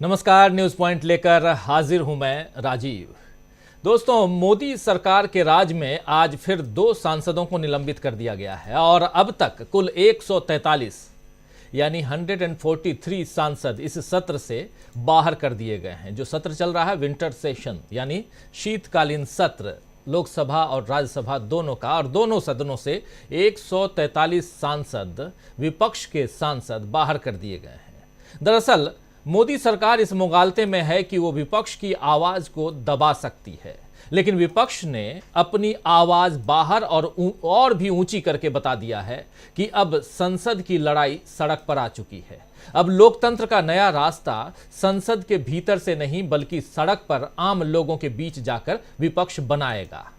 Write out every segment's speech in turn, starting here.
नमस्कार, news point लेकर हाजिर हूं मैं राजीव। दोस्तों, मोदी सरकार के राज में आज फिर 2 सांसदों को निलंबित कर दिया गया है और अब तक कुल 143 यानी 143 सांसद इस सत्र से बाहर कर दिए गए हैं। जो सत्र चल रहा है विंटर सेशन यानी शीतकालीन सत्र, लोकसभा और राज्यसभा दोनों का, और दोनों सदनों से 143 सांसद, विपक्ष के सांसद बाहर कर दिए गए हैं। दरअसल मोदी सरकार इस मुगालते में है कि वो विपक्ष की आवाज को दबा सकती है, लेकिन विपक्ष ने अपनी आवाज बाहर और भी ऊंची करके बता दिया है कि अब संसद की लड़ाई सड़क पर आ चुकी है। अब लोकतंत्र का नया रास्ता संसद के भीतर से नहीं बल्कि सड़क पर आम लोगों के बीच जाकर विपक्ष बनाएगा।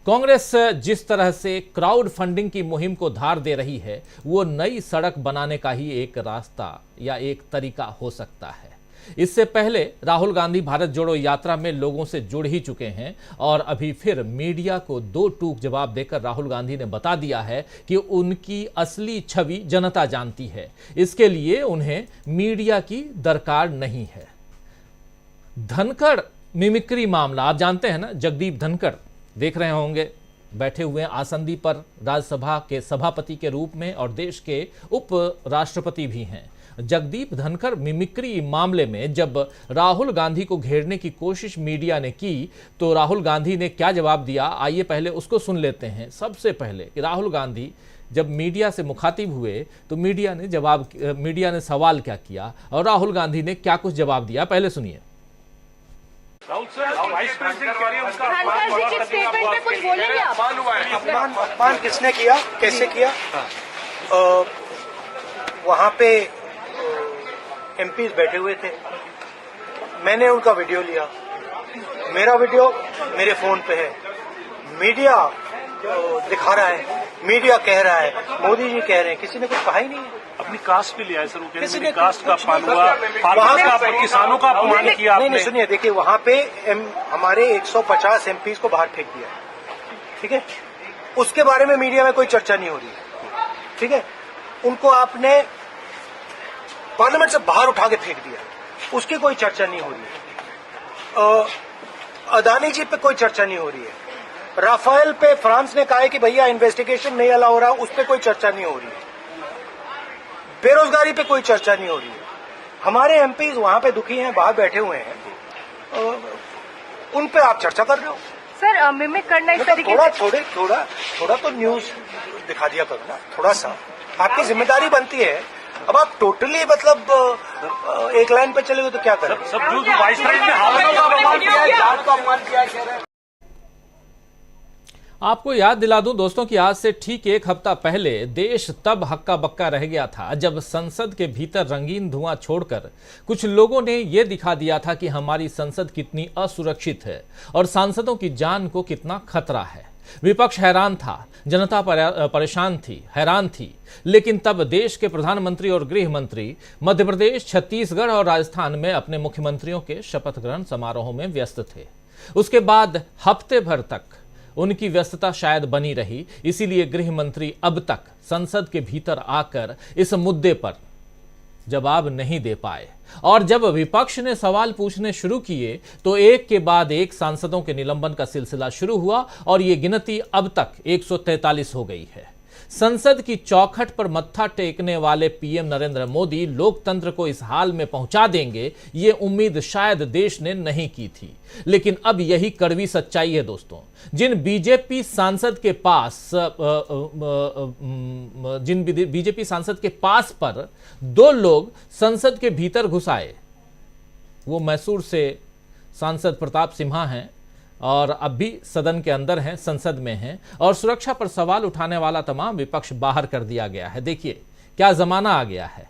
कांग्रेस जिस तरह से क्राउड फंडिंग की मुहिम को धार दे रही है, वो नई सड़क बनाने का ही एक रास्ता या एक तरीका हो सकता है। इससे पहले राहुल गांधी भारत जोड़ो यात्रा में लोगों से जुड़ ही चुके हैं और अभी फिर मीडिया को 2 टूक जवाब देकर राहुल गांधी ने बता दिया है कि उनकी असली छवि जनता जानती है, इसके लिए उन्हें मीडिया की दरकार नहीं है। धनखड़ मिमिक्री मामला, आप जानते हैं ना, जगदीप धनखड़ देख रहे होंगे, बैठे हुए हैं आसंदी पर, राज्यसभा के सभापति के रूप में और देश के उप राष्ट्रपति भी हैं। जगदीप धनखड़ मिमिक्री मामले में जब राहुल गांधी को घेरने की कोशिश मीडिया ने की तो राहुल गांधी ने क्या जवाब दिया, आइए पहले उसको सुन लेते हैं। सबसे पहले कि राहुल गांधी जब मीडिया से मुखातिब हुए तो मीडिया ने सवाल क्या किया और राहुल गांधी ने क्या कुछ जवाब दिया, पहले सुनिए। राहुल सर, वाइस प्रेसिडेंट कह रहे हैं उसका अपमान किसने किया, कैसे किया? वहाँ पे एमपीज बैठे हुए थे, मैंने उनका वीडियो लिया, मेरा वीडियो मेरे फोन पे है, मीडिया दिखा रहा है, मीडिया कह रहा है, मोदी जी कह रहे हैं, किसी ने कुछ कहा ही नहीं है। अपनी कास्ट पे लिया है सर, वो कह रहे हैं कास्ट का अपमान हुआ, किसानों का अपमान किया आपने। नहीं, सुनिए, देखिए वहाँ पे हमारे 150 एमपीज को बाहर फेंक दिया, ठीक है, उसके बारे में मीडिया में कोई चर्चा नहीं हो रही, ठीक है। उनको आपने पार्लियामेंट से बाहर उठा के फेंक दिया, उसकी कोई चर्चा नहीं हो रही है। अदानी जी पे कोई चर्चा नहीं हो रही है। राफेल पे फ्रांस ने कहा है कि भैया इन्वेस्टिगेशन नहीं अलाउ हो रहा, उस पर कोई चर्चा नहीं हो रही है। बेरोजगारी पे कोई चर्चा नहीं हो रही है। हमारे एमपीज वहां पे दुखी हैं, बाहर बैठे हुए हैं, उन पे आप चर्चा कर रहे हो सर। मिमिक करना इस तरीके से थोड़ा तो न्यूज दिखा दिया करो ना, थोड़ा सा आपकी जिम्मेदारी बनती है। अब आप टोटली मतलब एक लाइन पे चले गए तो क्या करें? सब जो वाइस प्रेसिडेंट ने हालातों का अपमान किया है, जात का अपमान किया है। आपको याद दिला दूं दोस्तों कि आज से ठीक 1 हफ्ता पहले देश तब हक्का बक्का रह गया था जब संसद के भीतर रंगीन धुआं छोड़कर कुछ लोगों ने यह दिखा दिया था कि हमारी संसद कितनी असुरक्षित है और सांसदों की जान को कितना खतरा है। विपक्ष हैरान था, जनता परेशान थी, हैरान थी, लेकिन तब देश के प्रधानमंत्री और गृह मंत्री मध्य प्रदेश, छत्तीसगढ़ और राजस्थान में अपने मुख्यमंत्रियों के शपथ ग्रहण समारोह में व्यस्त थे। उसके बाद हफ्ते भर तक उनकी व्यस्तता शायद बनी रही, इसीलिए गृह मंत्री अब तक संसद के भीतर आकर इस मुद्दे पर जवाब नहीं दे पाए। और जब विपक्ष ने सवाल पूछने शुरू किए तो एक के बाद एक सांसदों के निलंबन का सिलसिला शुरू हुआ और ये गिनती अब तक 143 हो गई है। संसद की चौखट पर मत्था टेकने वाले पीएम नरेंद्र मोदी लोकतंत्र को इस हाल में पहुंचा देंगे, ये उम्मीद शायद देश ने नहीं की थी। लेकिन अब यही कड़वी सच्चाई है दोस्तों। जिन बीजेपी सांसद के पास पर 2 लोग संसद के भीतर घुस आए, वो मैसूर से सांसद प्रताप सिम्हा हैं और अब भी सदन के अंदर हैं, संसद में हैं, और सुरक्षा पर सवाल उठाने वाला तमाम विपक्ष बाहर कर दिया गया है। देखिए क्या जमाना आ गया है,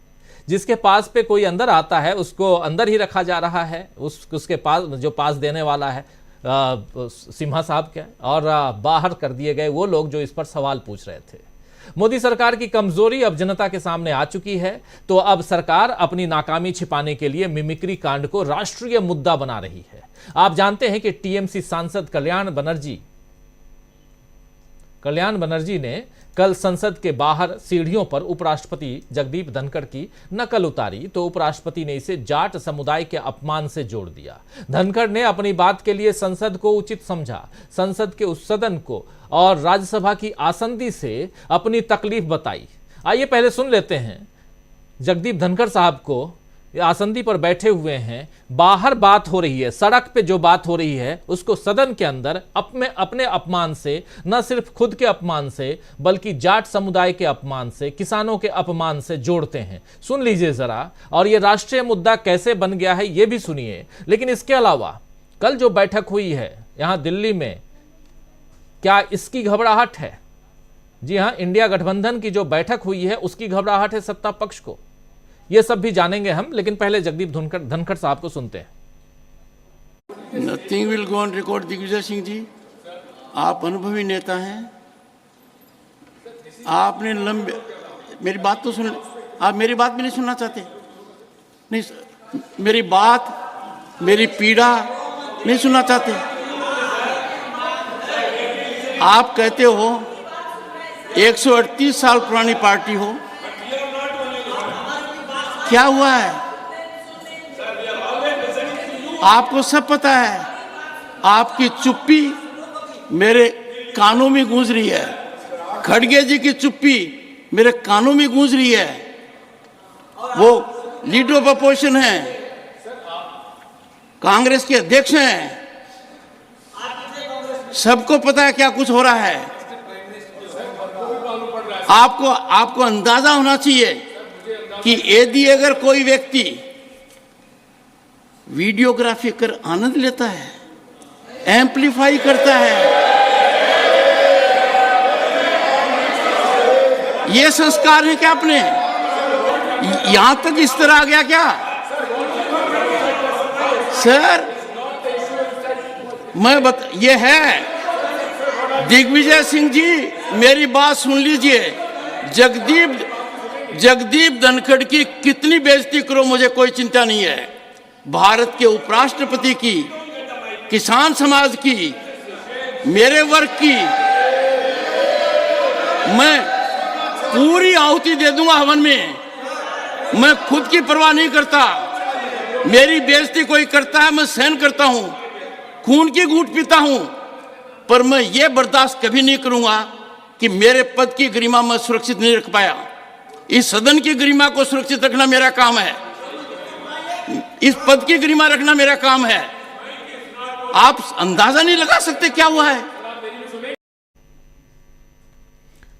जिसके पास पे कोई अंदर आता है उसको अंदर ही रखा जा रहा है, उसके पास जो पास देने वाला है सिम्हा साहब के, और बाहर कर दिए गए वो लोग जो इस पर सवाल पूछ रहे थे। मोदी सरकार की कमजोरी अब जनता के सामने आ चुकी है, तो अब सरकार अपनी नाकामी छिपाने के लिए मिमिक्री कांड को राष्ट्रीय मुद्दा बना रही है। आप जानते हैं कि टीएमसी सांसद कल्याण बनर्जी ने कल संसद के बाहर सीढ़ियों पर उपराष्ट्रपति जगदीप धनखड़ की नकल उतारी तो उपराष्ट्रपति ने इसे जाट समुदाय के अपमान से जोड़ दिया। धनखड़ ने अपनी बात के लिए संसद को उचित समझा, संसद के उस सदन को और राज्यसभा की आसंदी से अपनी तकलीफ बताई। आइए पहले सुन लेते हैं जगदीप धनखड़ साहब को, आसंदी पर बैठे हुए हैं, बाहर बात हो रही है, सड़क पे जो बात हो रही है उसको सदन के अंदर अपने अपमान से, न सिर्फ खुद के अपमान से बल्कि जाट समुदाय के अपमान से, किसानों के अपमान से जोड़ते हैं। सुन लीजिए जरा, और ये राष्ट्रीय मुद्दा कैसे बन गया है ये भी सुनिए। लेकिन इसके अलावा कल जो बैठक हुई है यहां दिल्ली में, क्या इसकी घबराहट है? जी हां, इंडिया गठबंधन की जो बैठक हुई है उसकी घबराहट है सत्ता पक्ष को। ये सब भी जानेंगे हम, लेकिन पहले जगदीप धनखड़ साहब को सुनते हैं। Nothing will go on record. Digvijay Singh ji, आप अनुभवी नेता हैं, आपने लंबे, मेरी बात तो सुन, आप मेरी बात भी नहीं सुनना चाहते? नहीं, मेरी बात, मेरी पीड़ा नहीं सुनना चाहते? आप कहते हो 138 साल पुरानी पार्टी हो, क्या हुआ है? आपको सब पता है। आपकी चुप्पी मेरे कानों में गूंज रही है, खड़गे जी की चुप्पी मेरे कानों में गूंज रही है। वो लीडर ऑफ अपोजिशन है, कांग्रेस के अध्यक्ष हैं, सबको पता है क्या कुछ हो रहा है। आपको अंदाजा होना चाहिए कि यदि अगर कोई व्यक्ति वीडियोग्राफी कर आनंद लेता है, एम्पलीफाई करता है, ये संस्कार है क्या अपने? यहां तक इस तरह आ गया क्या सर? ये है दिग्विजय सिंह जी, मेरी बात सुन लीजिए। जगदीप धनखड़ की कितनी बेइज्जती करो, मुझे कोई चिंता नहीं है। भारत के उपराष्ट्रपति की, किसान समाज की, मेरे वर्ग की मैं पूरी आहुति दे दूंगा हवन में। मैं खुद की परवाह नहीं करता। मेरी बेइज्जती कोई करता है मैं सहन करता हूं, खून की घूंट पीता हूं, पर मैं ये बर्दाश्त कभी नहीं करूंगा कि मेरे पद की गरिमा मैं सुरक्षित नहीं रख पाया। इस सदन की गरिमा को सुरक्षित रखना मेरा काम है, इस पद की गरिमा रखना मेरा काम है। आप अंदाजा नहीं लगा सकते क्या हुआ है।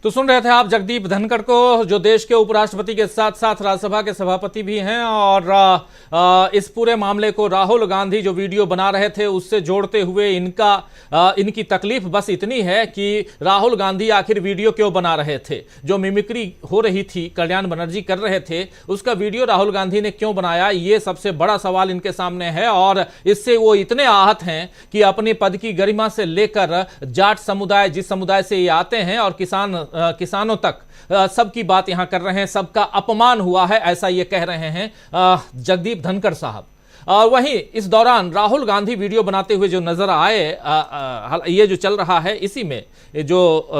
तो सुन रहे थे आप जगदीप धनखड़ को, जो देश के उपराष्ट्रपति के साथ साथ राज्यसभा के सभापति भी हैं, और इस पूरे मामले को राहुल गांधी जो वीडियो बना रहे थे उससे जोड़ते हुए इनकी तकलीफ बस इतनी है कि राहुल गांधी आखिर वीडियो क्यों बना रहे थे। जो मिमिक्री हो रही थी, कल्याण बनर्जी कर रहे थे, उसका वीडियो राहुल गांधी ने क्यों बनाया, ये सबसे बड़ा सवाल इनके सामने है। और इससे वो इतने आहत हैं कि अपने पद की गरिमा से लेकर जाट समुदाय, जिस समुदाय से ये आते हैं, और किसानों तक सबकी बात यहां कर रहे हैं, सबका अपमान हुआ है, ऐसा ये कह रहे हैं जगदीप धनखड़ साहब। और वहीं इस दौरान राहुल गांधी वीडियो बनाते हुए जो नजर आए, ये जो चल रहा है इसी में जो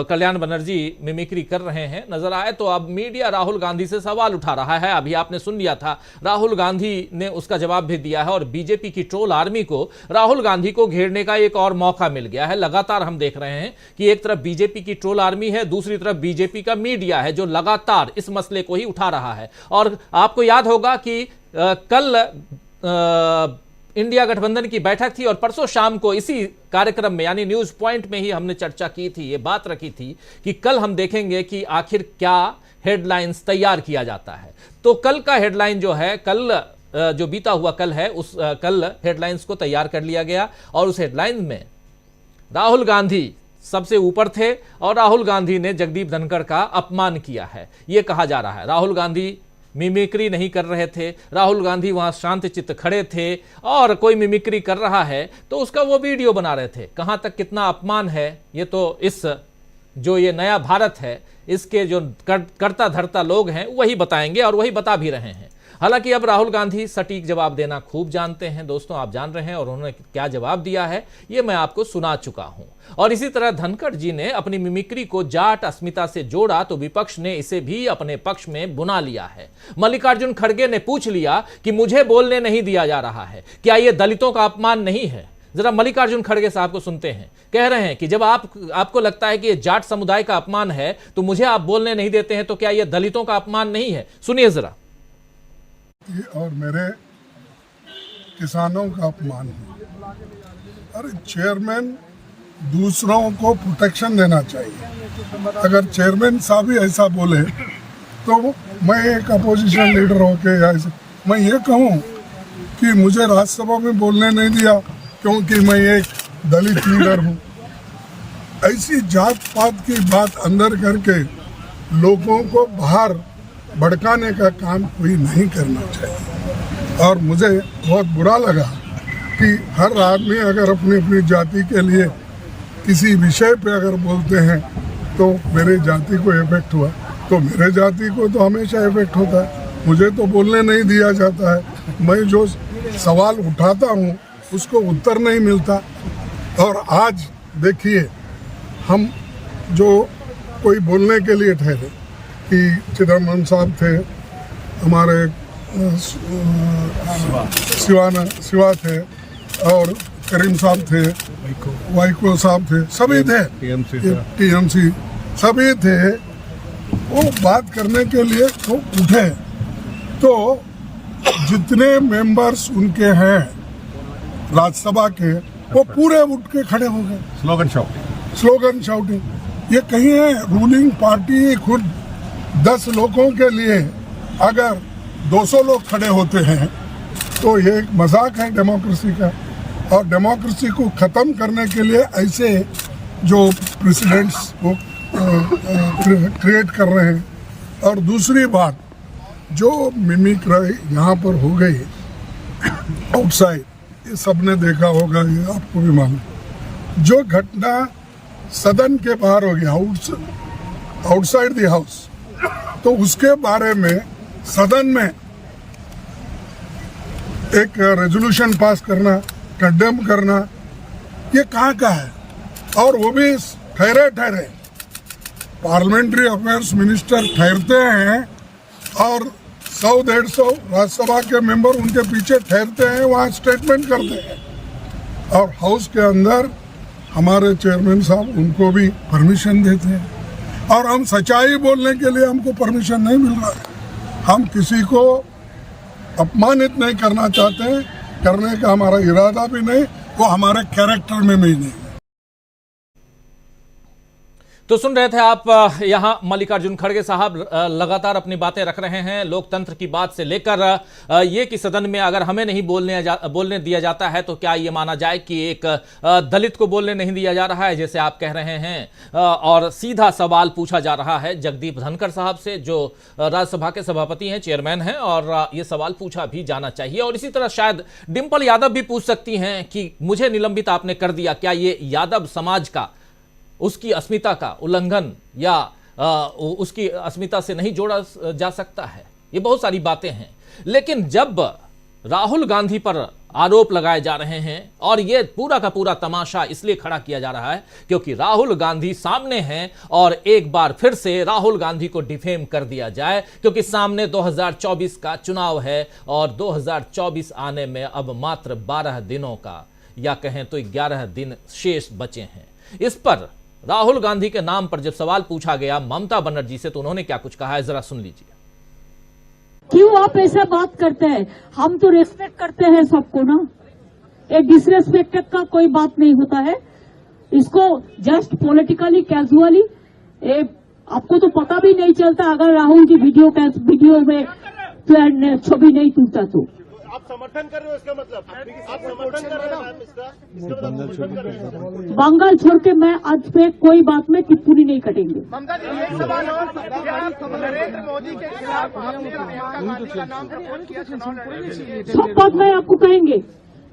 कल्याण बनर्जी मिमिक्री कर रहे हैं नजर आए, तो अब मीडिया राहुल गांधी से सवाल उठा रहा है। अभी आपने सुन लिया था, राहुल गांधी ने उसका जवाब भी दिया है, और बीजेपी की ट्रोल आर्मी को राहुल गांधी को घेरने का एक और मौका मिल गया है। लगातार हम देख रहे हैं कि एक तरफ बीजेपी की ट्रोल आर्मी है, दूसरी तरफ बीजेपी का मीडिया है जो लगातार इस मसले को ही उठा रहा है। और आपको याद होगा कि कल इंडिया गठबंधन की बैठक थी, और परसों शाम को इसी कार्यक्रम में यानी न्यूज पॉइंट में ही हमने चर्चा की थी, ये बात रखी थी कि कल हम देखेंगे कि आखिर क्या हेडलाइंस तैयार किया जाता है। तो कल का हेडलाइन जो है, कल जो बीता हुआ कल है, उस कल हेडलाइंस को तैयार कर लिया गया, और उस हेडलाइन में राहुल गांधी सबसे ऊपर थे, और राहुल गांधी ने जगदीप धनखड़ का अपमान किया है, यह कहा जा रहा है। राहुल गांधी मिमिक्री नहीं कर रहे थे, राहुल गांधी वहां शांतचित्त खड़े थे, और कोई मिमिक्री कर रहा है तो उसका वो वीडियो बना रहे थे। कहां तक कितना अपमान है ये तो इस जो ये नया भारत है इसके जो करता धरता लोग हैं वही बताएंगे, और वही बता भी रहे हैं। हालांकि अब राहुल गांधी सटीक जवाब देना खूब जानते हैं दोस्तों, आप जान रहे हैं, और उन्होंने क्या जवाब दिया है ये मैं आपको सुना चुका हूं। और इसी तरह धनखड़ जी ने अपनी मिमिक्री को जाट अस्मिता से जोड़ा तो विपक्ष ने इसे भी अपने पक्ष में बुना लिया है। मल्लिकार्जुन खड़गे ने पूछ लिया कि मुझे बोलने नहीं दिया जा रहा है, क्या यह दलितों का अपमान नहीं है? जरा मल्लिकार्जुन खड़गे साहब को सुनते हैं। कह रहे हैं कि जब आपको लगता है कि यह जाट समुदाय का अपमान है तो मुझे आप बोलने नहीं देते हैं, तो क्या यह दलितों का अपमान नहीं है? सुनिए जरा। और मेरे किसानों का अपमान है। अरे चेयरमैन दूसरों को प्रोटेक्शन देना चाहिए। अगर चेयरमैन साहब ही ऐसा बोले तो मैं एक अपोजिशन लीडर होके या मैं ये कहूँ कि मुझे राज्यसभा में बोलने नहीं दिया क्योंकि मैं एक दलित लीडर हूँ। ऐसी जात पात की बात अंदर करके लोगों को बाहर भड़काने का काम कोई नहीं करना चाहिए। और मुझे बहुत बुरा लगा कि हर आदमी अगर अपनी अपनी जाति के लिए किसी विषय पे अगर बोलते हैं तो मेरे जाति को इफेक्ट हुआ, तो मेरे जाति को तो हमेशा इफेक्ट होता है। मुझे तो बोलने नहीं दिया जाता है। मैं जो सवाल उठाता हूँ उसको उत्तर नहीं मिलता। और आज देखिए, हम जो कोई बोलने के लिए ठहरे कि चिदम्बरम साहब थे, हमारे शिवा थे, और करीम साहब थे, वाइको साहब थे, सभी थे, टीएमसी सभी थे। वो बात करने के लिए तो उठे, तो जितने मेंबर्स उनके हैं राज्यसभा के वो पूरे उठ के खड़े हो गए। Slogan shouting. ये कहीं है रूलिंग पार्टी खुद 10 लोगों के लिए अगर 200 लोग खड़े होते हैं तो ये एक मजाक है डेमोक्रेसी का। और डेमोक्रेसी को ख़त्म करने के लिए ऐसे जो प्रेसिडेंट्स वो क्रिएट कर रहे हैं। और दूसरी बात, जो मिमिक्री यहाँ पर हो गई आउटसाइड, ये सबने देखा होगा, ये आपको भी मालूम। जो घटना सदन के बाहर हो गया, आउटसाइड द हाउस, तो उसके बारे में सदन में एक रेजोल्यूशन पास करना, कंडेम करना, ये कहाँ का है? और वो भी ठहरे पार्लियामेंट्री अफेयर्स मिनिस्टर ठहरते हैं और 100-150 राज्यसभा के मेंबर उनके पीछे ठहरते हैं, वहाँ स्टेटमेंट करते हैं। और हाउस के अंदर हमारे चेयरमैन साहब उनको भी परमिशन देते हैं। और हम सच्चाई बोलने के लिए हमको परमिशन नहीं मिल रहा है। हम किसी को अपमानित नहीं करना चाहते, करने का हमारा इरादा भी नहीं, वो हमारे कैरेक्टर में भी नहीं। तो सुन रहे थे आप, यहां मल्लिकार्जुन खड़गे साहब लगातार अपनी बातें रख रहे हैं, लोकतंत्र की बात से लेकर ये कि सदन में अगर हमें नहीं बोलने दिया जाता है तो क्या ये माना जाए कि एक दलित को बोलने नहीं दिया जा रहा है, जैसे आप कह रहे हैं। और सीधा सवाल पूछा जा रहा है जगदीप धनखड़ साहब से, जो राज्यसभा के सभापति हैं, चेयरमैन हैं, और ये सवाल पूछा भी जाना चाहिए। और इसी तरह शायद डिंपल यादव भी पूछ सकती हैं कि मुझे निलंबित आपने कर दिया, क्या ये यादव समाज का, उसकी अस्मिता का उल्लंघन या उसकी अस्मिता से नहीं जोड़ा जा सकता है? ये बहुत सारी बातें हैं। लेकिन जब राहुल गांधी पर आरोप लगाए जा रहे हैं, और ये पूरा का पूरा तमाशा इसलिए खड़ा किया जा रहा है क्योंकि राहुल गांधी सामने हैं, और एक बार फिर से राहुल गांधी को डिफेम कर दिया जाए, क्योंकि सामने 2024 का चुनाव है और 2024 आने में अब मात्र 12 दिनों का, या कहें तो 11 दिन शेष बचे हैं। इस पर राहुल गांधी के नाम पर जब सवाल पूछा गया ममता बनर्जी से, तो उन्होंने क्या कुछ कहा है, जरा सुन लीजिए। क्यों आप ऐसा बात करते हैं? हम तो रेस्पेक्ट करते हैं सबको ना, एक डिसरेस्पेक्ट का कोई बात नहीं होता है। इसको जस्ट पॉलिटिकली कैजुअली, आपको तो पता भी नहीं चलता अगर राहुल की वीडियो में छवि नहीं टूटा तो। आप समर्थन कर रहे हो, इसका मतलब आप समर्थन कर रहे हो इसका? बंगाल छोड़ के मैं आज पे कोई बात में टिप्पणी नहीं कटेंगे। नरेंद्र मोदी के खिलाफ आपने प्रियंका गांधी का नाम प्रपोज किया चुनाव। सब बात मैं आपको कहेंगे,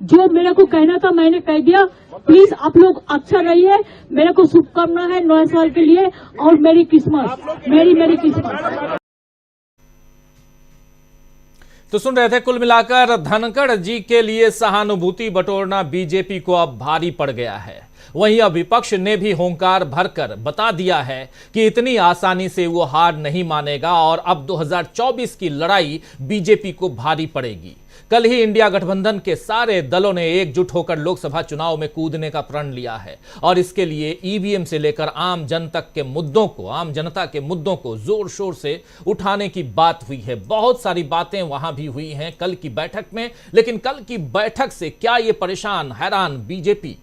जो मेरे को कहना था मैंने कह दिया। प्लीज आप लोग अच्छा रहिए, मेरे को शुभकामना है नए साल के लिए, और मेरी क्रिसमस, मेरी क्रिसमस। तो सुन रहे थे, कुल मिलाकर धनखड़ जी के लिए सहानुभूति बटोरना बीजेपी को अब भारी पड़ गया है। वहीं अब विपक्ष ने भी होंकार भरकर बता दिया है कि इतनी आसानी से वो हार नहीं मानेगा और अब 2024 की लड़ाई बीजेपी को भारी पड़ेगी। कल ही इंडिया गठबंधन के सारे दलों ने एकजुट होकर लोकसभा चुनाव में कूदने का प्रण लिया है और इसके लिए ईवीएम से लेकर आम जनता के मुद्दों को जोर शोर से उठाने की बात हुई है। बहुत सारी बातें वहां भी हुई हैं कल की बैठक में, लेकिन कल की बैठक से क्या ये परेशान हैरान बीजेपी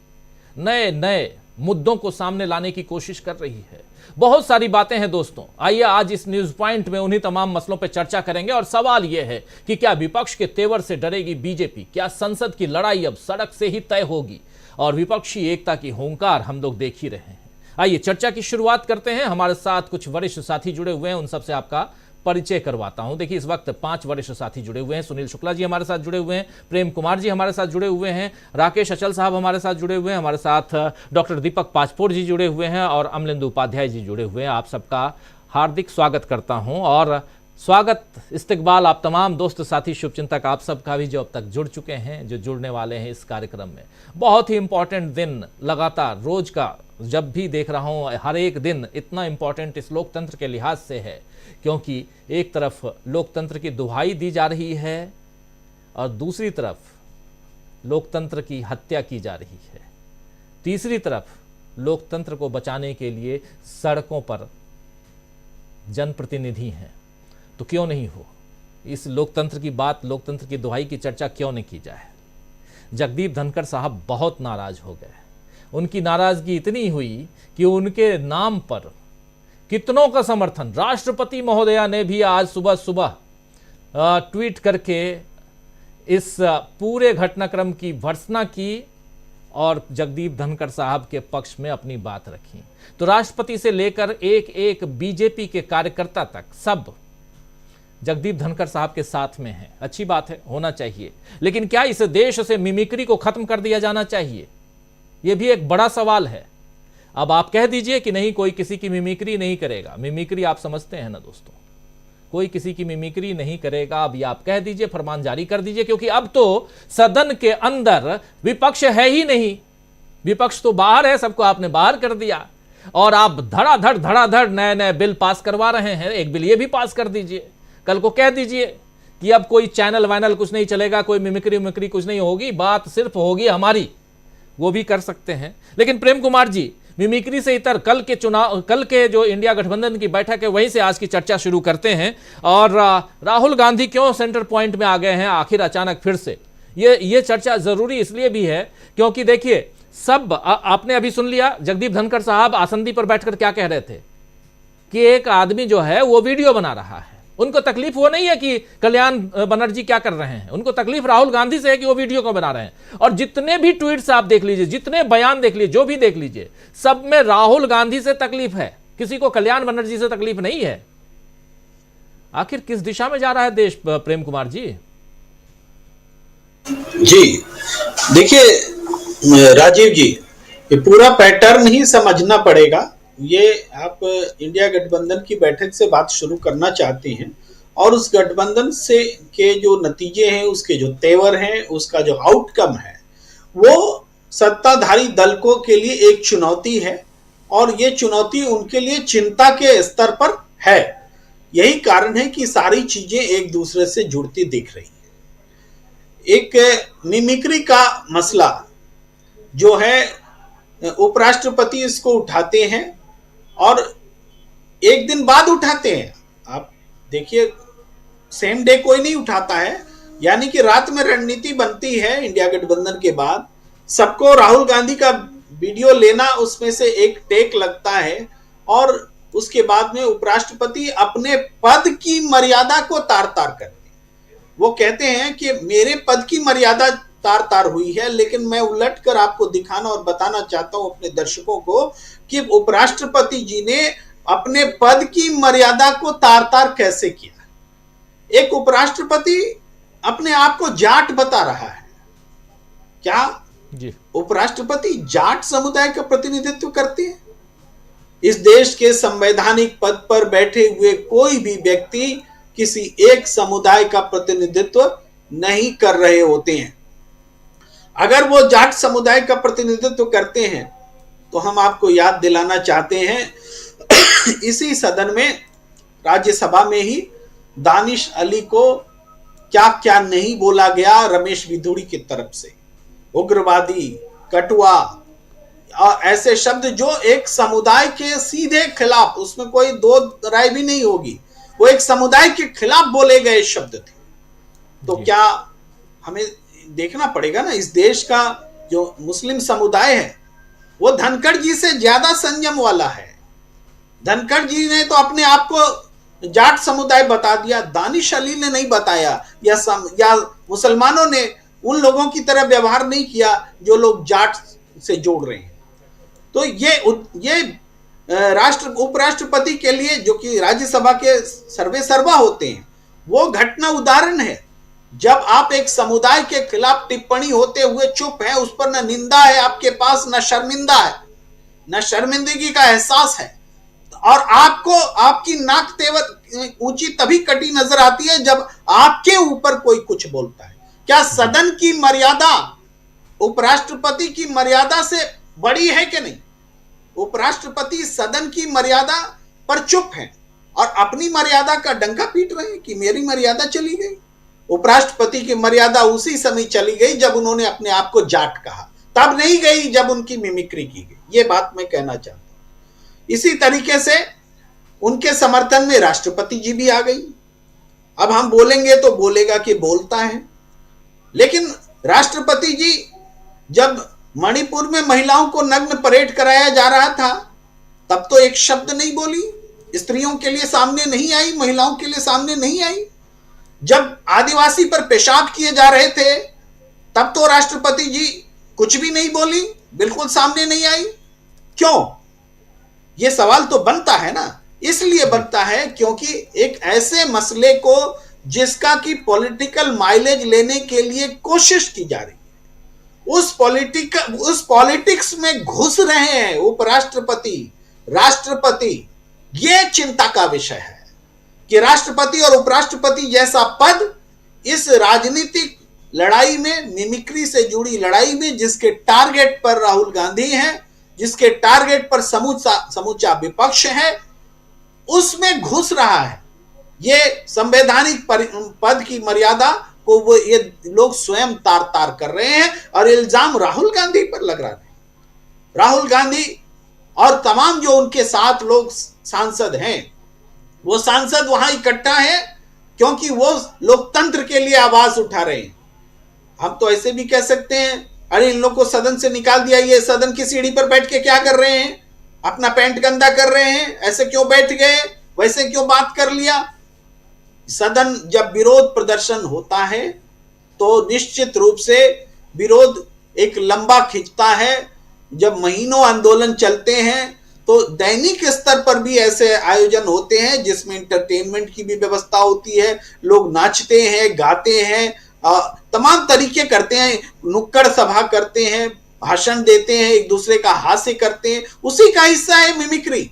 नए मुद्दों को सामने लाने की कोशिश कर रही है? बहुत सारी बातें हैं दोस्तों। आइए आज इस न्यूज पॉइंट में उन्हीं तमाम मसलों पर चर्चा करेंगे और सवाल यह है कि क्या विपक्ष के तेवर से डरेगी बीजेपी? क्या संसद की लड़ाई अब सड़क से ही तय होगी? और विपक्षी एकता की होंकार हम लोग देख ही रहे हैं। आइए चर्चा की शुरुआत करते हैं। हमारे साथ कुछ वरिष्ठ साथी जुड़े हुए हैं, उन सबसे आपका परिचय करवाता हूं। देखिए, इस वक्त 5 वरिष्ठ साथी जुड़े हुए हैं। सुनील शुक्ला जी हमारे साथ जुड़े हुए हैं, प्रेम कुमार जी हमारे साथ जुड़े हुए हैं, राकेश अचल साहब हमारे साथ जुड़े हुए हैं, हमारे साथ डॉक्टर दीपक पाचपोर जी जुड़े हुए हैं और अमलेंदु उपाध्याय जी जुड़े हुए हैं। आप सबका हार्दिक स्वागत करता हूं और स्वागत इस्तकबाल आप तमाम दोस्त साथी शुभचिंतक आप सबका भी जो अब तक जुड़ चुके हैं, जो जुड़ने वाले हैं इस कार्यक्रम में। बहुत ही इंपॉर्टेंट दिन, लगातार रोज का जब भी देख रहा हूं, हर एक दिन इतना इंपॉर्टेंट इस लोकतंत्र के लिहाज से है क्योंकि एक तरफ लोकतंत्र की दुहाई दी जा रही है और दूसरी तरफ लोकतंत्र की हत्या की जा रही है। तीसरी तरफ लोकतंत्र को बचाने के लिए सड़कों पर जनप्रतिनिधि हैं। तो क्यों नहीं हो इस लोकतंत्र की बात, लोकतंत्र की दुहाई की चर्चा क्यों नहीं की जाए? जगदीप धनखड़ साहब बहुत नाराज हो गए। उनकी नाराजगी इतनी हुई कि उनके नाम पर कितनों का समर्थन, राष्ट्रपति महोदया ने भी आज सुबह ट्वीट करके इस पूरे घटनाक्रम की भर्त्सना की और जगदीप धनखड़ साहब के पक्ष में अपनी बात रखी। तो राष्ट्रपति से लेकर एक बीजेपी के कार्यकर्ता तक सब जगदीप धनखड़ साहब के साथ में है। अच्छी बात है, होना चाहिए, लेकिन क्या इस देश से मिमिक्री को खत्म कर दिया जाना चाहिए? यह भी एक बड़ा सवाल है। अब आप कह दीजिए कि नहीं, कोई किसी की मिमिक्री नहीं करेगा। मिमिक्री आप समझते हैं ना दोस्तों, कोई किसी की मिमिक्री नहीं करेगा। अब ये आप कह दीजिए, फरमान जारी कर दीजिए, क्योंकि अब तो सदन के अंदर विपक्ष है ही नहीं। विपक्ष तो बाहर है, सबको आपने बाहर कर दिया और आप धड़ाधड़ नए बिल पास करवा रहे हैं। एक बिल ये भी पास कर दीजिए, कल को कह दीजिए कि अब कोई चैनल वाइनल कुछ नहीं चलेगा, कोई मिमिक्री कुछ नहीं होगी, बात सिर्फ होगी हमारी, वो भी कर सकते हैं। लेकिन प्रेम कुमार जी, मिमिक्री से इतर कल के जो इंडिया गठबंधन की बैठक है वहीं से आज की चर्चा शुरू करते हैं। और राहुल गांधी क्यों सेंटर पॉइंट में आ गए हैं आखिर अचानक फिर से? ये चर्चा जरूरी इसलिए भी है क्योंकि देखिए, सब आपने अभी सुन लिया जगदीप धनखड़ साहब आसंदी पर बैठकर क्या कह रहे थे कि एक आदमी जो है वो वीडियो बना रहा है। उनको तकलीफ वो नहीं है कि कल्याण बनर्जी क्या कर रहे हैं, उनको तकलीफ राहुल गांधी से है कि वो वीडियो को बना रहे हैं। और जितने भी ट्वीट्स आप देख लीजिए, जितने बयान देख लीजिए, जो भी देख लीजिए, सब में राहुल गांधी से तकलीफ है, किसी को कल्याण बनर्जी से तकलीफ नहीं है। आखिर किस दिशा में जा रहा है देश, प्रेम कुमार जी? जी देखिए राजीव जी, ये पूरा पैटर्न ही समझना पड़ेगा। ये आप इंडिया गठबंधन की बैठक से बात शुरू करना चाहते हैं और उस गठबंधन से के जो नतीजे हैं, उसके जो तेवर हैं, उसका जो आउटकम है, वो सत्ताधारी दलों के लिए एक चुनौती है और ये चुनौती उनके लिए चिंता के स्तर पर है। यही कारण है कि सारी चीजें एक दूसरे से जुड़ती दिख रही है। एक मिमिक्री का मसला जो है, उपराष्ट्रपति इसको उठाते हैं और एक दिन बाद उठाते हैं। आप देखिए, सेम डे कोई नहीं उठाता है, यानी कि रात में रणनीति बनती है इंडिया गठबंधन के बाद। सबको राहुल गांधी का वीडियो लेना, उसमें से एक टेक लगता है और उसके बाद में उपराष्ट्रपति अपने पद की मर्यादा को तार करते हैं। वो कहते हैं कि मेरे पद की मर्यादा तार हुई है, लेकिन मैं उलट कर आपको दिखाना और बताना चाहता हूं अपने दर्शकों को कि उपराष्ट्रपति जी ने अपने पद की मर्यादा को तार कैसे किया। एक उपराष्ट्रपति अपने आप को जाट बता रहा है। क्या जी उपराष्ट्रपति जाट समुदाय का प्रतिनिधित्व करते हैं? इस देश के संवैधानिक पद पर बैठे हुए कोई भी व्यक्ति किसी एक समुदाय का प्रतिनिधित्व नहीं कर रहे होते हैं। अगर वो जाट समुदाय का प्रतिनिधित्व करते हैं तो हम आपको याद दिलाना चाहते हैं इसी सदन में, राज्यसभा में ही दानिश अली को क्या क्या नहीं बोला गया रमेश विधुड़ी की तरफ से, उग्रवादी, कटुआ और ऐसे शब्द जो एक समुदाय के सीधे खिलाफ, उसमें कोई दो राय भी नहीं होगी, वो एक समुदाय के खिलाफ बोले गए शब्द थे। तो क्या हमें देखना पड़ेगा ना, इस देश का जो मुस्लिम समुदाय है वो धनखड़ जी से ज्यादा संयम वाला है। धनखड़ जी ने तो अपने आप को जाट समुदाय बता दिया, दानिश अली ने नहीं बताया, या मुसलमानों ने उन लोगों की तरह व्यवहार नहीं किया जो लोग जाट से जोड़ रहे हैं। तो ये उपराष्ट्रपति के लिए, जो कि राज्यसभा के सर्वे सर्वा होते हैं, वो घटना उदाहरण है। जब आप एक समुदाय के खिलाफ टिप्पणी होते हुए चुप है, उस पर न निंदा है आपके पास, न शर्मिंदा है, न शर्मिंदगी का एहसास है, और आपको आपकी नाक तेवर ऊंची तभी कटी नजर आती है जब आपके ऊपर कोई कुछ बोलता है। क्या सदन की मर्यादा उपराष्ट्रपति की मर्यादा से बड़ी है कि नहीं? उपराष्ट्रपति सदन की मर्यादा पर चुप है और अपनी मर्यादा का डंका पीट रहे हैं कि मेरी मर्यादा चली गई। उपराष्ट्रपति की मर्यादा उसी समय चली गई जब उन्होंने अपने आप को जाट कहा, तब नहीं गई जब उनकी मिमिक्री की गई। ये बात मैं कहना चाहता हूं। इसी तरीके से उनके समर्थन में राष्ट्रपति जी भी आ गई। अब हम बोलेंगे तो बोलेगा कि बोलता है, लेकिन राष्ट्रपति जी जब मणिपुर में महिलाओं को नग्न परेड कराया जा रहा था तब तो एक शब्द नहीं बोली, स्त्रियों के लिए सामने नहीं आई, महिलाओं के लिए सामने नहीं आई। जब आदिवासी पर पेशाब किए जा रहे थे तब तो राष्ट्रपति जी कुछ भी नहीं बोली, बिल्कुल सामने नहीं आई। क्यों? यह सवाल तो बनता है ना। इसलिए बनता है क्योंकि एक ऐसे मसले को जिसका कि पॉलिटिकल माइलेज लेने के लिए कोशिश की जा रही है, उस पॉलिटिक्स में घुस रहे हैं उपराष्ट्रपति, राष्ट्रपति। यह चिंता का विषय है कि राष्ट्रपति और उपराष्ट्रपति जैसा पद इस राजनीतिक लड़ाई में, मिमिक्री से जुड़ी लड़ाई में, जिसके टारगेट पर राहुल गांधी हैं, जिसके टारगेट पर समूचा विपक्ष है, उसमें घुस रहा है। ये संवैधानिक पद की मर्यादा को वो ये लोग स्वयं तार तार कर रहे हैं और इल्जाम राहुल गांधी पर लग रहा है। राहुल गांधी और तमाम जो उनके साथ लोग सांसद हैं, वो सांसद वहां इकट्ठा है क्योंकि वो लोकतंत्र के लिए आवाज उठा रहे हैं। हम तो ऐसे भी कह सकते हैं, अरे इन लोग को सदन से निकाल दिया, ये सदन की सीढ़ी पर बैठ के क्या कर रहे हैं, अपना पैंट गंदा कर रहे हैं, ऐसे क्यों बैठ गए, वैसे क्यों बात कर लिया। सदन जब विरोध प्रदर्शन होता है तो निश्चित रूप से विरोध एक लंबा खिंचता है। जब महीनों आंदोलन चलते हैं तो दैनिक स्तर पर भी ऐसे आयोजन होते हैं जिसमें एंटरटेनमेंट की भी व्यवस्था होती है, लोग नाचते हैं, गाते हैं, तमाम तरीके करते हैं, नुक्कड़ सभा करते हैं, भाषण देते हैं, एक दूसरे का हास्य करते हैं। उसी का हिस्सा है मिमिक्री।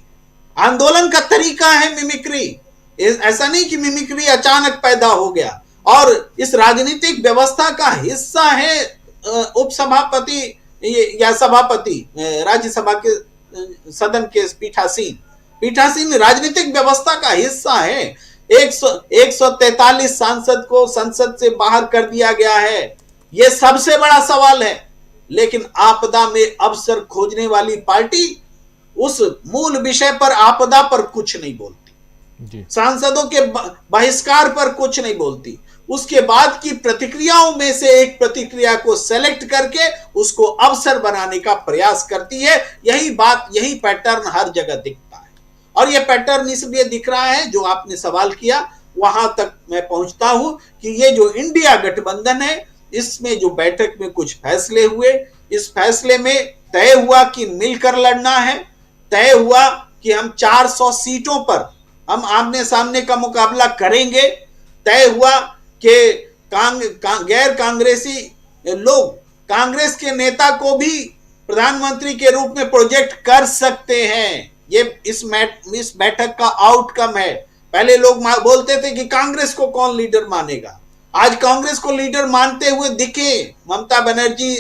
आंदोलन का तरीका है मिमिक्री। ऐसा नहीं कि मिमिक्री अचानक पैदा हो गया। और इस राजनीतिक व्यवस्था का हिस्सा है उपसभापति या सभापति, राज्यसभा के सदन के पीठासीन राजनीतिक व्यवस्था का हिस्सा है। 143 सांसद को संसद से बाहर कर दिया गया है। यह सबसे बड़ा सवाल है। लेकिन आपदा में अवसर खोजने वाली पार्टी उस मूल विषय पर, आपदा पर कुछ नहीं बोलती, सांसदों के बहिष्कार पर कुछ नहीं बोलती। उसके बाद की प्रतिक्रियाओं में से एक प्रतिक्रिया को सेलेक्ट करके उसको अवसर बनाने का प्रयास करती है। यही बात, यही पैटर्न हर जगह दिखता है। और यह पैटर्न इसलिए दिख रहा है, जो आपने सवाल किया वहां तक मैं पहुंचता हूं कि ये जो इंडिया गठबंधन है, इसमें जो बैठक में कुछ फैसले हुए, इस फैसले में तय हुआ कि मिलकर लड़ना है, तय हुआ कि हम 400 सीटों पर हम आमने सामने का मुकाबला करेंगे, तय हुआ कि गैर कांग्रेसी लोग कांग्रेस के नेता को भी प्रधानमंत्री के रूप में प्रोजेक्ट कर सकते हैं। ये इस बैठक का आउटकम है। पहले लोग बोलते थे कि कांग्रेस को कौन लीडर मानेगा, आज कांग्रेस को लीडर मानते हुए दिखे ममता बनर्जी,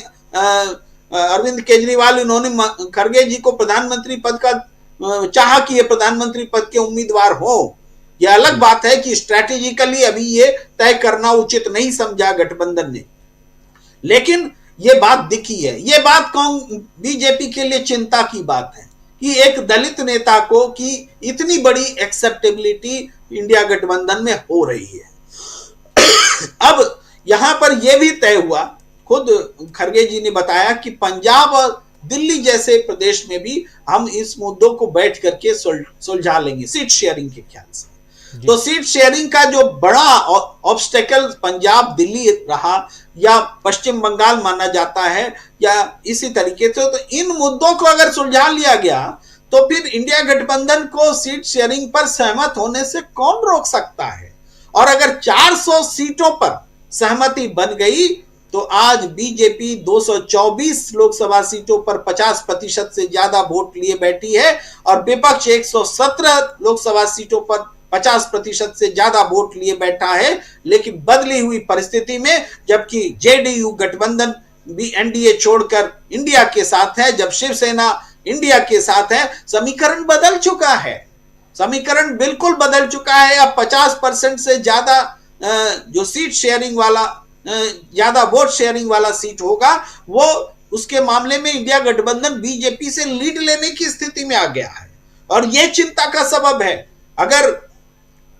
अरविंद केजरीवाल। उन्होंने खड़गे जी को प्रधानमंत्री पद का चाहा कि ये प्रधानमंत्री पद के उम्मीदवार हो। यह अलग बात है कि स्ट्रैटेजिकली अभी ये तय करना उचित नहीं समझा गठबंधन ने, लेकिन ये बात दिखी है। ये बात बीजेपी के लिए चिंता की बात है कि एक दलित नेता को की इतनी बड़ी एक्सेप्टेबिलिटी इंडिया गठबंधन में हो रही है। अब यहां पर यह भी तय हुआ, खुद खड़गे जी ने बताया कि पंजाब और दिल्ली जैसे प्रदेश में भी हम इस मुद्दों को बैठ करके सुलझा लेंगे सीट शेयरिंग के ख्याल से। तो सीट शेयरिंग का जो बड़ा ऑब्स्टेकल पंजाब दिल्ली रहा या पश्चिम बंगाल माना जाता है या इसी तरीके से, तो इन मुद्दों को अगर सुलझा लिया गया तो फिर इंडिया गठबंधन को सीट शेयरिंग पर सहमत होने से कौन रोक सकता है। और अगर 400 सीटों पर सहमति बन गई तो आज बीजेपी 224 लोकसभा सीटों पर 50% से ज्यादा वोट लिए बैठी है और विपक्ष 117 लोकसभा सीटों पर 50% से ज्यादा वोट लिए बैठा है। लेकिन बदली हुई परिस्थिति में जबकि जेडीयू गठबंधन भी एनडीए छोड़कर इंडिया के साथ है, जब शिवसेना इंडिया के साथ है, समीकरण बदल चुका है। समीकरण बिल्कुल बदल चुका है। अब 50% से ज्यादा जो सीट शेयरिंग वाला ज्यादा वोट शेयरिंग वाला सीट होगा, वो उसके मामले में इंडिया गठबंधन बीजेपी से लीड लेने की स्थिति में आ गया है और यह चिंता का सबब है। अगर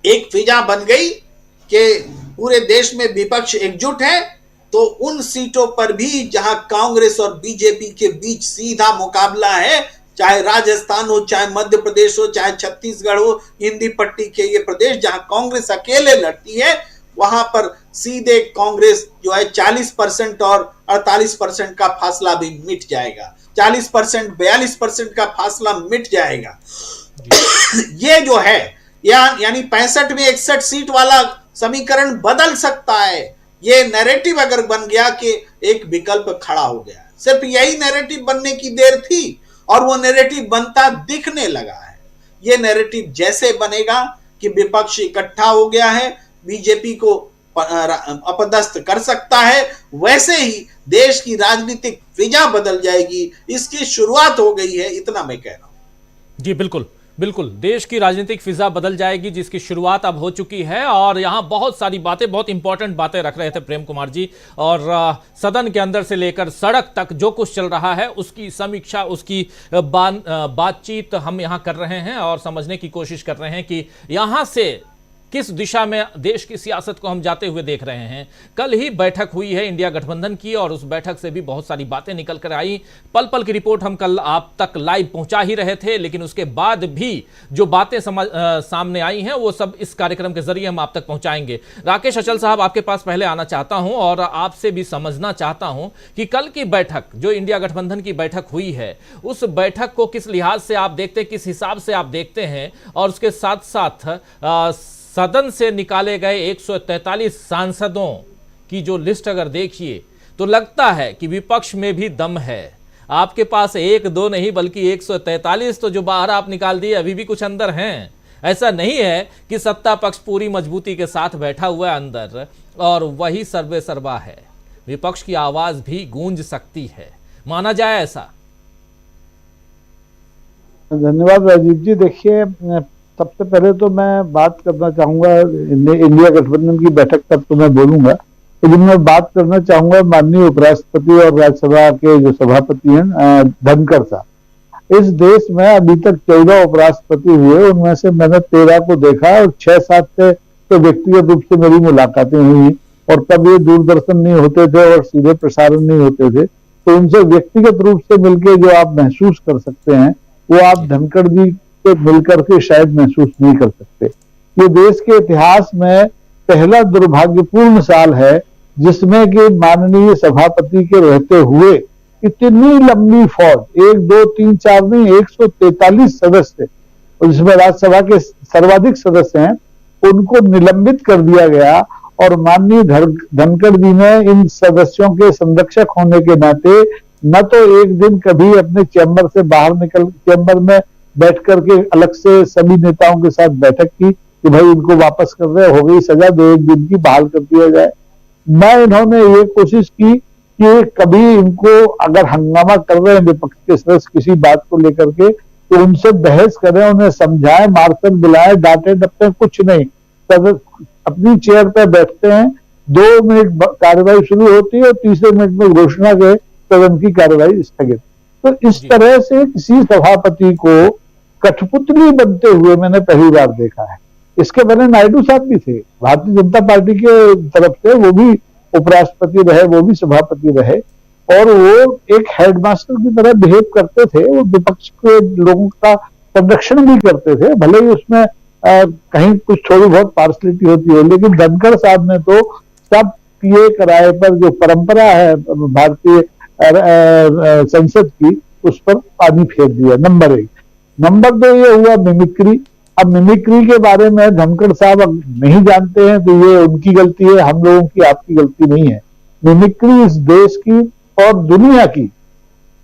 एक फिजा बन गई कि पूरे देश में विपक्ष एकजुट है तो उन सीटों पर भी जहां कांग्रेस और बीजेपी के बीच सीधा मुकाबला है, चाहे राजस्थान हो, चाहे मध्य प्रदेश हो, चाहे छत्तीसगढ़ हो, हिंदी पट्टी के ये प्रदेश जहां कांग्रेस अकेले लड़ती है, वहां पर सीधे कांग्रेस जो है 40% और 48% का फासला भी मिट जाएगा, 40% 42% का फासला मिट जाएगा। ये जो है यानी 65 में 61 सीट वाला समीकरण बदल सकता है। ये नैरेटिव अगर बन गया कि एक विकल्प खड़ा हो गया, सिर्फ यही नैरेटिव बनने की देर थी और वो नैरेटिव बनता दिखने लगा है। ये नैरेटिव जैसे बनेगा कि विपक्ष इकट्ठा हो गया है, बीजेपी को अपदस्थ कर सकता है, वैसे ही देश की राजनीतिक फिजा बदल जाएगी। इसकी शुरुआत हो गई है, इतना मैं कह रहा हूं। जी बिल्कुल बिल्कुल, देश की राजनीतिक फिजा बदल जाएगी जिसकी शुरुआत अब हो चुकी है। और यहाँ बहुत सारी बातें, बहुत इंपॉर्टेंट बातें रख रहे थे प्रेम कुमार जी, और सदन के अंदर से लेकर सड़क तक जो कुछ चल रहा है उसकी समीक्षा, उसकी बातचीत हम यहाँ कर रहे हैं और समझने की कोशिश कर रहे हैं कि यहाँ से किस दिशा में देश की सियासत को हम जाते हुए देख रहे हैं। कल ही बैठक हुई है इंडिया गठबंधन की और उस बैठक से भी बहुत सारी बातें निकल कर आई। पल पल की रिपोर्ट हम कल आप तक लाइव पहुंचा ही रहे थे, लेकिन उसके बाद भी जो बातें सामने आई हैं वो सब इस कार्यक्रम के जरिए हम आप तक पहुंचाएंगे। राकेश अचल साहब, आपके पास पहले आना चाहता हूं और आपसे भी समझना चाहता हूं कि कल की बैठक, जो इंडिया गठबंधन की बैठक हुई है, उस बैठक को किस लिहाज से आप देखते हैं, किस हिसाब से आप देखते हैं, और उसके साथ साथ सदन से निकाले गए 143 सांसदों की जो लिस्ट अगर देखिए तो लगता है कि विपक्ष में भी दम है। आपके पास 1-2 नहीं बल्कि 143 तो जो बाहर आप निकाल दिए अभी भी कुछ अंदर हैं। ऐसा नहीं है कि सत्ता पक्ष पूरी मजबूती के साथ बैठा हुआ है अंदर और वही सर्वे सर्वा है। विपक्ष की आवाज भी गूंज सकती है, माना जाए ऐसा। धन्यवाद राजीव जी। देखिए, सबसे पहले तो मैं बात करना चाहूंगा इंडिया गठबंधन की बैठक तक तो मैं बोलूंगा, लेकिन मैं बात करना चाहूंगा माननीय उपराष्ट्रपति और राज्यसभा के जो सभापति हैं धनखड़ साहब। इस देश में अभी तक 14 उपराष्ट्रपति हुए, उनमें से मैंने 13 को देखा और 6-7 से तो व्यक्तिगत रूप से मेरी मुलाकातें हुई, और तब ये दूरदर्शन नहीं होते थे और सीधे प्रसारण नहीं होते थे, तो उनसे व्यक्तिगत रूप से मिलकर जो आप महसूस कर सकते हैं वो आप धनखड़ जी से मिलकर के शायद महसूस नहीं कर सकते। ये देश के इतिहास में पहला दुर्भाग्यपूर्ण साल है जिसमें कि माननीय सभापति के रहते हुए इतनी लंबी फौज, 1, 2, 3, 4 नहीं 143 सदस्य, और जिसमें राज्यसभा के सर्वाधिक सदस्य हैं, उनको निलंबित कर दिया गया। और माननीय धनखड़ जी ने इन सदस्यों के संरक्षक होने के नाते न तो एक दिन कभी अपने चैम्बर से बाहर निकल चैम्बर में बैठ करके अलग से सभी नेताओं के साथ बैठक की, कि भाई इनको वापस कर रहे, हो गई सजा, 2-1 दिन की बहाल कर दिया जाए। मैं इन्होंने ये कोशिश की कि कभी इनको अगर हंगामा कर रहे हैं विपक्ष के सदस्य किसी बात को लेकर के, तो उनसे बहस करें, उन्हें समझाएं, मार्शल बुलाएं, डांटे डपटे, कुछ नहीं, तब अपनी चेयर पर बैठते हैं, 2 मिनट कार्रवाई शुरू होती है और तीसरे मिनट में घोषणा के सदन की कार्रवाई स्थगित। तो इस तरह से किसी सभापति को कठपुतली बनते हुए मैंने पहली बार देखा है। इसके पहले नायडू साहब भी थे, भारतीय जनता पार्टी के तरफ से, वो भी उपराष्ट्रपति रहे, वो भी सभापति रहे, और वो एक हेडमास्टर की तरह बिहेव करते थे। वो विपक्ष के लोगों का संरक्षण भी करते थे, भले ही उसमें कहीं कुछ थोड़ी बहुत पार्शलिटी होती है, लेकिन धनखड़ साहब ने तो सब पीए किराए पर जो परंपरा है भारतीय संसद की, उस पर पानी फेर दिया। नंबर 1। नंबर 2 ये हुआ मिमिक्री। अब मिमिक्री के बारे में धनखड़ साहब नहीं जानते हैं तो ये उनकी गलती है, हम लोगों की, आपकी गलती नहीं है। मिमिक्री इस देश की और दुनिया की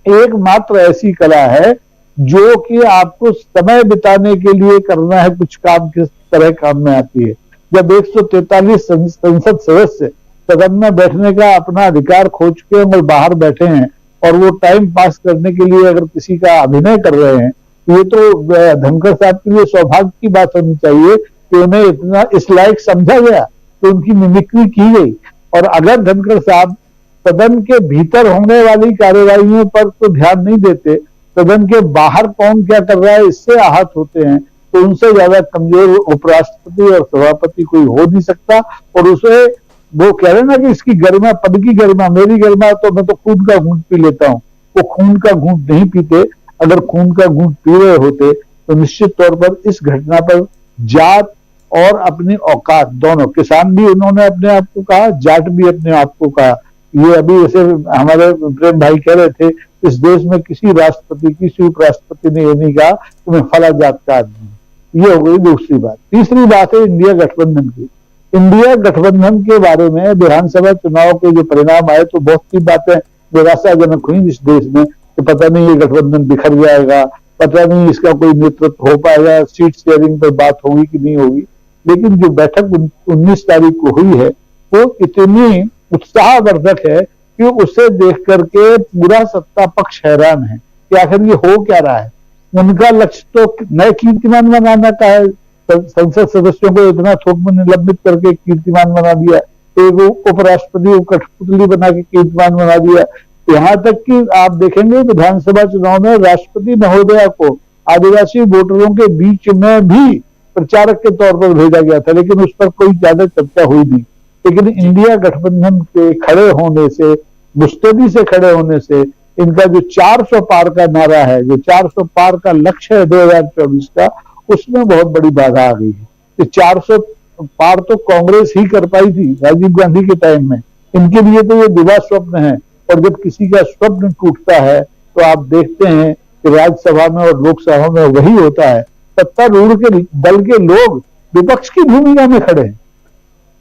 एकमात्र ऐसी कला है जो कि आपको समय बिताने के लिए करना है, कुछ काम किस तरह काम में आती है। जब 143 संसद सदस्य सदन में बैठने का अपना अधिकार खो चुके हैं और बाहर बैठे हैं, और वो टाइम पास करने के लिए अगर किसी का अभिनय कर रहे हैं, ये तो धनखड़ साहब के लिए सौभाग्य की बात होनी चाहिए कि उन्हें इतना इस लायक समझा गया तो उनकी मिमिक्री की गई। और अगर धनखड़ साहब सदन के भीतर होने वाली कार्यवाहियों पर तो ध्यान नहीं देते, सदन के बाहर कौन क्या कर रहा है इससे आहत होते हैं, तो उनसे ज्यादा कमजोर उपराष्ट्रपति और सभापति कोई हो नहीं सकता। और उसे वो कह रहे ना कि इसकी गरिमा, पद की गरिमा, मेरी गरिमा, तो मैं तो खून का घूंट पी लेता हूँ। वो खून का घूंट नहीं पीते। अगर खून का घूंट पी रहे होते तो निश्चित तौर पर इस घटना पर जात और अपनी औकात दोनों, किसान भी उन्होंने अपने आप को कहा, जाट भी अपने आप को कहा। ये अभी जैसे हमारे प्रेम भाई कह रहे थे, इस देश में किसी राष्ट्रपति, किसी उपराष्ट्रपति ने ये नहीं कहा कि मैं फला जात का आदमी। ये हो गई दूसरी बात। तीसरी बात है इंडिया गठबंधन की। इंडिया गठबंधन के बारे में विधानसभा चुनाव के जो परिणाम आए तो बहुत सी बातें निराशाजनक हुई इस देश में कि पता नहीं ये गठबंधन बिखर जाएगा, पता नहीं इसका कोई नेतृत्व हो पाएगा, सीट शेयरिंग पर बात होगी कि नहीं होगी। लेकिन जो बैठक 19 तारीख को हुई है वो इतनी उत्साहवर्धक है कि उसे देख करके पूरा सत्ता पक्ष हैरान है कि आखिर ये हो क्या रहा है। उनका लक्ष्य तो नए कीर्तिमान बनाने का है। संसद सदस्यों को इतना थोक में निलंबित करके कीर्तिमान बना दिया, एक उपराष्ट्रपति को कठपुतली बना के कीर्तिमान बना दिया। यहाँ तक कि आप देखेंगे विधानसभा चुनाव में राष्ट्रपति महोदया को आदिवासी वोटरों के बीच में भी प्रचारक के तौर पर भेजा गया था, लेकिन उस पर कोई ज्यादा चर्चा हुई नहीं। लेकिन इंडिया गठबंधन के खड़े होने से, मुस्तैदी से खड़े होने से, इनका जो 400 पार का नारा है, जो 400 पार का लक्ष्य है 2024 का, उसमें बहुत बड़ी बाधा आ गई है। कि 400 पार तो कांग्रेस ही कर पाई थी राजीव गांधी के टाइम में। इनके लिए तो ये दिवा स्वप्न है, और जब किसी का स्वप्न टूटता है तो आप देखते हैं कि राज्यसभा में और लोकसभा में वही होता है। सत्तारूढ़ के दल के लोग विपक्ष की भूमिका में खड़े हैं।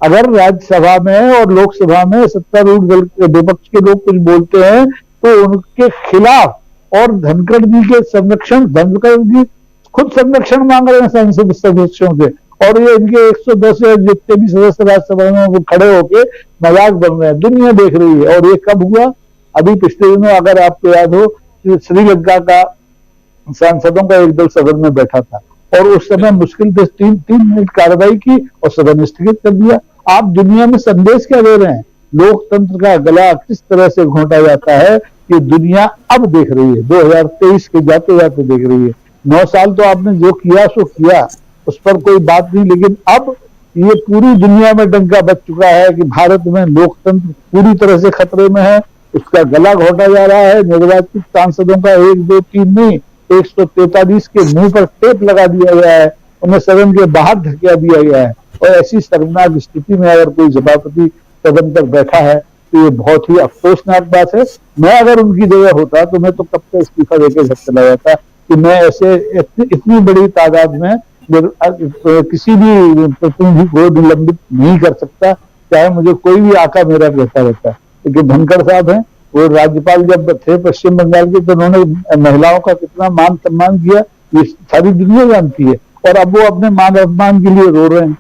अगर राज्यसभा में और लोकसभा में सत्तारूढ़ दल के विपक्ष के लोग कुछ बोलते हैं तो उनके खिलाफ, और धनखड़ जी के संरक्षण, धनखड़ जी खुद संरक्षण मांग रहे हैं संसद सदस्यों से, और ये इनके 110 जितने भी सदस्य राज्यसभा में वो खड़े होके मजाक बन रहे हैं। दुनिया देख रही है। और ये कब हुआ? अभी पिछले दिनों, अगर आपको याद हो, श्रीलंका का सांसदों का एक दल सदन में बैठा था और उस समय मुश्किल से 3 मिनट कार्रवाई की और सदन स्थगित कर दिया। आप दुनिया में संदेश क्या दे रहे हैं? लोकतंत्र का गला किस तरह से घोंटा जाता है ये दुनिया अब देख रही है, 2023 के जाते जाते देख रही है। 9 साल तो आपने जो किया सो किया, उस पर कोई बात नहीं, लेकिन अब ये पूरी दुनिया में डंका बज चुका है कि भारत में लोकतंत्र पूरी तरह से खतरे में है। उसका गला घोटा जा रहा है। निर्वाचित सांसदों का 1, 2, 3 नहीं, 143 के मुंह पर टेप लगा दिया गया है, उन्हें सदन के बाहर धकेला दिया गया है। और ऐसी शर्मनाक स्थिति में अगर कोई सभापति सदन पर बैठा है तो ये बहुत ही अफसोसनाक बात है। मैं अगर उनकी जगह होता तो मैं तो कब से इस्तीफा देकर घर चला जाता कि मैं ऐसे इतनी बड़ी तादाद में किसी भी प्रतिनिधि को निलंबित नहीं कर सकता, चाहे मुझे कोई भी आका मेरा कहता रहता। लेकिन धनखड़ साहब हैं, वो राज्यपाल जब थे पश्चिम बंगाल के, तो उन्होंने महिलाओं का कितना मान सम्मान किया ये सारी दुनिया जानती है। और अब वो अपने मान अपमान के लिए रो रहे हैं।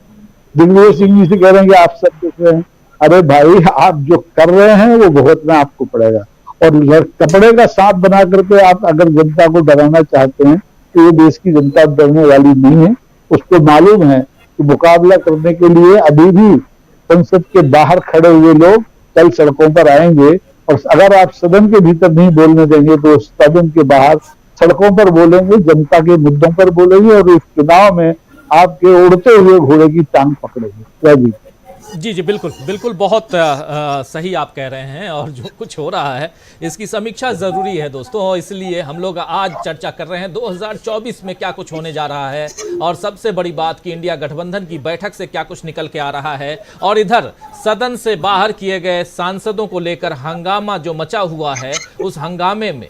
दिग्विजय सिंह जी से कह रहे हैं कि आप सब देख रहे हैं। अरे भाई, आप जो कर रहे हैं वो भुगतना आपको पड़ेगा। और कपड़े का सांप बना करके आप अगर जनता को डराना चाहते हैं तो ये देश की जनता डरने वाली नहीं है। उसको मालूम है कि मुकाबला करने के लिए अभी भी संसद के बाहर खड़े हुए लोग कल सड़कों पर आएंगे, और अगर आप सदन के भीतर नहीं बोलने देंगे तो सदन के बाहर सड़कों पर बोलेंगे, जनता के मुद्दों पर बोलेंगे, और इस चुनाव में आपके उड़ते हुए घोड़े की टांग पकड़ेंगे। जी जी, बिल्कुल बिल्कुल, बहुत सही आप कह रहे हैं। और जो कुछ हो रहा है इसकी समीक्षा ज़रूरी है दोस्तों, और इसलिए हम लोग आज चर्चा कर रहे हैं 2024 में क्या कुछ होने जा रहा है, और सबसे बड़ी बात कि इंडिया गठबंधन की बैठक से क्या कुछ निकल के आ रहा है, और इधर सदन से बाहर किए गए सांसदों को लेकर हंगामा जो मचा हुआ है, उस हंगामे में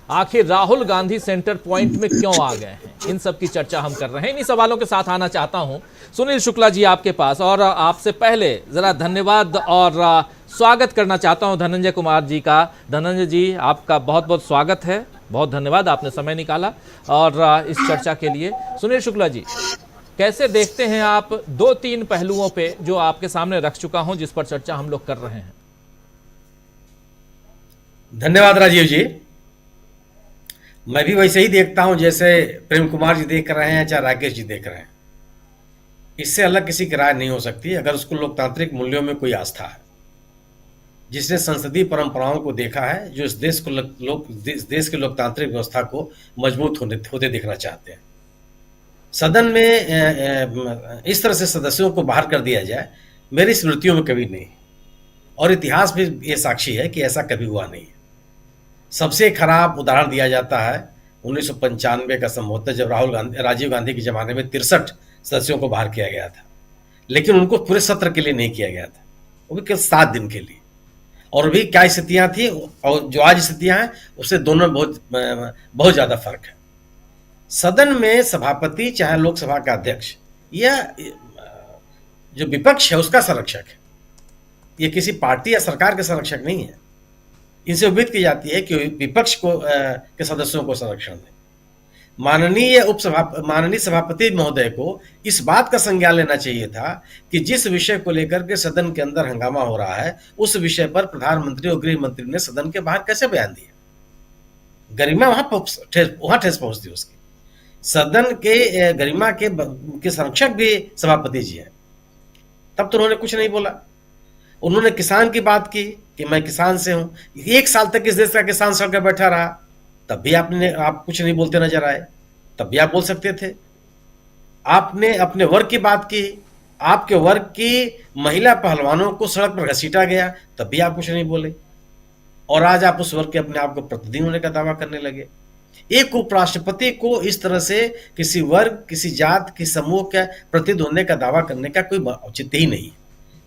आखिर राहुल गांधी सेंटर पॉइंट में क्यों आ गए हैं, इन सब की चर्चा हम कर रहे हैं। इन्हीं सवालों के साथ आना चाहता हूं सुनील शुक्ला जी आपके पास, और आपसे पहले जरा धन्यवाद और स्वागत करना चाहता हूं धनंजय कुमार जी का। धनंजय जी, आपका बहुत बहुत स्वागत है, बहुत धन्यवाद, आपने समय निकाला और इस चर्चा के लिए। सुनील शुक्ला जी, कैसे देखते हैं आप 2-3 पहलुओं पे जो आपके सामने रख चुका हूं, जिस पर चर्चा हम लोग कर रहे हैं? धन्यवाद राजीव जी। मैं भी वैसे ही देखता हूं जैसे प्रेम कुमार जी देख रहे हैं, चाहे राकेश जी देख रहे हैं। इससे अलग किसी की राय नहीं हो सकती अगर उसको लोकतांत्रिक मूल्यों में कोई आस्था है, जिसने संसदीय परंपराओं को देखा है, जो इस देश को देश की लोकतांत्रिक व्यवस्था को मजबूत होते देखना चाहते हैं। सदन में इस तरह से सदस्यों को बाहर कर दिया जाए, मेरी स्मृतियों में कभी नहीं, और इतिहास भी ये साक्षी है कि ऐसा कभी हुआ नहीं है। सबसे खराब उदाहरण दिया जाता है 1995 का संभवतः, जब राजीव गांधी के जमाने में 63 सदस्यों को बाहर किया गया था, लेकिन उनको पूरे सत्र के लिए नहीं किया गया था, वो भी केवल 7 दिन के लिए। और भी क्या स्थितियां थी और जो आज स्थितियां हैं उससे दोनों में बहुत ज्यादा फर्क है। सदन में सभापति चाहे लोकसभा का अध्यक्ष या जो विपक्ष है उसका संरक्षक है, ये किसी पार्टी या सरकार के संरक्षक नहीं है। इनसे उम्मीद की जाती है कि विपक्ष के सदस्यों को संरक्षण दें। माननीय सभापति महोदय को इस बात का संज्ञान लेना चाहिए था कि जिस विषय को लेकर के सदन के अंदर हंगामा हो रहा है, उस विषय पर प्रधानमंत्री और गृह मंत्री ने सदन के बाहर कैसे बयान दिया। गरिमा वहां ठेस पहुंचती उसकी। सदन के गरिमा के संरक्षक भी सभापति जी हैं, तब तो उन्होंने कुछ नहीं बोला। उन्होंने किसान की बात की कि मैं किसान से हूं, 1 साल तक इस देश का किसान सड़क पर बैठा रहा, तब भी आप कुछ नहीं बोलते नजर आए, तब भी आप बोल सकते थे। आपने अपने वर्ग की बात की, आपके वर्ग की महिला पहलवानों को सड़क पर घसीटा गया, तब भी आप कुछ नहीं बोले, और आज आप उस वर्ग के अपने आप को प्रतिनिधि होने का दावा करने लगे। एक उपराष्ट्रपति को इस तरह से किसी वर्ग, किसी जात, किसी समूह के प्रतिनिधि होने का दावा करने का कोई औचित्य ही नहीं है।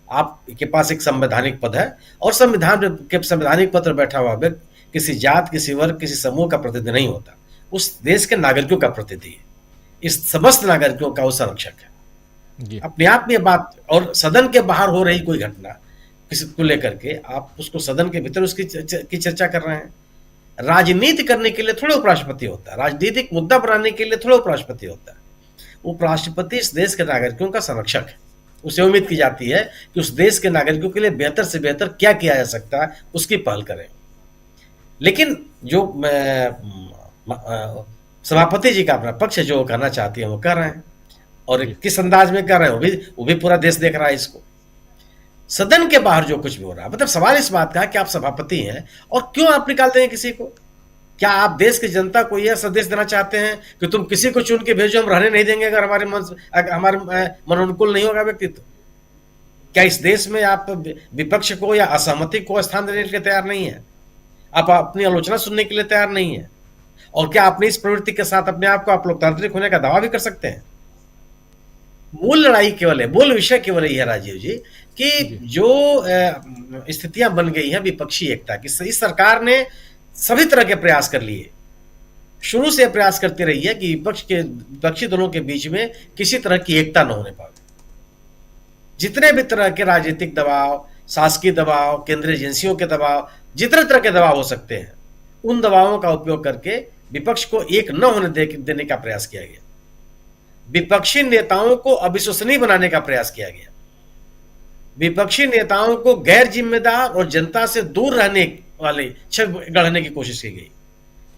आपके पास एक संवैधानिक पद है, और संवैधानिक पद पर बैठा हुआ व्यक्ति किसी जात, किसी वर्ग, किसी समूह का प्रतिनिधि नहीं होता, उस देश के नागरिकों का प्रतिनिधि है, इस समस्त नागरिकों का वो संरक्षक है। अपने आप में बात, और सदन के बाहर हो रही कोई घटना किसी को लेकर के आप उसको सदन के भीतर उसकी चर्चा कर रहे हैं। राजनीति करने के लिए थोड़े उपराष्ट्रपति होता है, राजनीतिक मुद्दा बनाने के लिए थोड़े उपराष्ट्रपति होता है। उपराष्ट्रपति इस देश के नागरिकों का संरक्षक है। उसे उम्मीद की जाती है कि उस देश के नागरिकों के लिए बेहतर से बेहतर क्या किया जा सकता है उसकी पहल करें। लेकिन जो सभापति जी का अपना पक्ष जो करना चाहती है वो कर रहे हैं, और किस अंदाज में कर रहे हैं वो भी पूरा देश देख रहा है इसको। सदन के बाहर जो कुछ भी हो रहा है, मतलब सवाल इस बात का कि आप सभापति हैं और क्यों आप निकालते हैं किसी को। क्या आप देश की जनता को यह संदेश देना चाहते हैं कि तुम किसी को चुन के भेजो, हम रहने नहीं देंगे अगर हमारे मन अनुकूल नहीं होगा व्यक्तित्व। क्या इस देश में आप विपक्ष को या असहमति को स्थान देने के लिए तैयार नहीं है? आप अपनी आलोचना सुनने के लिए तैयार नहीं है? और क्या अपनी इस प्रवृत्ति के साथ अपने आप को आप लोकतांत्रिक होने का दावा भी कर सकते हैं? मूल लड़ाई केवल है, मूल विषय केवल यही है राजीव जी, कि जो स्थितियां बन गई हैं विपक्षी एकता की, इस सरकार ने सभी तरह के प्रयास कर लिए, शुरू से प्रयास करती रही है कि विपक्षी दलों के बीच में किसी तरह की एकता न होने पाए। जितने भी तरह के राजनीतिक दबाव, शासकीय दबाव, केंद्रीय एजेंसियों के दबाव, जितने तरह के दबाव हो सकते हैं, उन दबावों का उपयोग करके विपक्ष को एक न होने देने का प्रयास किया गया। विपक्षी नेताओं को अविश्वसनीय बनाने का प्रयास किया गया, विपक्षी नेताओं को गैर जिम्मेदार और जनता से दूर रहने वाले छवि गढ़ने की कोशिश की गई।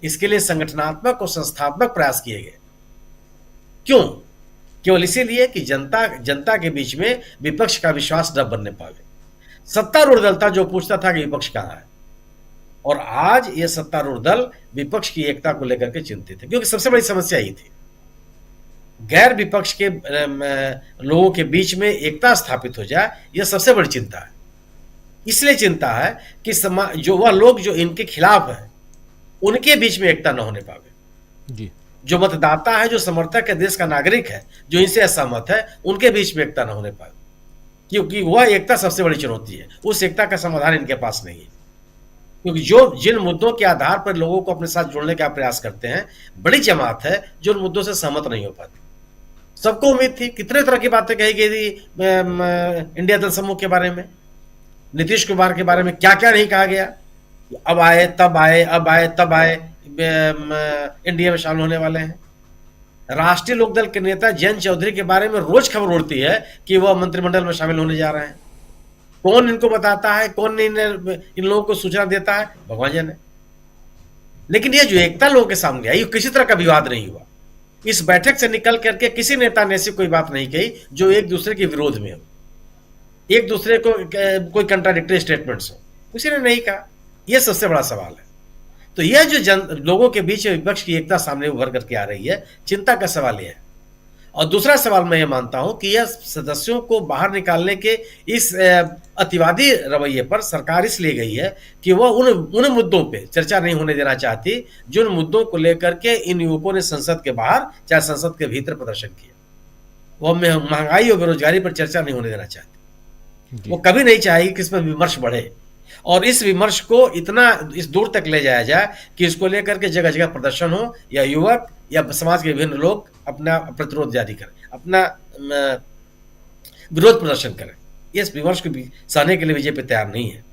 इसके लिए संगठनात्मक और संस्थात्मक प्रयास किए गए। क्यों? केवल इसीलिए कि जनता के बीच में विपक्ष का विश्वास न बनने पावे। सत्तारूढ़ दल था जो पूछता था कि विपक्ष कहां है, और आज यह सत्तारूढ़ दल विपक्ष की एकता को लेकर के चिंतित है, क्योंकि सबसे बड़ी समस्या यही थी। गैर विपक्ष के लोगों के बीच में एकता स्थापित हो जाए, यह सबसे बड़ी चिंता है। इसलिए चिंता है कि जो वह लोग जो इनके खिलाफ हैं उनके बीच में एकता न होने पावे जी। जो मतदाता है, जो समर्थक है, देश का नागरिक है, जो इनसे असहमत है, उनके बीच में एकता न होने पावे, क्योंकि वह एकता सबसे बड़ी चुनौती है। उस एकता का समाधान इनके पास नहीं है, क्योंकि जिन मुद्दों के आधार पर लोगों को अपने साथ जोड़ने का प्रयास करते हैं, बड़ी जमात है जो उन मुद्दों से सहमत नहीं हो पाती। सबको उम्मीद थी, कितने तरह की बातें कही गई थी इंडिया दल समूह के बारे में, नीतीश कुमार के बारे में क्या क्या नहीं कहा गया। अब आए तब आए, अब आए तब आए, इंडिया में शामिल होने वाले हैं। राष्ट्रीय लोकदल के नेता जयंत चौधरी के बारे में रोज खबर उड़ती है कि वह मंत्रिमंडल में शामिल होने जा रहे हैं। कौन इनको बताता है, कौन इन लोगों को सूचना देता है, भगवान जाने। लेकिन यह जो एकता लोगों के सामने आई, किसी तरह का विवाद नहीं हुआ। इस बैठक से निकल करके किसी नेता ने ऐसी कोई बात नहीं कही जो एक दूसरे के विरोध में हो, एक दूसरे को कोई कंट्राडिक्टरी स्टेटमेंट्स हो, किसी ने नहीं कहा। यह सबसे बड़ा सवाल है। तो यह जो लोगों के बीच विपक्ष की एकता सामने उभर करके आ रही है, चिंता का सवाल यह है। और दूसरा सवाल मैं ये मानता हूं कि यह सदस्यों को बाहर निकालने के इस अतिवादी रवैये पर सरकार इसलिए गई है कि वह उन मुद्दों पे चर्चा नहीं होने देना चाहती जिन मुद्दों को लेकर के इन युवकों ने संसद के बाहर चाहे संसद के भीतर प्रदर्शन किया। वह महंगाई और बेरोजगारी पर चर्चा नहीं होने देना चाहती। वो कभी नहीं चाहेगी कि इस पर विमर्श बढ़े, और इस विमर्श को इतना इस दूर तक ले जाया जाए कि इसको लेकर के जगह जगह प्रदर्शन हो, या युवक या समाज के विभिन्न लोग अपना प्रतिरोध जारी करें, अपना विरोध प्रदर्शन करें। इस विमर्श को सहने के लिए बीजेपी तैयार नहीं है।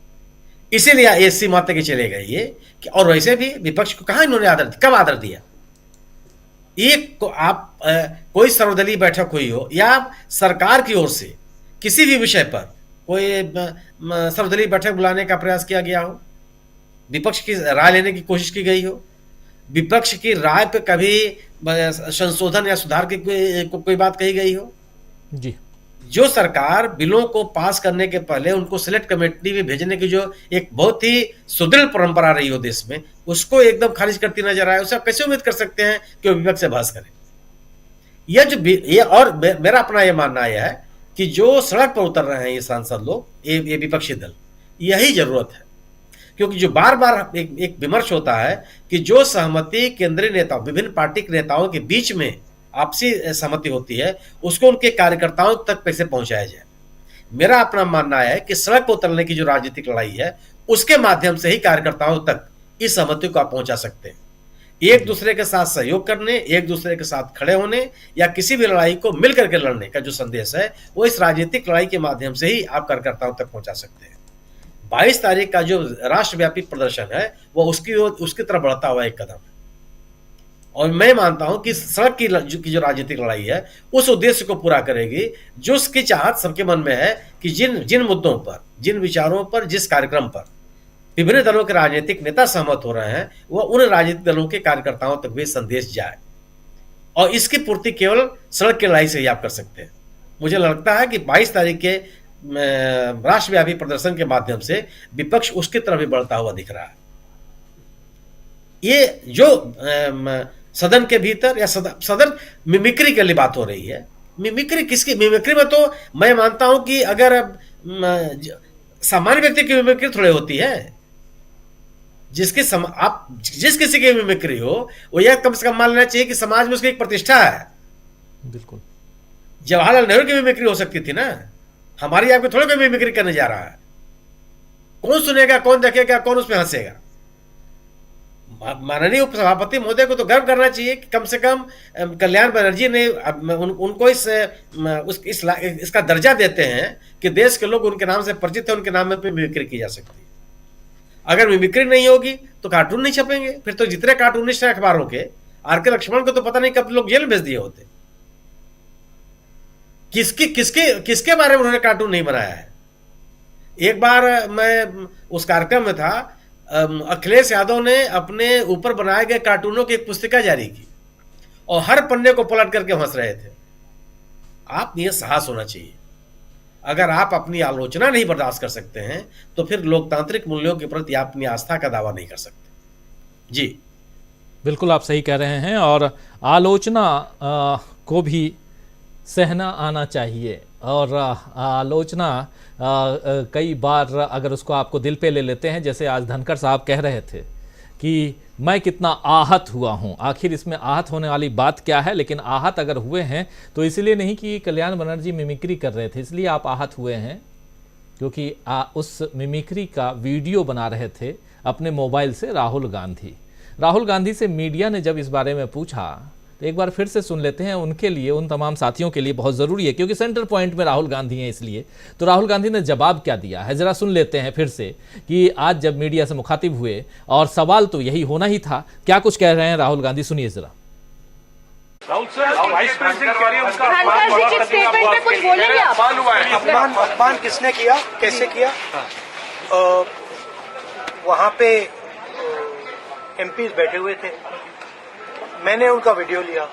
इसीलिए ऐसी मात्रा के चले गए ये कि, और वैसे भी विपक्ष को कहां इन्होंने आदर, कब आदर दिया? एक को आप कोई सर्वदलीय बैठक हुई हो या सरकार की ओर से किसी भी विषय पर कोई सर्वदलीय बैठक बुलाने का प्रयास किया गया हो, विपक्ष की राय लेने की कोशिश की गई हो, विपक्ष की राय पे कभी संशोधन या सुधार की कोई बात कही गई हो जी। जो सरकार बिलों को पास करने के पहले उनको सिलेक्ट कमेटी में भेजने की जो एक बहुत ही सुदृढ़ परंपरा रही हो देश में, उसको एकदम खारिज करती नजर आए, उसे कैसे उम्मीद कर सकते हैं कि वो विपक्ष से बहस करें? ये और मेरा अपना ये मानना यह है कि जो सड़क पर उतर रहे हैं ये सांसद लोग, ये विपक्षी दल, यही जरूरत है। क्योंकि जो बार बार एक विमर्श होता है कि जो सहमति केंद्रीय नेताओं, विभिन्न पार्टी के नेताओं के बीच में आपसी सहमति होती है, उसको उनके कार्यकर्ताओं तक कैसे पहुंचाया जाए। मेरा अपना मानना है कि सड़क पर उतरने की जो राजनीतिक लड़ाई है, उसके माध्यम से ही कार्यकर्ताओं तक इस सहमति को आप पहुंचा सकते हैं। एक दूसरे के साथ सहयोग करने, एक दूसरे के साथ खड़े होने या किसी भी लड़ाई को मिलकर के लड़ने का जो संदेश है, वो इस राजनीतिक लड़ाई के माध्यम से ही आप कार्यकर्ताओं तक पहुंचा सकते हैं। 22 तारीख का जो राष्ट्रव्यापी प्रदर्शन है, वो उसकी तरफ बढ़ता हुआ एक कदम है। और मैं मानता हूं कि सड़क की जो राजनीतिक लड़ाई है, उस उद्देश्य को पूरा करेगी जो उसकी चाहत सबके मन में है कि जिन मुद्दों पर, जिन विचारों पर, जिस कार्यक्रम पर विभिन्न दलों के राजनीतिक नेता सहमत हो रहे हैं, वह उन राजनीतिक दलों के कार्यकर्ताओं तक भी संदेश जाए। और इसकी पूर्ति केवल सड़क की लड़ाई से ही आप कर सकते हैं। मुझे लगता है कि 22 तारीख के राष्ट्रव्यापी प्रदर्शन के माध्यम से विपक्ष उसकी तरफ भी बढ़ता हुआ दिख रहा है। ये जो सदन के भीतर या सदन मिमिक्री के लिए बात हो रही है, मिमिक्री किसकी? मिमिक्री में तो मैं मानता हूं कि अगर सामान्य व्यक्ति की मिमिक्री थोड़ी होती है, जिस किसी की मिमिक्री हो, वो यह कम से कम मान लेना चाहिए कि समाज में उसकी एक प्रतिष्ठा है। बिल्कुल। जवाहरलाल नेहरू की मिमिक्री हो सकती थी ना, हमारी आपकी थोड़ी कोई मिमिक्री करने जा रहा है। कौन सुनेगा, कौन देखेगा, कौन उसमें हंसेगा? माननीय उपसभापति महोदय को तो गर्व करना चाहिए कि कम से कम कल्याण बनर्जी ने उनको इसका दर्जा देते हैं कि देश के लोग उनके नाम से परिचित है, उनके नाम में मिमिक्री की जा सकती है। अगर मिमिक्री नहीं होगी तो कार्टून नहीं छपेंगे। फिर तो जितने कार्टूनिस्ट हैं अखबारों के, आर के लक्ष्मण को तो पता नहीं कब लोग जेल भेज दिए होते। किसके बारे में उन्होंने कार्टून नहीं बनाया है? एक बार मैं उस कार्यक्रम में था, अखिलेश यादव ने अपने ऊपर बनाए गए कार्टूनों की एक पुस्तिका जारी की और हर पन्ने को पलट करके हंस रहे थे। आप में यह साहस होना चाहिए। अगर आप अपनी आलोचना नहीं बर्दाश्त कर सकते हैं तो फिर लोकतांत्रिक मूल्यों के प्रति आप अपनी आस्था का दावा नहीं कर सकते। जी बिल्कुल, आप सही कह रहे हैं। और आलोचना को भी सहना आना चाहिए। और आलोचना कई बार अगर उसको आपको दिल पे ले लेते हैं, जैसे आज धनखड़ साहब कह रहे थे कि मैं कितना आहत हुआ हूं। आखिर इसमें आहत होने वाली बात क्या है? लेकिन आहत अगर हुए हैं तो इसलिए नहीं कि कल्याण बनर्जी मिमिक्री कर रहे थे, इसलिए आप आहत हुए हैं क्योंकि उस मिमिक्री का वीडियो बना रहे थे अपने मोबाइल से राहुल गांधी। राहुल गांधी से मीडिया ने जब इस बारे में पूछा तो एक बार फिर से सुन लेते हैं। उनके लिए, उन तमाम साथियों के लिए बहुत ज़रूरी है क्योंकि सेंटर पॉइंट में राहुल गांधी हैं, इसलिए। तो राहुल गांधी ने जवाब क्या दिया है ज़रा सुन लेते हैं फिर से कि आज जब मीडिया से मुखातिब हुए और सवाल तो यही होना ही था, क्या कुछ कह रहे हैं राहुल गांधी, सुनिए ज़रा। राहुल सर, वाइस प्रेसिडेंट कह रही है उसका अपमान किसने किया, कैसे किया? वहां पे एमपीज बैठे हुए थे, मैंने उनका वीडियो लिया।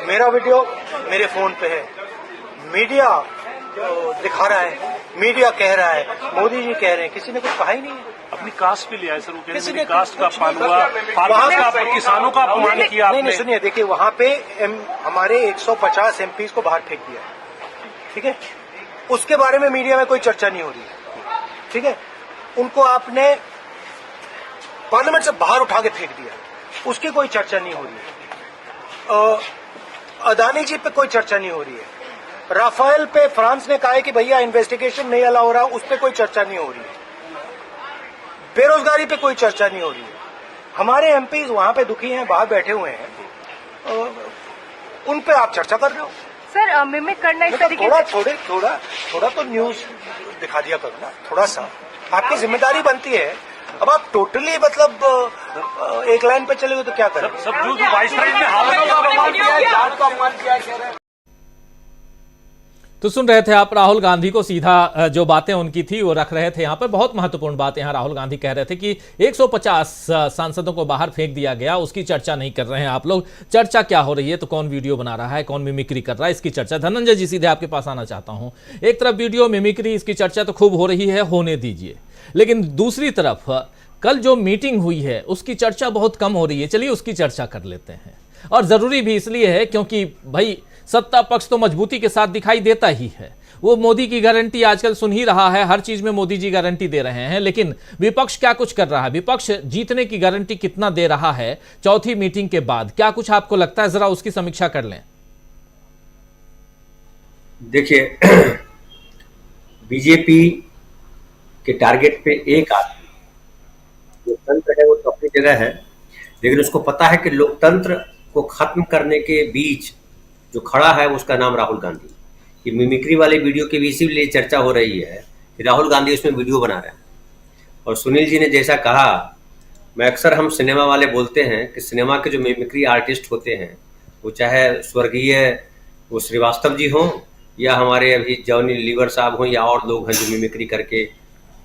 मेरा वीडियो मेरे फोन पे है, मीडिया दिखा रहा है, मीडिया कह रहा है, मोदी जी कह रहे हैं, किसी ने कुछ कहा ही नहीं है। अपनी कास्ट पे लिया है सर, वो कह रहे हैं कास्ट का पालुआ, किसानों का अपमान किया आपने। नहीं, सुनिए, देखिए वहां पे हमारे 150 एमपीज को बाहर फेंक दिया, ठीक है? उसके बारे में मीडिया में कोई चर्चा नहीं हो रही है, ठीक है? उनको आपने पार्लियामेंट से बाहर उठा के फेंक दिया, उसकी कोई चर्चा नहीं हो रही है। अदानी जी पे कोई चर्चा नहीं हो रही है। राफेल पे फ्रांस ने कहा है कि भैया इन्वेस्टिगेशन नहीं अलाउ हो रहा, उस पर कोई चर्चा नहीं हो रही है। बेरोजगारी पे कोई चर्चा नहीं हो रही है। हमारे एमपीज वहां पे दुखी हैं, बाहर बैठे हुए हैं, उन पे आप चर्चा कर रहे हो। सर मिमिक करना इस तरीके से थोड़ा तो न्यूज दिखा दिया करो ना, थोड़ा सा आपकी जिम्मेदारी बनती है। अब आप टोटली मतलब एक लाइन पे चले गए तो क्या करें? सब जो वाइस प्रेसिडेंट ने अपमान किया है। तो सुन रहे थे आप राहुल गांधी को, सीधा जो बातें उनकी थी वो रख रहे थे यहाँ पर। बहुत महत्वपूर्ण बात यहाँ राहुल गांधी कह रहे थे कि 150 सांसदों को बाहर फेंक दिया गया, उसकी चर्चा नहीं कर रहे हैं आप लोग। चर्चा क्या हो रही है तो कौन वीडियो बना रहा है, कौन मिमिक्री कर रहा है, इसकी चर्चा। धनंजय जी, सीधे आपके पास आना चाहता हूँ। एक तरफ वीडियो मिमिक्री, इसकी चर्चा तो खूब हो रही है, होने दीजिए, लेकिन दूसरी तरफ कल जो मीटिंग हुई है उसकी चर्चा बहुत कम हो रही है। चलिए उसकी चर्चा कर लेते हैं। और ज़रूरी भी इसलिए है क्योंकि भाई सत्ता पक्ष तो मजबूती के साथ दिखाई देता ही है। वो मोदी की गारंटी आजकल सुन ही रहा है, हर चीज में मोदी जी गारंटी दे रहे हैं। लेकिन विपक्ष क्या कुछ कर रहा है, विपक्ष जीतने की गारंटी कितना दे रहा है चौथी मीटिंग के बाद, क्या कुछ आपको लगता है? जरा उसकी समीक्षा कर लें। देखिए, बीजेपी के टारगेट पे एक आदमी, लोकतंत्र है वो तो अपनी जगह है, लेकिन उसको पता है कि लोकतंत्र को खत्म करने के बीच जो खड़ा है उसका नाम राहुल गांधी। ये मिमिक्री वाले वीडियो की भी इसीलिए चर्चा हो रही है कि राहुल गांधी उसमें वीडियो बना रहे हैं। और सुनील जी ने जैसा कहा, मैं अक्सर हम सिनेमा वाले बोलते हैं कि सिनेमा के जो मिमिक्री आर्टिस्ट होते हैं, वो चाहे स्वर्गीय वो श्रीवास्तव जी हों या हमारे अभी जॉनी लीवर साहब हों या और लोग हैं जो मिमिक्री करके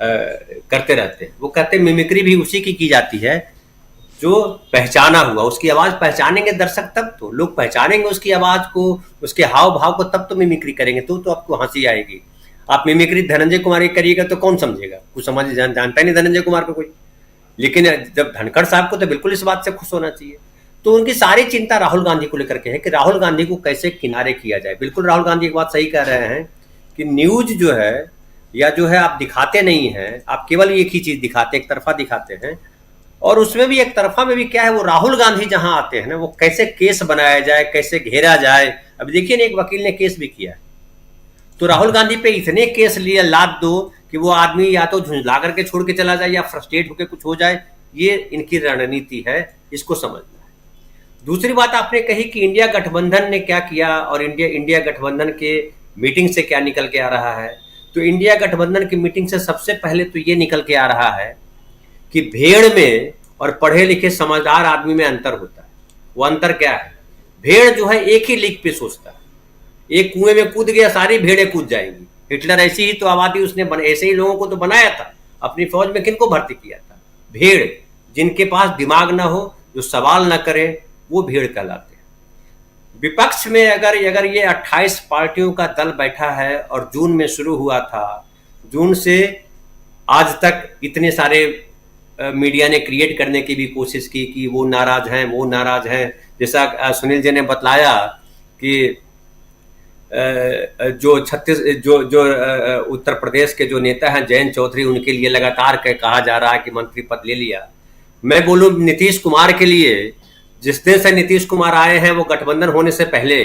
करते रहते हैं। वो कहते हैं मिमिक्री भी उसी की जाती है जो पहचाना हुआ। उसकी आवाज पहचानेंगे दर्शक तब तो लोग पहचानेंगे उसकी आवाज को, उसके हाव भाव को, तब तो मिमिक्री करेंगे, तो आपको हंसी आएगी। आप मिमिक्री धनंजय कुमार की करिएगा तो कौन समझेगा? कुछ समझ जानता ही नहीं धनंजय कुमार को कोई। लेकिन जब धनखड़ साहब को तो बिल्कुल इस बात से खुश होना चाहिए। तो उनकी सारी चिंता राहुल गांधी को लेकर के है कि राहुल गांधी को कैसे किनारे किया जाए। बिल्कुल राहुल गांधी एक बात सही कह रहे हैं कि न्यूज जो है या जो है आप दिखाते नहीं हैं, आप केवल एक ही चीज दिखाते, एक तरफा दिखाते हैं। और उसमें भी एक तरफा में भी क्या है, वो राहुल गांधी जहां आते हैं ना, वो कैसे केस बनाया जाए, कैसे घेरा जाए। अब देखिए ना, एक वकील ने केस भी किया, तो राहुल गांधी पे इतने केस लिए लाद दो कि वो आदमी या तो झुंझला करके छोड़ के चला जाए या फ्रस्ट्रेट होकर कुछ हो जाए। ये इनकी रणनीति है, इसको समझना है। दूसरी बात आपने कही कि इंडिया गठबंधन ने क्या किया और इंडिया गठबंधन के मीटिंग से क्या निकल के आ रहा है। तो इंडिया गठबंधन की मीटिंग से सबसे पहले तो ये निकल के आ रहा है कि भेड़ में और पढ़े लिखे समझदार आदमी में अंतर होता है। वो अंतर क्या है? भेड़ जो है एक ही लीग पे सोचता है, एक कुएं में कूद गया, सारी भेड़ें कूद जाएंगी। हिटलर ऐसी ही तो आबादी उसने ऐसे ही लोगों को तो बनाया था। अपनी फौज में किनको भर्ती किया था? भेड़, जिनके पास दिमाग ना हो, जो सवाल ना करे, वो भेड़ कहलाते हैं। विपक्ष में अगर ये 28 पार्टियों का दल बैठा है और जून में शुरू हुआ था, जून से आज तक इतने सारे मीडिया ने क्रिएट करने की भी कोशिश की कि वो नाराज हैं, वो नाराज हैं। जैसा सुनील जी ने बतलाया कि जो उत्तर प्रदेश के जो नेता हैं जयंत चौधरी, उनके लिए लगातार कहा जा रहा है कि मंत्री पद ले लिया। मैं बोलूं नीतीश कुमार के लिए, जिस दिन से नीतीश कुमार आए हैं, वो गठबंधन होने से पहले,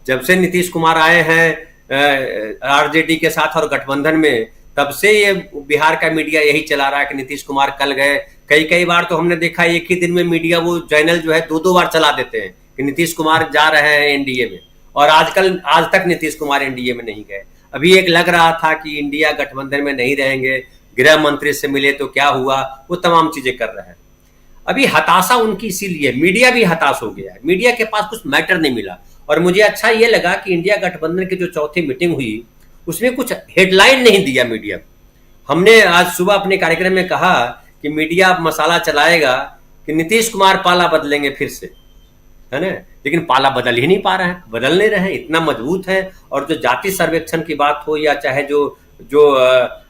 जब से नीतीश कुमार आए हैं आरजेडी के साथ और गठबंधन में, तब से ये बिहार का मीडिया यही चला रहा है कि नीतीश कुमार कल गए। कई बार तो हमने देखा एक ही दिन में मीडिया वो चैनल जो है 2-2 बार चला देते हैं कि नीतीश कुमार जा रहे हैं एनडीए में, और आज तक नीतीश कुमार एनडीए में नहीं गए। अभी एक लग रहा था कि इंडिया गठबंधन में नहीं रहेंगे, गृह मंत्री से मिले तो क्या हुआ, वो तमाम चीजें कर रहे हैं। अभी हताशा उनकी इसीलिए, मीडिया भी हताश हो गया है, मीडिया के पास कुछ मैटर नहीं मिला। और मुझे अच्छा ये लगा कि इंडिया गठबंधन की जो चौथी मीटिंग हुई, उसमें कुछ हेडलाइन नहीं दिया मीडिया को। हमने आज सुबह अपने कार्यक्रम में कहा कि मीडिया अब मसाला चलाएगा कि नीतीश कुमार पाला बदलेंगे फिर से, है ना, लेकिन पाला बदल ही नहीं पा रहे हैं, बदल नहीं रहे हैं, इतना मजबूत है। और जो जाति सर्वेक्षण की बात हो, या चाहे जो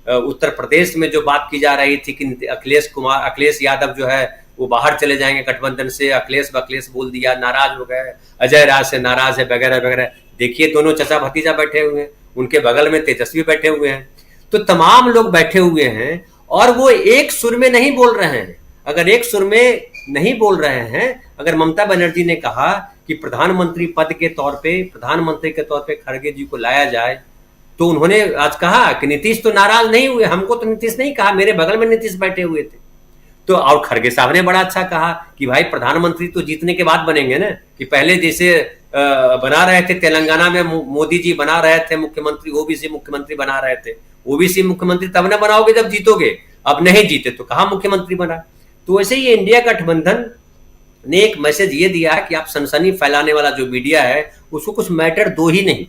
उत्तर प्रदेश में जो बात की जा रही थी कि अखिलेश यादव जो है वो बाहर चले जाएंगे गठबंधन से, अखिलेश बोल दिया, नाराज हो गए, अजय राज से नाराज है, वगैरह वगैरह। देखिए दोनों चचा भतीजा बैठे हुए हैं, उनके बगल में तेजस्वी बैठे हुए हैं, तो तमाम लोग बैठे हुए हैं और वो एक सुर में नहीं बोल रहे हैं। अगर एक सुर में नहीं बोल रहे हैं, अगर ममता बनर्जी ने कहा कि प्रधानमंत्री के तौर पे खड़गे जी को लाया जाए, तो उन्होंने आज कहा कि नीतीश तो नाराज नहीं हुए, हमको तो नीतीश नहीं कहा, मेरे बगल में नीतीश बैठे हुए थे। तो और खड़गे साहब ने बड़ा अच्छा कहा कि भाई प्रधानमंत्री तो जीतने के बाद बनेंगे ना, कि पहले जैसे बना रहे थे तेलंगाना में मोदी जी बना रहे थे मुख्यमंत्री, ओबीसी मुख्यमंत्री बना रहे थे। ओबीसी मुख्यमंत्री तब ना बनाओगे जब जीतोगे, अब नहीं जीते तो कहाँ मुख्यमंत्री बना। तो वैसे ही इंडिया गठबंधन ने एक मैसेज ये दिया है कि आप सनसनी फैलाने वाला जो मीडिया है उसको कुछ मैटर दो ही नहीं,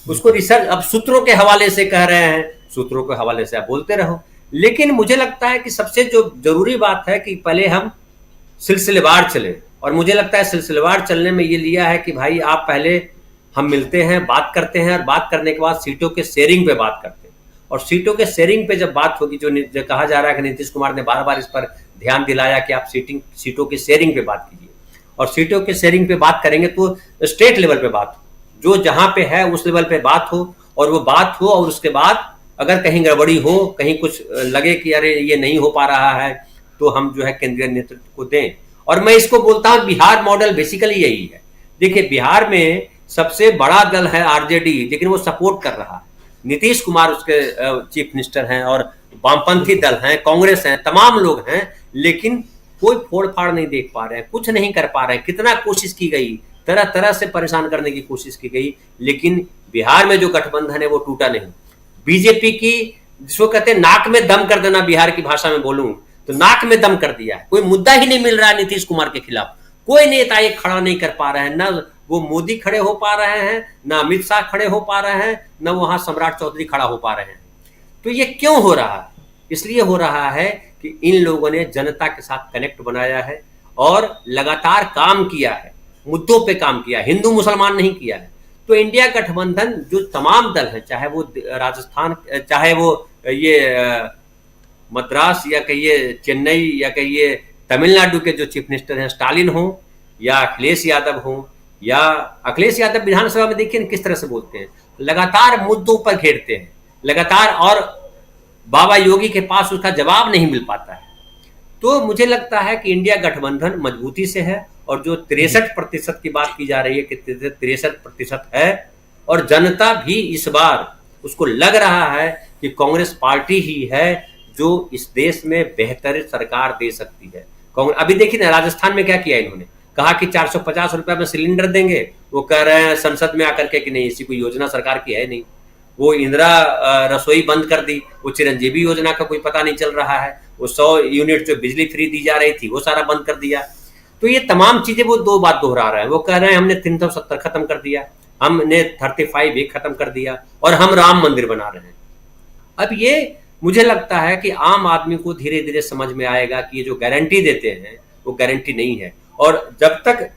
उसको रिसर्च, अब सूत्रों के हवाले से कह रहे हैं, सूत्रों के हवाले से आप बोलते रहो। लेकिन मुझे लगता है कि सबसे जो जरूरी बात है कि पहले हम सिलसिलेवार चले, और मुझे लगता है सिलसिलेवार चलने में ये लिया है कि भाई आप पहले हम मिलते हैं, बात करते हैं, और बात करने के बाद सीटों के शेयरिंग पे बात करते हैं। और सीटों के शेयरिंग पे जब बात होगी, जो कहा जा रहा है कि नीतीश कुमार ने बार बार इस पर ध्यान दिलाया कि आप सीटों के शेयरिंग पे बात कीजिए, और सीटों के शेयरिंग पे बात करेंगे तो स्टेट लेवल पे बात हो, जो जहां पे है उस लेवल पे बात हो, और वो बात हो, और उसके बाद अगर कहीं गड़बड़ी हो, कहीं कुछ लगे कि अरे ये नहीं हो पा रहा है, तो हम जो है केंद्रीय नेतृत्व को दें। और मैं इसको बोलता हूं बिहार मॉडल बेसिकली यही है। देखिए बिहार में सबसे बड़ा दल है आरजेडी, लेकिन वो सपोर्ट कर रहा है, नीतीश कुमार उसके चीफ मिनिस्टर हैं, और वामपंथी दल हैं, कांग्रेस हैं, तमाम लोग हैं, लेकिन कोई फोड़ फाड़ नहीं देख पा रहे हैं, कुछ नहीं कर पा रहे हैं। कितना कोशिश की गई, तरह तरह से परेशान करने की कोशिश की गई, लेकिन बिहार में जो गठबंधन है वो टूटा नहीं। बीजेपी की, जिसको कहते हैं नाक में दम कर देना, बिहार की भाषा में बोलूं तो नाक में दम कर दिया है। कोई मुद्दा ही नहीं मिल रहा है नीतीश कुमार के खिलाफ, कोई नेता एक खड़ा नहीं कर पा रहे हैं, ना वो मोदी खड़े हो पा रहे हैं, ना अमित शाह खड़े हो पा रहे हैं, ना वहां सम्राट चौधरी खड़ा हो पा रहे हैं। तो ये क्यों हो रहा है? इसलिए हो रहा है कि इन लोगों ने जनता के साथ कनेक्ट बनाया है और लगातार काम किया है, मुद्दों पे काम किया, हिंदू मुसलमान नहीं किया है। तो इंडिया गठबंधन जो तमाम दल है, चाहे वो राजस्थान, चाहे वो ये मद्रास, या कहिए चेन्नई, या कहिए तमिलनाडु के जो चीफ मिनिस्टर हैं स्टालिन हो, या अखिलेश यादव हो, या अखिलेश यादव विधानसभा में देखिए किस तरह से बोलते हैं, लगातार मुद्दों पर घेरते हैं लगातार, और बाबा योगी के पास उसका जवाब नहीं मिल पाता है। तो मुझे लगता है कि इंडिया गठबंधन मजबूती से है, और जो 63% की बात की जा रही है कि 63% है, और जनता भी इस बार उसको लग रहा है कि कांग्रेस पार्टी ही है जो इस देश में बेहतर सरकार दे सकती है। अभी देखिए ना राजस्थान में क्या किया इन्होंने, कहा कि 450 रुपया में सिलेंडर देंगे, वो कह रहे हैं संसद में आकर के कि नहीं, ऐसी कोई योजना सरकार की है नहीं। वो इंदिरा रसोई बंद कर दी, वो चिरंजीवी योजना का कोई पता नहीं चल रहा है, वो 100 यूनिट जो बिजली फ्री दी जा रही थी वो सारा बंद कर दिया। तो ये तमाम चीजें वो दो बात दोहरा रहे हैं। वो कह रहे हैं हमने 370 खत्म कर दिया, हमने 35 एक खत्म कर दिया और हम राम मंदिर बना रहे हैं। अब ये मुझे लगता है कि आम आदमी को धीरे धीरे समझ में आएगा कि ये जो गारंटी देते हैं वो गारंटी नहीं है। और जब तक,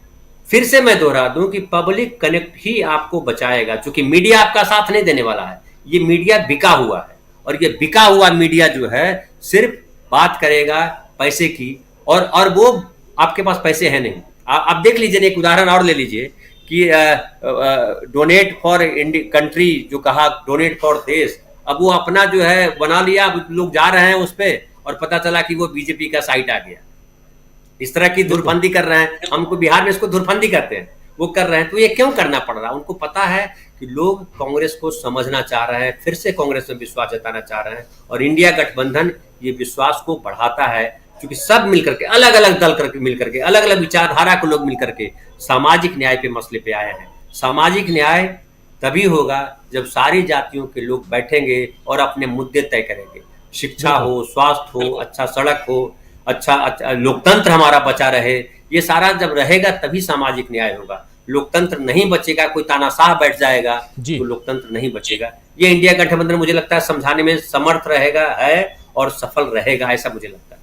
फिर से मैं दोहरा दूं कि पब्लिक कनेक्ट ही आपको बचाएगा, क्योंकि मीडिया आपका साथ नहीं देने वाला है। ये मीडिया बिका हुआ है और ये बिका हुआ मीडिया जो है सिर्फ बात करेगा पैसे की, और वो आपके पास पैसे हैं नहीं। आप देख लीजिए, एक उदाहरण और ले लीजिए कि डोनेट फॉर कंट्री जो कहा, डोनेट फॉर देश, अब वो अपना जो है बना लिया, अब लोग जा रहे हैं उस पे और पता चला कि वो बीजेपी का साइट आ गया। इस तरह की धुरफंदी कर रहे हैं, हमको बिहार में इसको धुरफंदी कहते हैं, वो कर रहे हैं। तो ये क्यों करना पड़ रहा है? उनको पता है कि लोग कांग्रेस को समझना चाह रहे हैं, फिर से कांग्रेस में विश्वास जताना चाह रहे हैं, और इंडिया गठबंधन ये विश्वास को बढ़ाता है, क्योंकि सब मिलकर के, अलग अलग दल करके मिलकर के, अलग अलग विचारधारा के लोग मिलकर के सामाजिक न्याय पे मसले पे आए हैं। सामाजिक न्याय तभी होगा जब सारी जातियों के लोग बैठेंगे और अपने मुद्दे तय करेंगे। शिक्षा हो, स्वास्थ्य हो, अच्छा सड़क हो, अच्छा लोकतंत्र हमारा बचा रहे, ये सारा जब रहेगा तभी सामाजिक न्याय होगा। लोकतंत्र नहीं बचेगा, कोई तानाशाह बैठ जाएगा तो लोकतंत्र नहीं बचेगा। ये इंडिया गठबंधन मुझे लगता है समझाने में समर्थ रहेगा, है और सफल रहेगा, ऐसा मुझे लगता है।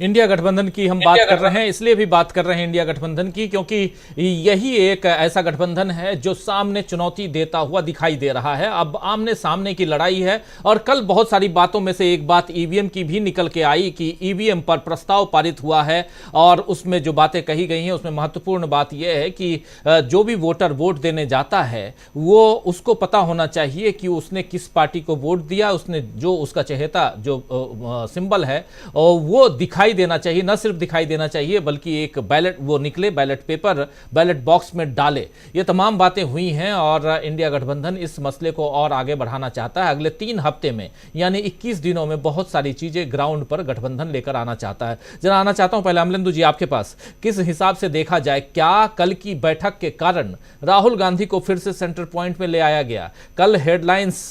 इंडिया गठबंधन की हम बात कर रहे हैं, इसलिए भी बात कर रहे हैं इंडिया गठबंधन की क्योंकि यही एक ऐसा गठबंधन है जो सामने चुनौती देता हुआ दिखाई दे रहा है। अब आमने सामने की लड़ाई है, और कल बहुत सारी बातों में से एक बात ईवीएम की भी निकल के आई कि ईवीएम पर प्रस्ताव पारित हुआ है, और उसमें जो बातें कही गई हैं उसमें महत्वपूर्ण बात यह है कि जो भी वोटर वोट देने जाता है वो उसको पता होना चाहिए कि उसने किस पार्टी को वोट दिया, उसने जो उसका चहेता जो सिंबल है वो दिखाई देना चाहिए, न सिर्फ दिखाई देना चाहिए बल्कि एक बैलेट वो निकले, बैलेट पेपर बैलेट बॉक्स में डाले। ये तमाम बातें हुई हैं और इंडिया गठबंधन इस मसले को और आगे बढ़ाना चाहता है। अगले 3 हफ्ते में यानी 21 दिनों में बहुत सारी चीजें ग्राउंड पर गठबंधन लेकर आना चाहता है। जरा आना चाहता हूं पहले अमलेंदु जी आपके पास, किस हिसाब से देखा जाए, क्या कल की बैठक के कारण राहुल गांधी को फिर से सेंटर पॉइंट में ले आया गया? कल हेडलाइंस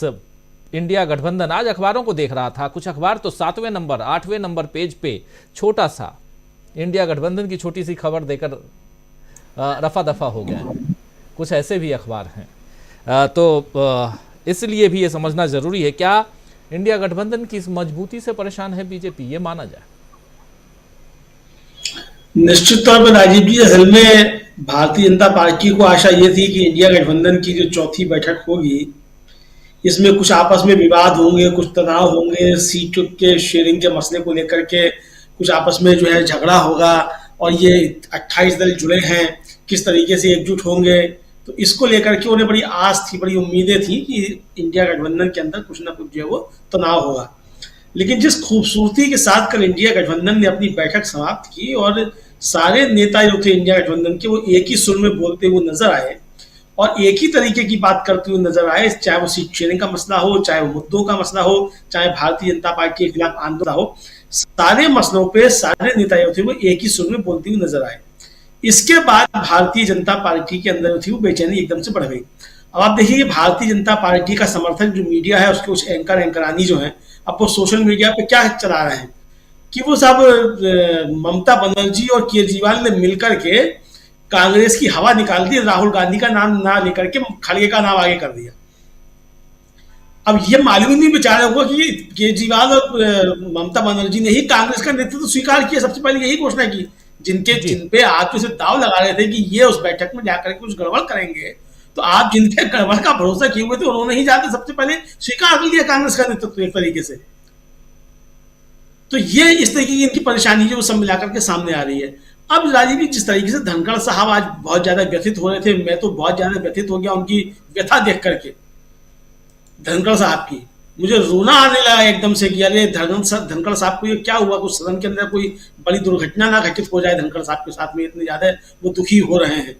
इंडिया गठबंधन, आज अखबारों को देख रहा था, कुछ अखबार तो 7वें नंबर 8वें नंबर पेज पे छोटा सा इंडिया गठबंधन की छोटी सी खबर देकर रफा दफा हो गए, कुछ ऐसे भी अखबार हैं। तो इसलिए भी ये समझना जरूरी है, क्या इंडिया गठबंधन की इस मजबूती से परेशान है बीजेपी, ये माना जाए? निश्चित तौर पर राजीव जी, असल में भारतीय जनता पार्टी को आशा ये थी कि इंडिया गठबंधन की जो चौथी बैठक होगी इसमें कुछ आपस में विवाद होंगे, कुछ तनाव होंगे, सीट के शेयरिंग के मसले को लेकर के कुछ आपस में जो है झगड़ा होगा, और ये 28 दल जुड़े हैं, किस तरीके से एकजुट होंगे, तो इसको लेकर के उन्हें बड़ी आस थी, बड़ी उम्मीदें थी कि इंडिया गठबंधन के अंदर कुछ ना कुछ जो है वो तनाव होगा। लेकिन जिस खूबसूरती के साथ कल इंडिया गठबंधन ने अपनी बैठक समाप्त की और सारे नेता जो थे इंडिया गठबंधन के वो एक ही सुर में बोलते हुए नजर आए और एक ही तरीके की बात करते हुए नजर आए, चाहे वो सीट शेयरिंग का मसला हो, चाहे वो मुद्दों का मसला हो, चाहे भारतीय जनता पार्टी के खिलाफ आंदोलन हो, सारे मसलों पे सारे नेता जो थे वो एक ही सुर में बोलते हुए नजर आए। इसके बाद भारतीय जनता पार्टी के अंदर जो थी वो बेचैनी एकदम से बढ़ गई। अब आप देखिए भारतीय जनता पार्टी का समर्थक जो मीडिया है उसके कुछ एंकरानी जो है अब वो सोशल मीडिया पे क्या चला रहे हैं कि वो सब ममता बनर्जी और केजरीवाल ने मिलकर के कांग्रेस की हवा निकाल दी, राहुल गांधी का नाम ना लेकर के खड़गे का नाम आगे कर दिया। अब ये मालूम नहीं बेचारे होगा कि केजरीवाल और ममता बनर्जी ने ही कांग्रेस का नेतृत्व स्वीकार किया, सबसे पहले यही घोषणा की, जिन पे आप जैसे दाव लगा रहे थे कि ये उस बैठक में जाकर के कुछ गड़बड़ करेंगे, तो आप जिन पे गड़बड़ का भरोसा किए हुए थे उन्होंने ही जाकर सबसे पहले स्वीकार कर लिया कांग्रेस का नेतृत्व एक तरीके से। तो ये इस तरीके की इनकी परेशानी जो सब मिलाकर के सामने आ रही है। अब राजीव जी जिस तरीके से धनखड़ साहब आज बहुत ज्यादा व्यथित हो रहे थे, मैं तो बहुत ज्यादा व्यथित हो गया उनकी व्यथा देख करके, धनखड़ साहब की मुझे रोना आने लगा एकदम से कि अरे धनखड़ साहब को ये क्या हुआ, कुछ सदन के अंदर कोई बड़ी दुर्घटना ना घटित हो जाए धनखड़ साहब के साथ में, इतने ज्यादा वो दुखी हो रहे हैं।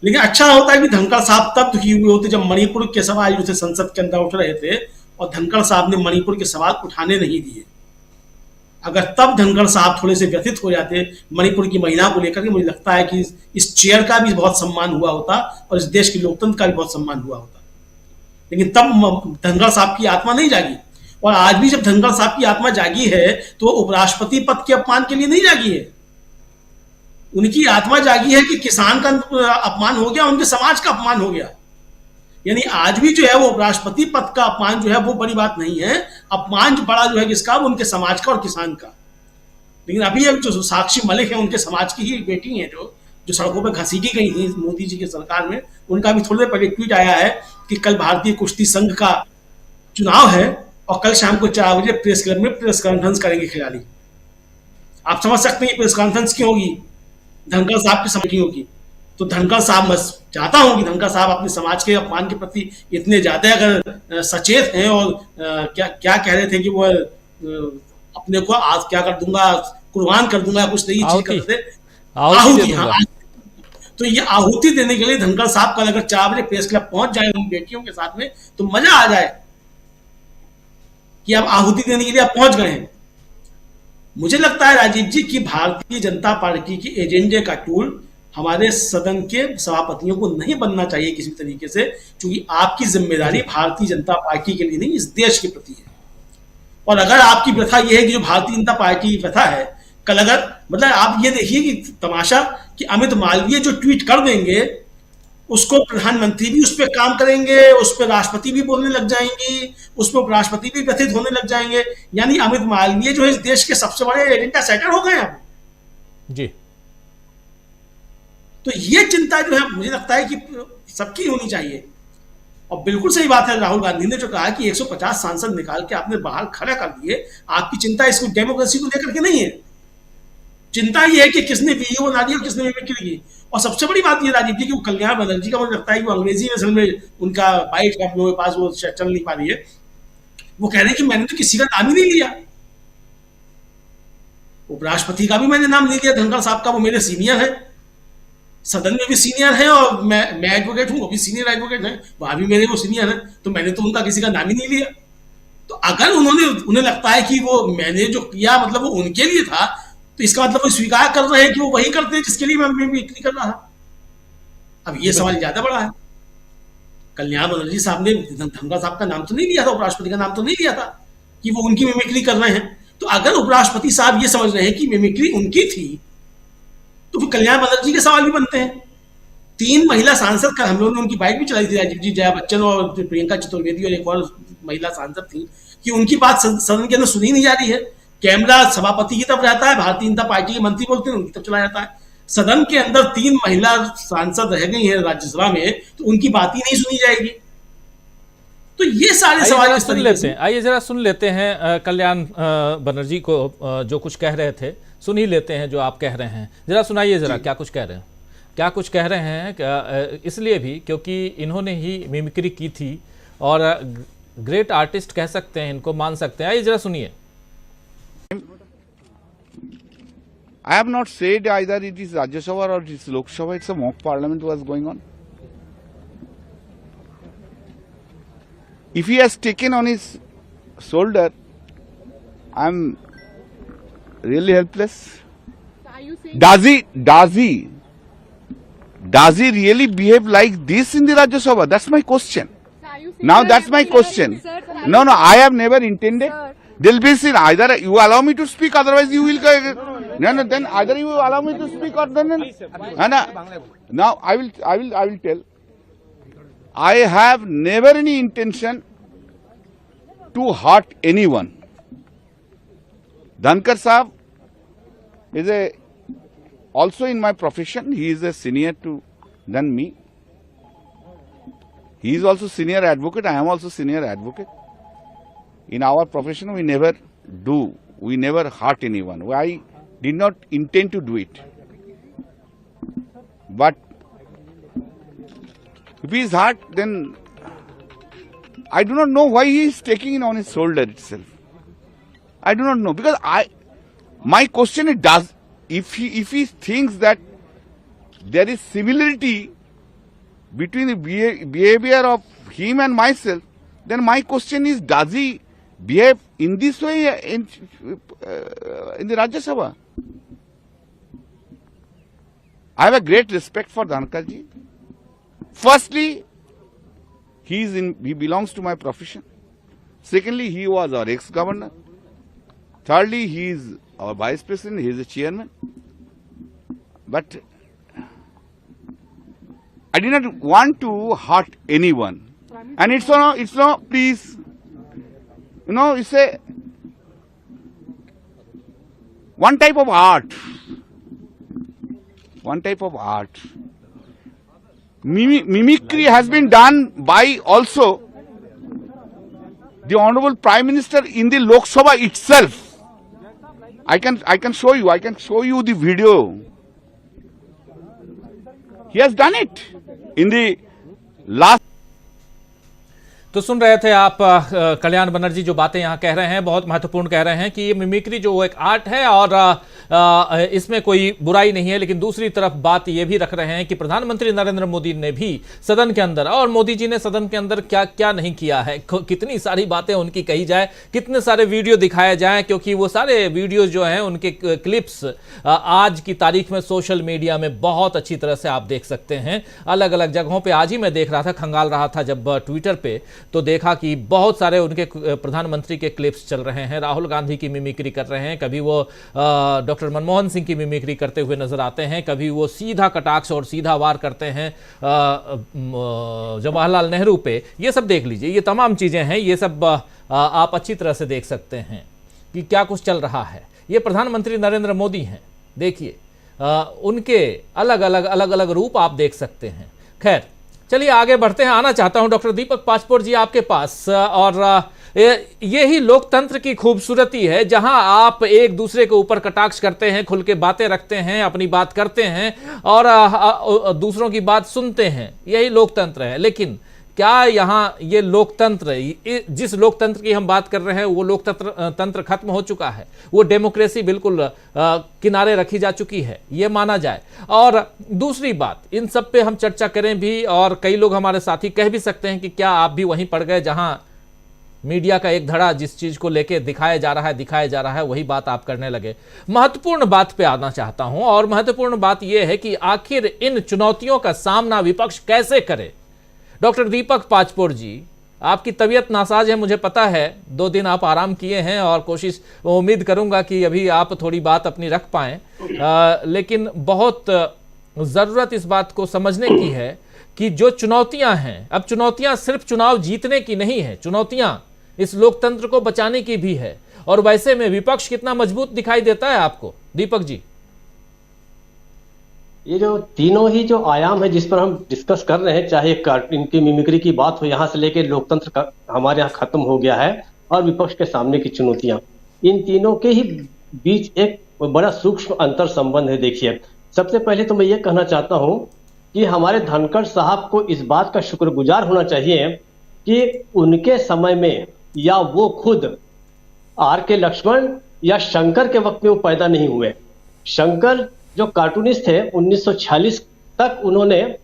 लेकिन अच्छा होता है कि धनखड़ साहब तब दुखी हुए होते जब मणिपुर के सवाल जो थे संसद के अंदर उठ रहे थे और धनखड़ साहब ने मणिपुर के सवाल उठाने नहीं दिए। अगर तब धनखड़ साहब थोड़े से व्यथित हो जाते मणिपुर की महिला को लेकर के, मुझे लगता है कि इस चेयर का भी बहुत सम्मान हुआ होता और इस देश के लोकतंत्र का भी बहुत सम्मान हुआ होता। लेकिन तब धनखड़ साहब की आत्मा नहीं जागी, और आज भी जब धनखड़ साहब की आत्मा जागी है तो उपराष्ट्रपति पद के अपमान के लिए नहीं जागी है, उनकी आत्मा जागी है कि किसान का अपमान हो गया, उनके समाज का अपमान हो गया, यानी आज भी जो है वो उपराष्ट्रपति पद का अपमान जो है वो बड़ी बात नहीं है, अपमान जो बड़ा जो है किसका, वो उनके समाज का और किसान का। लेकिन अभी अब जो साक्षी मलिक है उनके समाज की ही बेटी है जो सड़कों पर घसीटी गई थी मोदी जी की सरकार में, उनका भी थोड़ी देर पहले ट्वीट आया है कि कल भारतीय कुश्ती संघ का चुनाव है और कल शाम को 4 बजे प्रेस क्लब में प्रेस कॉन्फ्रेंस करेंगे खिलाड़ी। आप समझ सकते हैं प्रेस कॉन्फ्रेंस क्यों होगी, धनखड़ साहब की समय क्यों होगी। तो धनखड़ साहब, मैं चाहता हूं कि धनखड़ साहब अपने समाज के अपमान के प्रति इतने ज्यादा अगर सचेत हैं और क्या कह रहे थे कि वो अपने को आज क्या कर दूंगा, कुर्बान कर दूंगा, कुछ नहीं चीज करते थे, आहुति। हाँ, तो ये आहुति देने के लिए धनखड़ साहब कल अगर 4 बजे प्रेस क्लब पहुंच जाए उन बेटियों के साथ में तो मजा आ जाए कि आप आहुति देने के लिए आप पहुंच गए हैं। मुझे लगता है राजीव जी कि भारतीय जनता पार्टी की एजेंडे का टूल हमारे सदन के सभापतियों को नहीं बनना चाहिए किसी तरीके से, क्योंकि आपकी जिम्मेदारी भारतीय जनता पार्टी के लिए नहीं, इस देश के प्रति है। और अगर आपकी प्रथा यह है कि जो भारतीय जनता पार्टी की प्रथा है, कल अगर मतलब आप ये देखिए कि तमाशा कि अमित मालवीय जो ट्वीट कर देंगे उसको प्रधानमंत्री भी उस पर काम करेंगे, उस पर राष्ट्रपति भी बोलने लग जाएंगी, उस पर उपराष्ट्रपति भी व्यथित होने लग जाएंगे। यानी अमित मालवीय जो है इस देश के सबसे बड़े एजेंडा सेटर हो गए हैं जी। तो ये चिंता जो है मुझे लगता है कि सबकी होनी चाहिए। और बिल्कुल सही बात है राहुल गांधी ने जो कहा कि 150 सांसद निकाल के आपने बाहर खड़ा कर दिए, आपकी चिंता इसको डेमोक्रेसी को लेकर के नहीं है, चिंता ये है कि किसने वीडियो बना दी और किसने मिमिक्री की। और सबसे बड़ी बात ये राजीव जी कि वो कल्याण बनर्जी का मुझे लगता है कि वो अंग्रेजी में असल में उनका बाइट का मेरे पास वो चल नहीं पा रही है, वो कह रहे हैं कि मैंने तो किसी का नाम ही नहीं लिया, उपराष्ट्रपति का भी मैंने नाम नहीं लिया, धनखड़ साहब का, वो मेरे सीनियर है, सदन में भी सीनियर है और मैं एडवोकेट हूं, वो भी सीनियर एडवोकेट है, वहां भी मेरे वो सीनियर है, तो मैंने तो उनका किसी का नाम ही नहीं लिया। तो अगर उन्हें लगता है कि वो मैंने जो किया मतलब वो उनके लिए था, तो इसका मतलब वो स्वीकार कर रहे हैं कि वो वही करते हैं जिसके लिए मैं मिमिक्री कर रहा था। अब ये सवाल ज्यादा बड़ा है। कल्याण बनर्जी साहब ने धनखड़ साहब का नाम तो नहीं लिया था, उपराष्ट्रपति का नाम तो नहीं लिया था कि वो उनकी मिमिक्री कर रहे हैं। तो अगर उपराष्ट्रपति साहब ये समझ रहे हैं कि मिमिक्री उनकी थी, तो फिर कल्याण बनर्जी के सवाल भी बनते हैं। 3 महिला सांसद का हम लोगों ने उनकी बाइट भी चलाई थी राजीव जी, जया बच्चन और प्रियंका चतुर्वेदी और एक और महिला सांसद थी, कि उनकी बात सदन के अंदर सुनी नहीं जा रही है। कैमरा सभापति की तरफ रहता है, भारतीय जनता पार्टी के मंत्री बोलते हैं, उनकी तरफ चला जाता है। सदन के अंदर 3 महिला सांसद रह गई हैं राज्यसभा में, तो उनकी बात ही नहीं सुनी जाएगी। तो ये सारे सवाल सुन लेते हैं, आइए जरा सुन लेते हैं कल्याण बनर्जी को जो कुछ कह रहे थे, सुन ही लेते हैं जो आप कह रहे हैं। जरा सुनाइए जरा क्या कुछ कह रहे हैं, क्या कुछ कह रहे हैं। इसलिए भी क्योंकि इन्होंने ही मिमिक्री की थी और ग्रेट आर्टिस्ट कह सकते हैं, इनको मान सकते हैं। आइए जरा सुनिए। I have not said either it is Rajya Sabha or it is Lok Sabha, it's a mock parliament was going on. If he has taken on his shoulder, I am really helpless. Does he really behave like this in the Rajya Sabha? That's my question. Now that's my question. No, I have never intended. There'll be sin. Either you allow me to speak, otherwise you will. No. Then either you allow me to speak or then. Now I will tell. I have never any intention to hurt anyone. Dhankar Sahab is also in my profession. He is a senior than me. He is also senior advocate. I am also senior advocate. In our profession, we never hurt anyone. I did not intend to do it. But if he is hurt, then I do not know why he is taking it on his shoulder itself. I do not know, because my question is, if he thinks that there is similarity between the behavior of him and myself, then my question is, does he behave in this way in the Rajya Sabha? I have a great respect for Dhankar ji. Firstly, he belongs to my profession. Secondly, he was our ex-governor. Thirdly, he is our vice president, he is the chairman. But I did not want to hurt anyone. and it's not, please, it's a one type of art. Mimicry has been done by also the Honorable Prime Minister in the Lok Sabha itself. I can show you the video. He has done it in the last. तो सुन रहे थे आप कल्याण बनर्जी जो बातें यहाँ कह रहे हैं, बहुत महत्वपूर्ण कह रहे हैं कि ये मिमिक्री जो वो एक आर्ट है और इसमें कोई बुराई नहीं है। लेकिन दूसरी तरफ बात ये भी रख रहे हैं कि प्रधानमंत्री नरेंद्र मोदी ने भी सदन के अंदर, और मोदी जी ने सदन के अंदर क्या क्या नहीं किया है, कितनी सारी बातें उनकी कही जाए, कितने सारे वीडियो दिखाए जाएं, क्योंकि वो सारे वीडियो जो हैं उनके क्लिप्स आज की तारीख में सोशल मीडिया में बहुत अच्छी तरह से आप देख सकते हैं। अलग अलग जगहों पर आज ही मैं देख रहा था, खंगाल रहा था जब ट्विटर पे, तो देखा कि बहुत सारे उनके प्रधानमंत्री के क्लिप्स चल रहे हैं। राहुल गांधी की मिमिक्री कर रहे हैं, कभी वो डॉक्टर मनमोहन सिंह की मिमिक्री करते हुए नजर आते हैं, कभी वो सीधा कटाक्ष और सीधा वार करते हैं जवाहरलाल नेहरू पे। ये सब देख लीजिए, ये तमाम चीजें हैं, ये सब आप अच्छी तरह से देख सकते हैं कि क्या कुछ चल रहा है। ये प्रधानमंत्री नरेंद्र मोदी हैं, देखिए उनके अलग अलग रूप आप देख सकते हैं। खैर चलिए आगे बढ़ते हैं। आना चाहता हूं डॉक्टर दीपक पाचपोर जी आपके पास, और ये ही लोकतंत्र की खूबसूरती है, जहां आप एक दूसरे के ऊपर कटाक्ष करते हैं, खुल के बातें रखते हैं, अपनी बात करते हैं और दूसरों की बात सुनते हैं। यही लोकतंत्र है। लेकिन क्या यहाँ ये लोकतंत्र, जिस लोकतंत्र की हम बात कर रहे हैं, वो लोकतंत्र खत्म हो चुका है, वो डेमोक्रेसी बिल्कुल किनारे रखी जा चुकी है, ये माना जाए। और दूसरी बात, इन सब पे हम चर्चा करें भी, और कई लोग हमारे साथी कह भी सकते हैं कि क्या आप भी वहीं पड़ गए जहां मीडिया का एक धड़ा जिस चीज को लेके दिखाया जा रहा है वही बात आप करने लगे। महत्वपूर्ण बात पे आना चाहता हूं, और महत्वपूर्ण बात यह है कि आखिर इन चुनौतियों का सामना विपक्ष कैसे करे। डॉक्टर दीपक पाचपोर जी, आपकी तबीयत नासाज है, मुझे पता है, 2 दिन आप आराम किए हैं और उम्मीद करूंगा कि अभी आप थोड़ी बात अपनी रख पाएं, लेकिन बहुत जरूरत इस बात को समझने की है कि जो चुनौतियां हैं, अब चुनौतियां सिर्फ चुनाव जीतने की नहीं है, चुनौतियां इस लोकतंत्र को बचाने की भी है। और वैसे में विपक्ष कितना मजबूत दिखाई देता है आपको दीपक जी? ये जो तीनों ही जो आयाम है जिस पर हम डिस्कस कर रहे हैं, चाहे इनकी मिमिक्री की बात हो, यहाँ से लेके लोकतंत्र का हमारे यहाँ खत्म हो गया है, और विपक्ष के सामने की चुनौतियां, इन तीनों के ही बीच एक बड़ा सूक्ष्म अंतर संबंध है। देखिए, सबसे पहले तो मैं ये कहना चाहता हूँ कि हमारे धनखड़ साहब को इस बात का शुक्रगुजार होना चाहिए कि उनके समय में, या वो खुद R.K. लक्ष्मण या शंकर के वक्त में वो पैदा नहीं हुए। शंकर जो कार्टूनिस्ट थे, 1946 तक उन्होंने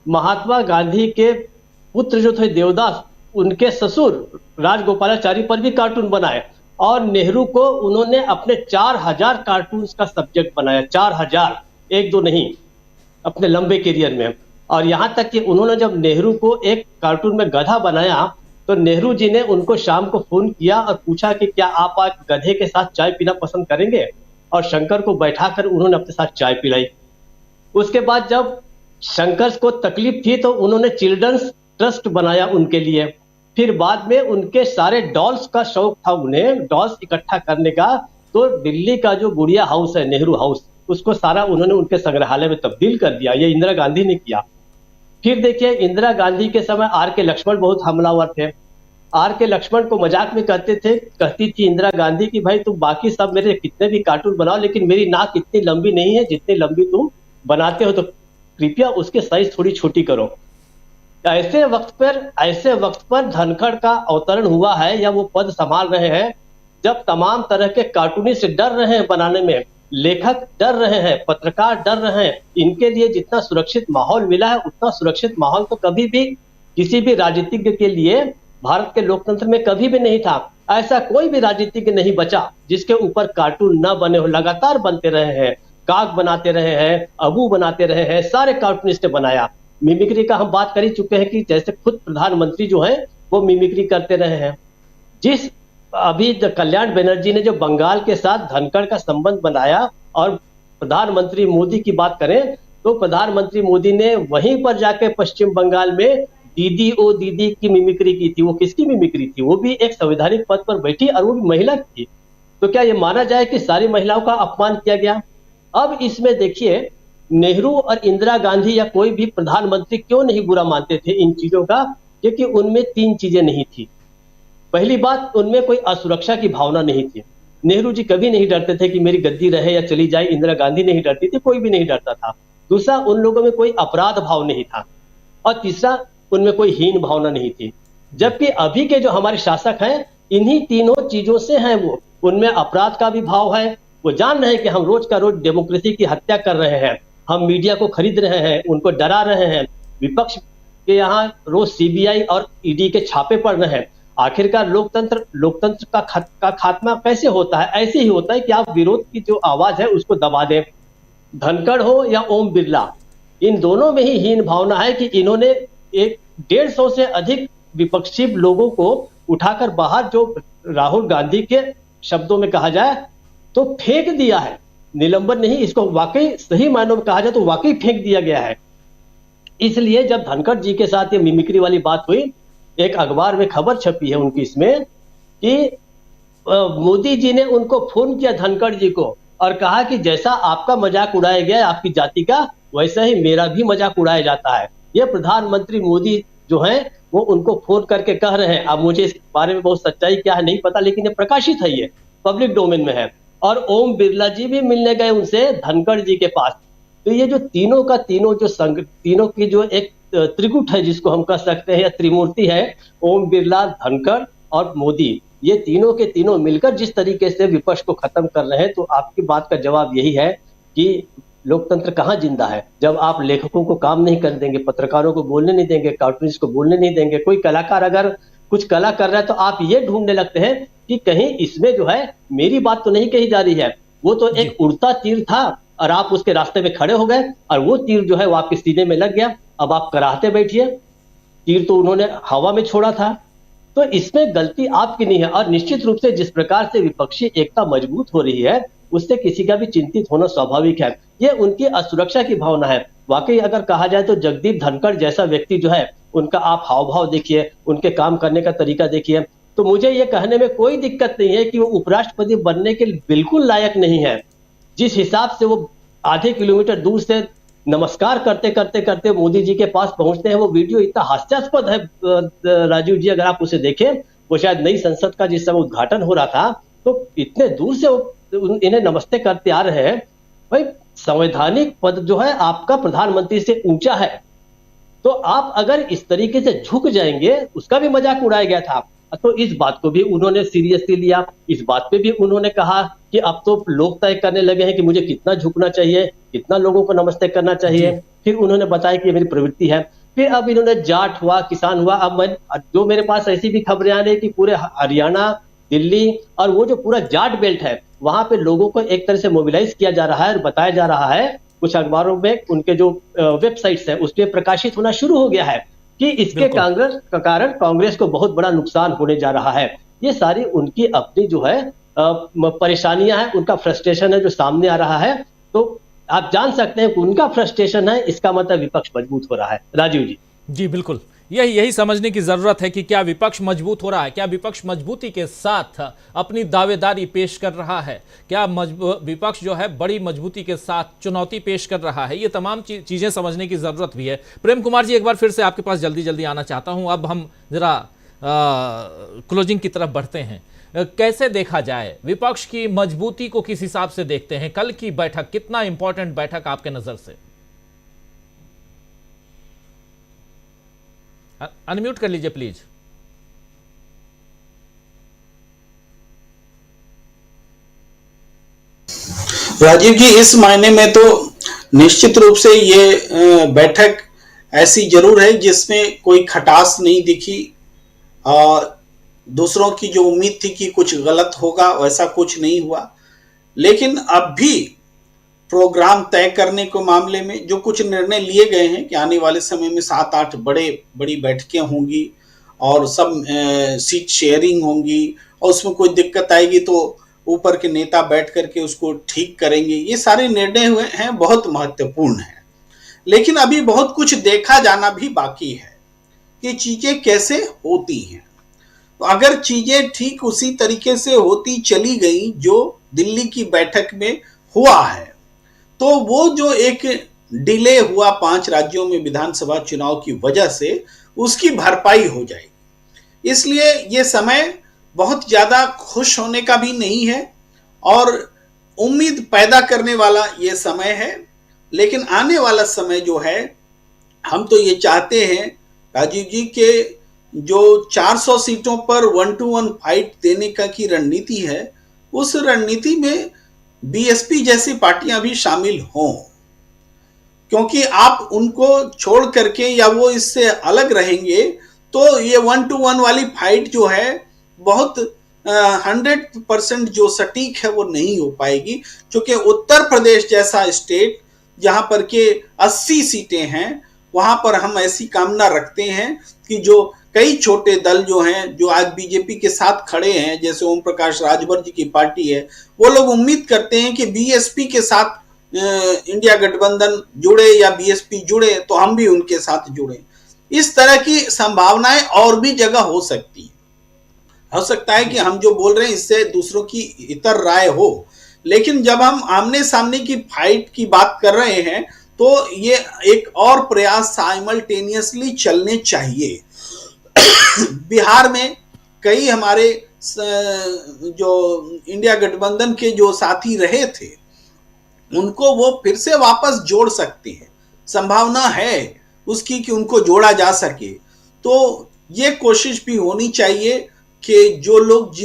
महात्मा गांधी के पुत्र जो थे देवदास, उनके ससुर राजगोपालाचारी पर भी कार्टून बनाए, और नेहरू को उन्होंने अपने 4000 कार्टून्स का सब्जेक्ट बनाया, 4000, 1-2 नहीं, अपने लंबे करियर में। और यहाँ तक कि उन्होंने जब नेहरू को एक कार्टून में गधा बनाया, तो नेहरू जी ने उनको शाम को फोन किया और पूछा कि क्या आप आज गधे के साथ चाय पीना पसंद करेंगे, और शंकर को बैठाकर उन्होंने अपने साथ चाय पिलाई। उसके बाद जब शंकर को तकलीफ थी तो उन्होंने चिल्ड्रंस ट्रस्ट बनाया उनके लिए। फिर बाद में उनके सारे डॉल्स का शौक था, उन्हें डॉल्स इकट्ठा करने का, तो दिल्ली का जो गुड़िया हाउस है, नेहरू हाउस, उसको सारा उन्होंने उनके संग्रहालय में तब्दील कर दिया। ये इंदिरा गांधी ने किया। फिर देखिए, इंदिरा गांधी के समय R.K. लक्ष्मण बहुत हमलावर थे। R.K. लक्ष्मण को मजाक में कहती थी इंदिरा गांधी की, भाई तुम बाकी सब मेरे कितने भी कार्टून बनाओ, लेकिन मेरी नाक इतनी लंबी नहीं है जितनी लंबी तुम बनाते हो, तो कृपया उसके साइज थोड़ी छोटी करो। ऐसे वक्त पर धनखड़ का अवतरण हुआ है, या वो पद संभाल रहे हैं, जब तमाम तरह के कार्टूनिस्ट डर रहे हैं बनाने में, लेखक डर रहे हैं, पत्रकार डर रहे हैं। इनके लिए जितना सुरक्षित माहौल मिला है, उतना सुरक्षित माहौल तो कभी भी किसी भी राजनीतिज्ञ के लिए भारत के लोकतंत्र में कभी भी नहीं था। ऐसा कोई भी राजनीतिज्ञ नहीं बचा जिसके ऊपर कार्टून न बने हो, लगातार बनते रहे हैं। काग बनाते रहे हैं, अबू बनाते रहे हैं, सारे कार्टूनिस्ट ने बनाया। मिमिक्री का हम बात कर ही चुके हैं कि जैसे खुद प्रधानमंत्री जो है वो मिमिक्री करते रहे हैं। जिस अभी कल्याण बनर्जी ने जो बंगाल के साथ धनखड़ का संबंध बनाया, और प्रधानमंत्री मोदी की बात करें तो प्रधानमंत्री मोदी ने वहीं पर जाके पश्चिम बंगाल में दीदी ओ दीदी की मिमिक्री की थी, वो किसकी मिमिक्री थी? वो भी एक संवैधानिक पद पर बैठी और वो भी महिला थी। तो क्या ये माना जाए कि सारी महिलाओं का अपमान किया गया? अब इसमें देखिए, नेहरू और इंदिरा गांधी या कोई भी प्रधानमंत्री क्यों नहीं बुरा मानते थे इन चीजों का? क्योंकि उनमें 3 चीजें नहीं थी। पहली बात, उनमें कोई असुरक्षा की भावना नहीं थी। नेहरू जी कभी नहीं डरते थे कि मेरी गद्दी रहे या चली जाए, इंदिरा गांधी नहीं डरती थी, कोई भी नहीं डरता था। दूसरा, उन लोगों में कोई अपराध भाव नहीं था, और तीसरा, उनमें कोई हीन भावना नहीं थी। जबकि अभी के जो हमारे शासक हैं, इन्हीं तीनों चीजों से हैं वो। उनमें अपराध का भी भाव है, वो जान रहे हैं कि हम रोज का रोज डेमोक्रेसी की हत्या कर रहे हैं, हम मीडिया को खरीद रहे हैं, उनको डरा रहे हैं, विपक्ष के यहाँ रोज सीबीआई और ईडी के छापे पड़ रहे हैं। आखिरकार लोकतंत्र का खात्मा कैसे होता है? ऐसे ही होता है कि आप विरोध की जो आवाज है उसको दबा दें। धनखड़ हो या ओम बिरला, इन दोनों में ही हीन भावना है कि इन्होंने 150 से अधिक विपक्षी लोगों को उठाकर बाहर, जो राहुल गांधी के शब्दों में कहा जाए तो फेंक दिया है। निलंबन नहीं, इसको वाकई सही मायनों में कहा जाए तो वाकई फेंक दिया गया है। इसलिए जब धनखड़ जी के साथ ये मिमिक्री वाली बात हुई, एक अखबार में खबर छपी है उनकी इसमें कि मोदी जी ने उनको फोन किया धनखड़ जी को और कहा कि जैसा आपका मजाक उड़ाया गया आपकी जाति का, वैसा ही मेरा भी मजाक उड़ाया जाता है। ये प्रधानमंत्री मोदी जो हैं वो उनको फोन करके कह रहे हैं। अब मुझे इस बारे में बहुत सच्चाई क्या है नहीं पता, लेकिन ये प्रकाशित है, ये पब्लिक डोमेन में है। और ओम बिरला जी भी मिलने गए उनसे धनखड़ जी के पास। तो ये जो तीनों का तीनों तीनों की जो एक त्रिकुट है जिसको हम कह सकते हैं, या त्रिमूर्ति है, ओम बिरला, धनखड़ और मोदी, ये तीनों के तीनों मिलकर जिस तरीके से विपक्ष को खत्म कर रहे हैं, तो आपकी बात का जवाब यही है कि लोकतंत्र कहाँ जिंदा है जब आप लेखकों को काम नहीं कर देंगे, पत्रकारों को बोलने नहीं देंगे, कार्टूनिस्ट को बोलने नहीं देंगे। कोई कलाकार अगर कुछ कला कर रहा है तो आप ये ढूंढने लगते हैं कि कहीं इसमें जो है मेरी बात तो नहीं कही जा रही है। वो तो एक उड़ता तीर था और आप उसके रास्ते में खड़े हो गए और वो तीर जो है वो आपके सीने में लग गया। अब आप कराहते बैठिए, तीर तो उन्होंने हवा में छोड़ा था। तो इसमें गलती आपकी नहीं है। और निश्चित रूप से जिस प्रकार से विपक्षी एकता मजबूत हो रही है, उससे किसी का भी चिंतित होना स्वाभाविक है। ये उनकी असुरक्षा की भावना है। वाकई अगर कहा जाए तो जगदीप धनखड़ जैसा व्यक्ति जो है, उनका आप हाव भाव देखिए, उनके काम करने का तरीका देखिए, तो मुझे ये कहने में कोई दिक्कत नहीं है कि वो उपराष्ट्रपति बनने के बिल्कुल लायक नहीं है। जिस हिसाब से वो आधे किलोमीटर दूर से नमस्कार करते करते करते मोदी जी के पास पहुंचते हैं, वो वीडियो इतना हास्यास्पद है राजीव जी, अगर आप उसे देखें। वो शायद नई संसद का जिस समय उद्घाटन हो रहा था, तो इतने दूर से वो इन्हें नमस्ते करते आ रहे हैं। भाई, संवैधानिक पद जो है आपका प्रधानमंत्री से ऊंचा है, तो आप अगर इस तरीके से झुक जाएंगे, उसका भी मजाक उड़ाया गया था। तो इस बात को भी उन्होंने सीरियसली लिया। इस बात पे भी उन्होंने कहा कि अब तो लोग तय करने लगे हैं कि मुझे कितना झुकना चाहिए, कितना लोगों को नमस्ते करना चाहिए। फिर उन्होंने बताया कि ये मेरी प्रवृत्ति है। फिर अब इन्होंने जाट हुआ, किसान हुआ। अब मैं जो मेरे पास ऐसी भी खबरें आ रही है कि पूरे हरियाणा, दिल्ली और वो जो पूरा जाट बेल्ट है, वहां पे लोगों को एक तरह से मोबिलाइज किया जा रहा है और बताया जा रहा है। कुछ अखबारों में उनके जो वेबसाइट्स है उस पर प्रकाशित होना शुरू हो गया है कि इसके कारण कांग्रेस को बहुत बड़ा नुकसान होने जा रहा है। ये सारी उनकी अपनी जो है परेशानियां हैं, उनका फ्रस्ट्रेशन है जो सामने आ रहा है। तो आप जान सकते हैं कि उनका फ्रस्ट्रेशन है, इसका मतलब विपक्ष मजबूत हो रहा है। राजीव जी। जी बिल्कुल, यही समझने की जरूरत है कि क्या विपक्ष मजबूत हो रहा है, क्या विपक्ष मजबूती के साथ अपनी दावेदारी पेश कर रहा है, क्या विपक्ष जो है बड़ी मजबूती के साथ चुनौती पेश कर रहा है। ये तमाम चीजें समझने की जरूरत भी है। प्रेम कुमार जी, एक बार फिर से आपके पास जल्दी आना चाहता हूं। अब हम जरा क्लोजिंग की तरफ बढ़ते हैं। कैसे देखा जाए विपक्ष की मजबूती को, किस हिसाब से देखते हैं? कल की बैठक कितना इंपॉर्टेंट बैठक आपके नजर से? अनम्यूट कर लीजिए प्लीज। राजीव जी, इस मायने में तो निश्चित रूप से ये बैठक ऐसी जरूर है जिसमें कोई खटास नहीं दिखी। और दूसरों की जो उम्मीद थी कि कुछ गलत होगा, वैसा कुछ नहीं हुआ। लेकिन अब भी प्रोग्राम तय करने के मामले में जो कुछ निर्णय लिए गए हैं कि आने वाले समय में 7-8 बड़ी बैठकें होंगी और सब सीट शेयरिंग होंगी, और उसमें कोई दिक्कत आएगी तो ऊपर के नेता बैठ करके उसको ठीक करेंगे। ये सारे निर्णय हुए हैं, बहुत महत्वपूर्ण है। लेकिन अभी बहुत कुछ देखा जाना भी बाकी है। कि चीजें कैसे होती हैं। तो अगर चीजें ठीक उसी तरीके से होती चली गई जो दिल्ली की बैठक में हुआ है, तो वो जो एक डिले हुआ 5 राज्यों में विधानसभा चुनाव की वजह से, उसकी भरपाई हो जाएगी। इसलिए ये समय बहुत ज्यादा खुश होने का भी नहीं है और उम्मीद पैदा करने वाला ये समय है। लेकिन आने वाला समय जो है, हम तो ये चाहते हैं राजीव जी के जो 400 सीटों पर 1 to 1 फाइट देने का की रणनीति है, उस रणनीति में बीएसपी जैसी पार्टियां भी शामिल हों, क्योंकि आप उनको छोड़ करके या वो इससे अलग रहेंगे तो ये 1 to 1 वाली फाइट जो है बहुत 100% जो सटीक है वो नहीं हो पाएगी। क्योंकि उत्तर प्रदेश जैसा स्टेट जहां पर के 80 सीटें हैं, वहां पर हम ऐसी कामना रखते हैं कि जो कई छोटे दल जो हैं, जो आज बीजेपी के साथ खड़े हैं, जैसे ओम प्रकाश राजभर जी की पार्टी है, वो लोग उम्मीद करते हैं कि बीएसपी के साथ इंडिया गठबंधन जुड़े या बीएसपी जुड़े तो हम भी उनके साथ जुड़े। इस तरह की संभावनाएं और भी जगह हो सकती है। हो सकता है कि हम जो बोल रहे हैं इससे दूसरों की इतर राय हो, लेकिन जब हम आमने सामने की फाइट की बात कर रहे हैं तो ये एक और प्रयास साइमल्टेनियसली चलने चाहिए। बिहार में कई हमारे जो इंडिया गठबंधन के जो साथी रहे थे, उनको वो फिर से वापस जोड़ सकते हैं, संभावना है उसकी कि उनको जोड़ा जा सके। तो ये कोशिश भी होनी चाहिए कि जो लोग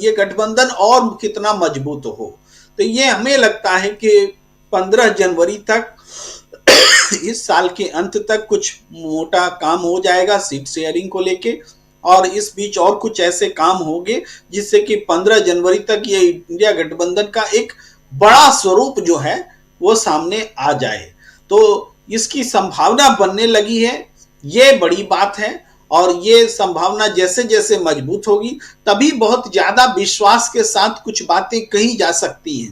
ये गठबंधन और कितना मजबूत हो। तो ये हमें लगता है कि 15 जनवरी तक इस साल के अंत तक कुछ मोटा काम हो जाएगा सीट शेयरिंग को लेके, और इस बीच और कुछ ऐसे काम होंगे जिससे कि 15 जनवरी तक ये इंडिया गठबंधन का एक बड़ा स्वरूप जो है वो सामने आ जाए। तो इसकी संभावना बनने लगी है, ये बड़ी बात है। और ये संभावना जैसे जैसे मजबूत होगी तभी बहुत ज्यादा विश्वास के साथ कुछ बातें कही जा सकती हैं।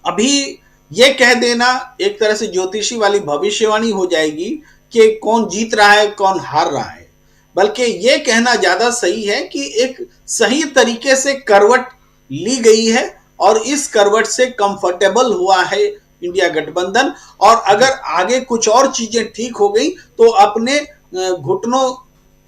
अभी ये कह देना एक तरह से ज्योतिषी वाली भविष्यवाणी हो जाएगी कि कौन जीत रहा है कौन हार रहा है, बल्कि ये कहना ज्यादा सही है कि एक सही तरीके से करवट ली गई है और इस करवट से कंफर्टेबल हुआ है इंडिया गठबंधन। और अगर आगे कुछ और चीजें ठीक हो गई तो अपने घुटनों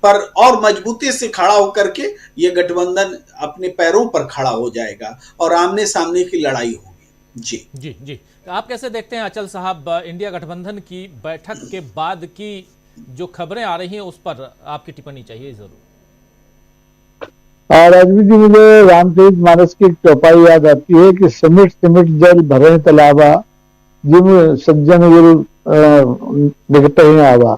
पर और मजबूती से खड़ा होकर के ये गठबंधन अपने पैरों पर खड़ा हो जाएगा और आमने सामने की लड़ाई होगी। जी जी जी, आप कैसे देखते हैं अचल साहब, इंडिया गठबंधन की बैठक के बाद की जो खबरें आ रही हैं उस पर आपकी टिप्पणी चाहिए जरूर। राजवीर जी, मुझे रामचरित मानस की एक चौपाई याद आती है कि सिमिट सिमिट जल भरे तालाबा, जिम सज्जन गुरु निकट ही आवा।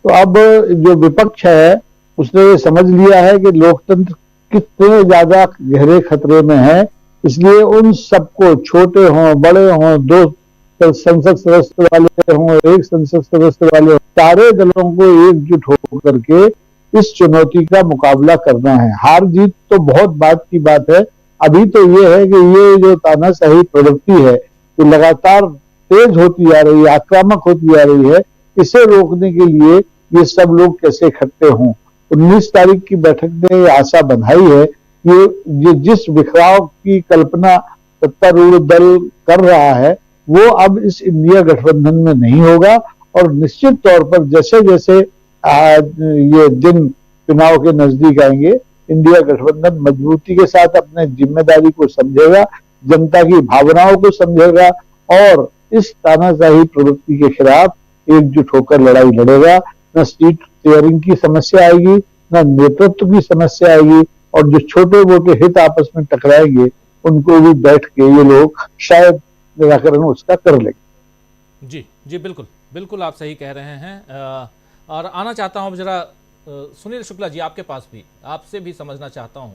तो अब जो विपक्ष है उसने ये समझ लिया है कि लोकतंत्र कितने ज्यादा गहरे खतरे में है, इसलिए उन सबको, छोटे हों बड़े हों, 2 संसद सदस्य वाले हों, 1 संसद सदस्य वाले हों, सारे दलों को एकजुट होकर के इस चुनौती का मुकाबला करना है। हार जीत तो बहुत बात की बात है, अभी तो ये है कि ये जो तानाशाही प्रवृत्ति है जो लगातार तेज होती जा रही है, आक्रामक होती जा रही है, इसे रोकने के लिए ये सब लोग कैसे इकट्ठे हों। 19 तारीख की बैठक ने आशा बंधाई है कि ये जिस बिखराव की कल्पना सत्तारूढ़ दल कर रहा है वो अब इस इंडिया गठबंधन में नहीं होगा। और निश्चित तौर पर जैसे जैसे ये दिन चुनाव के नजदीक आएंगे, इंडिया गठबंधन मजबूती के साथ अपने जिम्मेदारी को समझेगा, जनता की भावनाओं को समझेगा और इस तानाशाही प्रवृत्ति के खिलाफ एकजुट होकर लड़ाई लड़ेगा। न सीट शेयरिंग की समस्या आएगी, न नेतृत्व की समस्या आएगी, और जो छोटे मोटे हित आपस में टकराएंगे उनको भी बैठ के ये लोग शायद निराकरण उसका कर लेंगे। जी जी, बिल्कुल बिल्कुल आप सही कह रहे हैं। और आना चाहता हूं जरा सुनील शुक्ला जी आपके पास भी, आपसे भी समझना चाहता हूं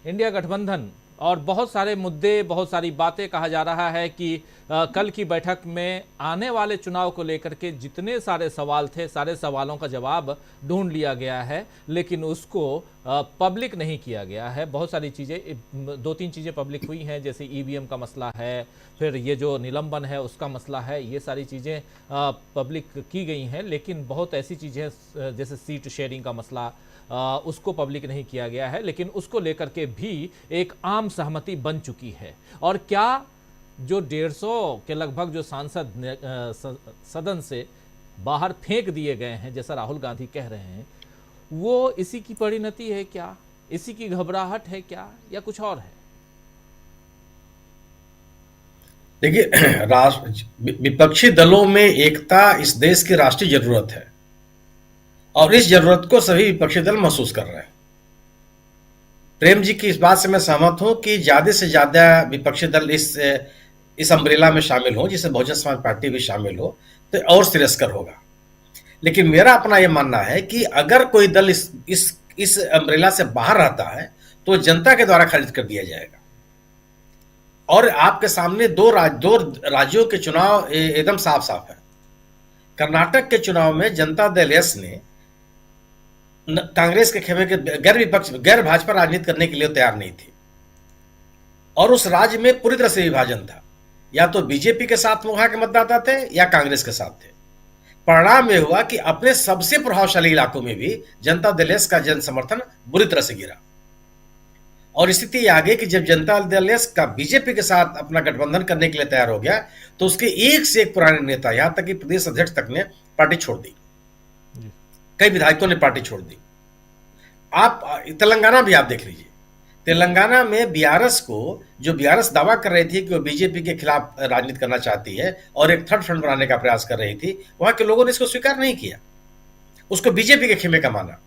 इंडिया गठबंधन और बहुत सारे मुद्दे, बहुत सारी बातें। कहा जा रहा है कि कल की बैठक में आने वाले चुनाव को लेकर के जितने सारे सवाल थे, सारे सवालों का जवाब ढूंढ लिया गया है, लेकिन उसको पब्लिक नहीं किया गया है। बहुत सारी चीज़ें, 2-3 चीज़ें पब्लिक हुई हैं, जैसे ईवीएम का मसला है, फिर ये जो निलंबन है उसका मसला है, ये सारी चीज़ें पब्लिक की गई हैं। लेकिन बहुत ऐसी चीज़ें जैसे सीट शेयरिंग का मसला, उसको पब्लिक नहीं किया गया है, लेकिन उसको लेकर के भी एक आम सहमति बन चुकी है। और क्या जो 150 के लगभग जो सांसद सदन से बाहर फेंक दिए गए हैं, जैसा राहुल गांधी कह रहे हैं, वो इसी की परिणति है क्या, इसी की घबराहट है क्या, या कुछ और है? देखिए, विपक्षी दलों में एकता इस देश की राष्ट्रीय जरूरत है और इस जरूरत को सभी विपक्षी दल महसूस कर रहे हैं। प्रेम जी की इस बात से मैं सहमत हूं कि ज्यादा से ज्यादा विपक्षी दल इस अम्ब्रेला में शामिल हो, जिसमें बहुजन समाज पार्टी भी शामिल हो, तो और श्रेयस्कर होगा। लेकिन मेरा अपना यह मानना है कि अगर कोई दल इस अम्ब्रेला से बाहर रहता है तो जनता के द्वारा खारिज कर दिया जाएगा। और आपके सामने दो राज्यों के चुनाव एकदम साफ साफ है। कर्नाटक के चुनाव में जनता दल एस ने कांग्रेस के खेमे के गैर भाजपा राजनीति करने के लिए तैयार नहीं थी और उस राज्य में पूरी तरह से विभाजन था, या तो बीजेपी के साथ वहां के मतदाता थे या कांग्रेस के साथ थे। परिणाम में हुआ कि अपने सबसे प्रभावशाली इलाकों में भी जनता दल एस का जन समर्थन बुरी तरह से गिरा और स्थिति आ गई कि जब जनता दल एस का बीजेपी के साथ अपना गठबंधन करने के लिए तैयार हो गया तो उसके एक से एक पुराने नेता, यहां तक कि प्रदेश अध्यक्ष तक ने पार्टी छोड़ दी, कई विधायकों ने पार्टी छोड़ दी। आप तेलंगाना भी आप देख लीजिए, तेलंगाना में बीआरएस को, जो बीआरएस दावा कर रही थी कि वो बीजेपी के खिलाफ राजनीति करना चाहती है और एक थर्ड फ्रंट बनाने का प्रयास कर रही थी, वहां के लोगों ने इसको स्वीकार नहीं किया, उसको बीजेपी के खेमे का माना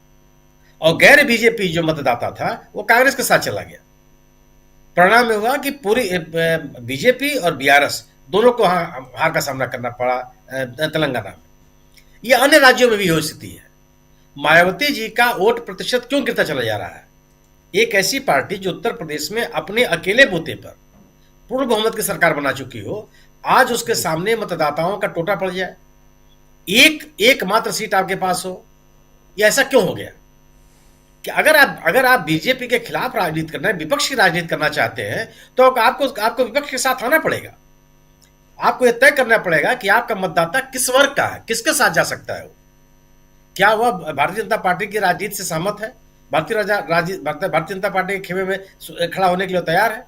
और गैर बीजेपी जो मतदाता था वो कांग्रेस के साथ चला गया। परिणाम में हुआ कि पूरी बीजेपी और बीआरएस दोनों को हार का सामना करना पड़ा तेलंगाना में। यह अन्य राज्यों में भी हो स्थिति है। मायावती जी का वोट प्रतिशत क्यों गिरता चला जा रहा है? एक ऐसी पार्टी जो उत्तर प्रदेश में अपने अकेले बूते पर पूर्ण बहुमत की सरकार बना चुकी हो, आज उसके सामने मतदाताओं का टोटा पड़ जाए, एक मात्र सीट आपके पास हो, यह ऐसा क्यों हो गया? कि अगर आप बीजेपी के खिलाफ राजनीति करना है, विपक्ष की राजनीति करना चाहते हैं, तो आपको विपक्ष के साथ आना पड़ेगा। आपको यह तय करना पड़ेगा कि आपका मतदाता किस वर्ग का है, किसके साथ जा सकता है। क्या वह भारतीय जनता पार्टी की राजनीति से सहमत है, भारतीय जनता पार्टी के खेमे में खड़ा होने के लिए तैयार है?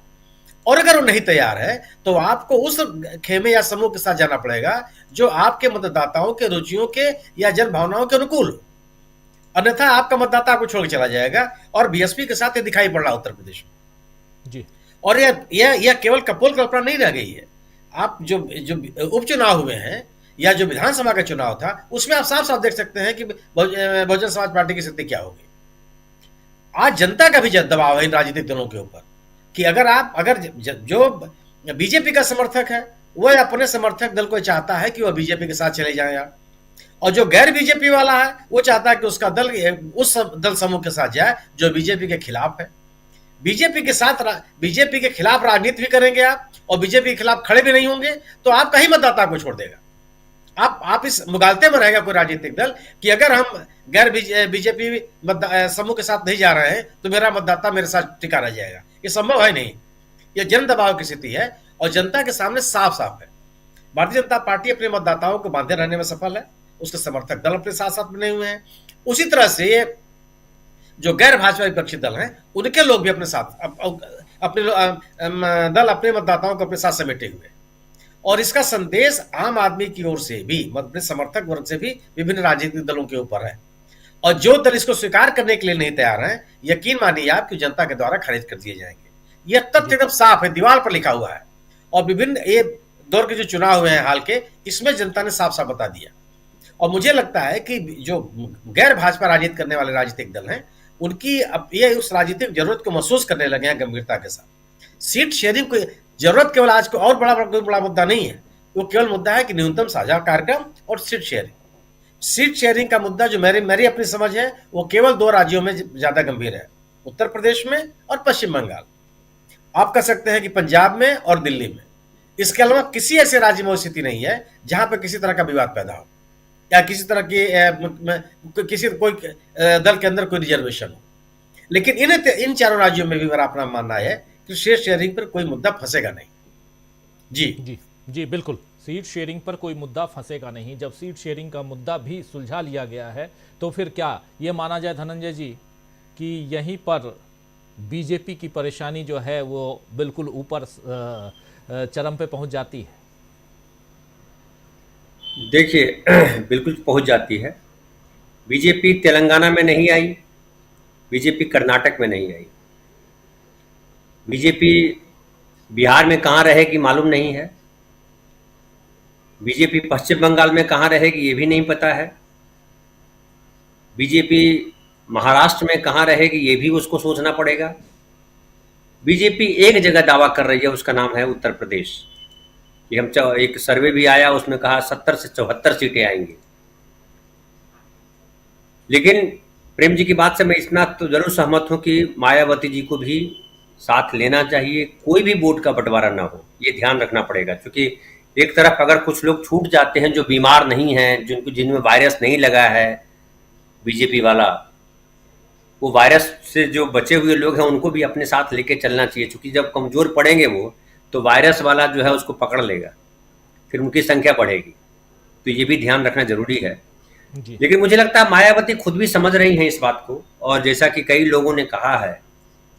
और अगर वो नहीं तैयार है तो आपको उस खेमे या समूह के साथ जाना पड़ेगा जो आपके मतदाताओं के रुचियों के या जन भावनाओं के अनुकूल हो, अन्यथा आपका मतदाता आपको छोड़ के चला जाएगा। और बीएसपी के साथ ये दिखाई पड़ रहा उत्तर प्रदेश में जी। और यह केवल कपोल कल्पना नहीं रह गई है। आप जो उपचुनाव हुए हैं या जो विधानसभा का चुनाव था, उसमें आप साफ साफ देख सकते हैं कि बहुजन समाज पार्टी की स्थिति क्या होगी। आज जनता का भी दबाव है इन राजनीतिक दलों के ऊपर कि अगर जो बीजेपी का समर्थक है वह अपने समर्थक दल को चाहता है कि वह बीजेपी के साथ चले जाए, और जो गैर बीजेपी वाला है वो चाहता है कि उसका दल उस दल समूह के साथ जाए जो बीजेपी के खिलाफ है। बीजेपी के खिलाफ राजनीति भी करेंगे आप और बीजेपी के खिलाफ खड़े भी नहीं होंगे तो आपका ही मतदाता को छोड़ देगा। आप इस मुगालते में रहेगा कोई राजनीतिक दल कि अगर हम गैर बीजेपी समूह के साथ नहीं जा रहे हैं तो मेरा मतदाता मेरे साथ टिका रह जाएगा। ये संभव है नहीं, यह जन दबाव की स्थिति है और जनता के सामने साफ साफ है। भारतीय जनता पार्टी अपने मतदाताओं को बांधे रहने में सफल है, उसके समर्थक दल अपने साथ साथ बने हुए हैं। उसी तरह से जो गैर भाजपा विपक्षी दल हैं उनके लोग भी अपने साथ अपने मतदाताओं को अपने साथ समेटे हुए, और इसका संदेश आम आदमी की ओर से भी, अपने समर्थक वर्ग से भी विभिन्न राजनीतिक दलों के ऊपर है। और जो दल इसको स्वीकार करने के लिए नहीं तैयार हैं, यकीन मानिए आप कि जनता के द्वारा खारिज कर दिए जाएंगे। यह तथ्य एकदम साफ है, दीवार पर लिखा हुआ है। और विभिन्न ये दौर के जो चुनाव हुए हैं हाल के, इसमें जनता ने साफ साफ बता दिया। और मुझे लगता है कि जो गैर भाजपा राजनीति करने वाले राजनीतिक दल हैं उनकी अब ये उस राजनीतिक जरूरत को महसूस करने लगे हैं गंभीरता के साथ। सीट शेयरिंग को जरूरत केवल आज को और कोई बड़ा मुद्दा नहीं है, वो केवल मुद्दा है कि न्यूनतम साझा कार्यक्रम और सीट शेयरिंग का मुद्दा जो मेरी अपनी समझ है वो केवल 2 राज्यों में ज्यादा गंभीर है, उत्तर प्रदेश में और पश्चिम बंगाल। आप कह सकते हैं कि पंजाब में और दिल्ली में। इसके अलावा किसी ऐसे राज्य में स्थिति नहीं है जहां पर किसी तरह का विवाद पैदा हो या किसी तरह की कोई दल के अंदर कोई रिजर्वेशन हो। लेकिन इन चारों राज्यों में भी मेरा अपना मानना है कि सीट शेयरिंग पर कोई मुद्दा फंसेगा नहीं। जी बिल्कुल, सीट शेयरिंग पर कोई मुद्दा फंसेगा नहीं। जब सीट शेयरिंग का मुद्दा भी सुलझा लिया गया है तो फिर क्या ये माना जाए धनंजय जी कि यहीं पर बीजेपी की परेशानी जो है वो बिल्कुल ऊपर चरम पे पहुंच जाती है? देखिए बिल्कुल पहुंच जाती है। बीजेपी तेलंगाना में नहीं आई, बीजेपी कर्नाटक में नहीं आई, बीजेपी बिहार में कहाँ रहेगी मालूम नहीं है, बीजेपी पश्चिम बंगाल में कहाँ रहेगी ये भी नहीं पता है, बीजेपी महाराष्ट्र में कहाँ रहेगी ये भी उसको सोचना पड़ेगा। बीजेपी एक जगह दावा कर रही है, उसका नाम है उत्तर प्रदेश। ये हम एक सर्वे भी आया, उसमें कहा 70 से 74 सीटें आएंगी। लेकिन प्रेम जी की बात से मैं इतना तो जरूर सहमत हूं कि मायावती जी को भी साथ लेना चाहिए, कोई भी वोट का बंटवारा ना हो, ये ध्यान रखना पड़ेगा। क्योंकि एक तरफ अगर कुछ लोग छूट जाते हैं जो बीमार नहीं हैं, जिनमें वायरस नहीं लगा है, बीजेपी वाला वो वायरस से जो बचे हुए लोग हैं उनको भी अपने साथ लेके चलना चाहिए। क्योंकि जब कमजोर पड़ेंगे वो तो वायरस वाला जो है उसको पकड़ लेगा, फिर उनकी संख्या बढ़ेगी, तो ये भी ध्यान रखना जरूरी है। लेकिन मुझे लगता है मायावती खुद भी समझ रही हैं इस बात को, और जैसा कि कई लोगों ने कहा है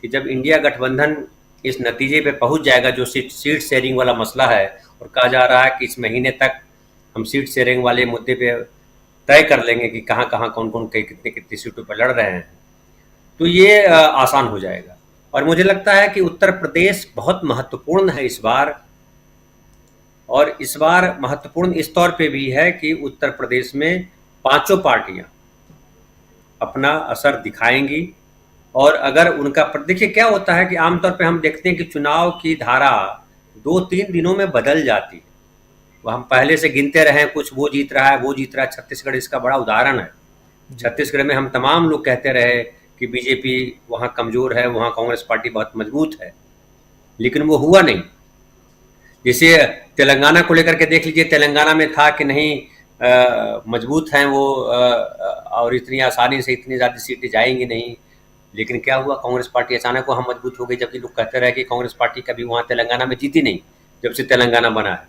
कि जब इंडिया गठबंधन इस नतीजे पे पहुंच जाएगा जो सीट शेयरिंग वाला मसला है, और कहा जा रहा है कि इस महीने तक हम सीट शेयरिंग वाले मुद्दे पे तय कर लेंगे कि कहाँ कहाँ कौन कौन कितनी सीटों पर लड़ रहे हैं, तो ये आसान हो जाएगा। और मुझे लगता है कि उत्तर प्रदेश बहुत महत्वपूर्ण है इस बार, और इस बार महत्वपूर्ण इस तौर पे भी है कि उत्तर प्रदेश में पांचों पार्टियां अपना असर दिखाएंगी। और अगर उनका देखिए क्या होता है कि आमतौर पे हम देखते हैं कि चुनाव की धारा 2-3 दिनों में बदल जाती है। वो हम पहले से गिनते रहे, कुछ वो जीत रहा है, वो जीत रहा है। छत्तीसगढ़ इसका बड़ा उदाहरण है। छत्तीसगढ़ में हम तमाम लोग कहते रहे कि बीजेपी वहाँ कमजोर है, वहाँ कांग्रेस पार्टी बहुत मजबूत है, लेकिन वो हुआ नहीं। जैसे तेलंगाना को लेकर के देख लीजिए, तेलंगाना में था कि नहीं मजबूत हैं वो, और इतनी आसानी से इतनी ज़्यादा सीटें जाएंगी नहीं, लेकिन क्या हुआ, कांग्रेस पार्टी अचानक वहाँ मजबूत हो गई। जबकि लोग कहते रहे कि कांग्रेस पार्टी कभी वहाँ तेलंगाना में जीती नहीं जब से तेलंगाना बना है।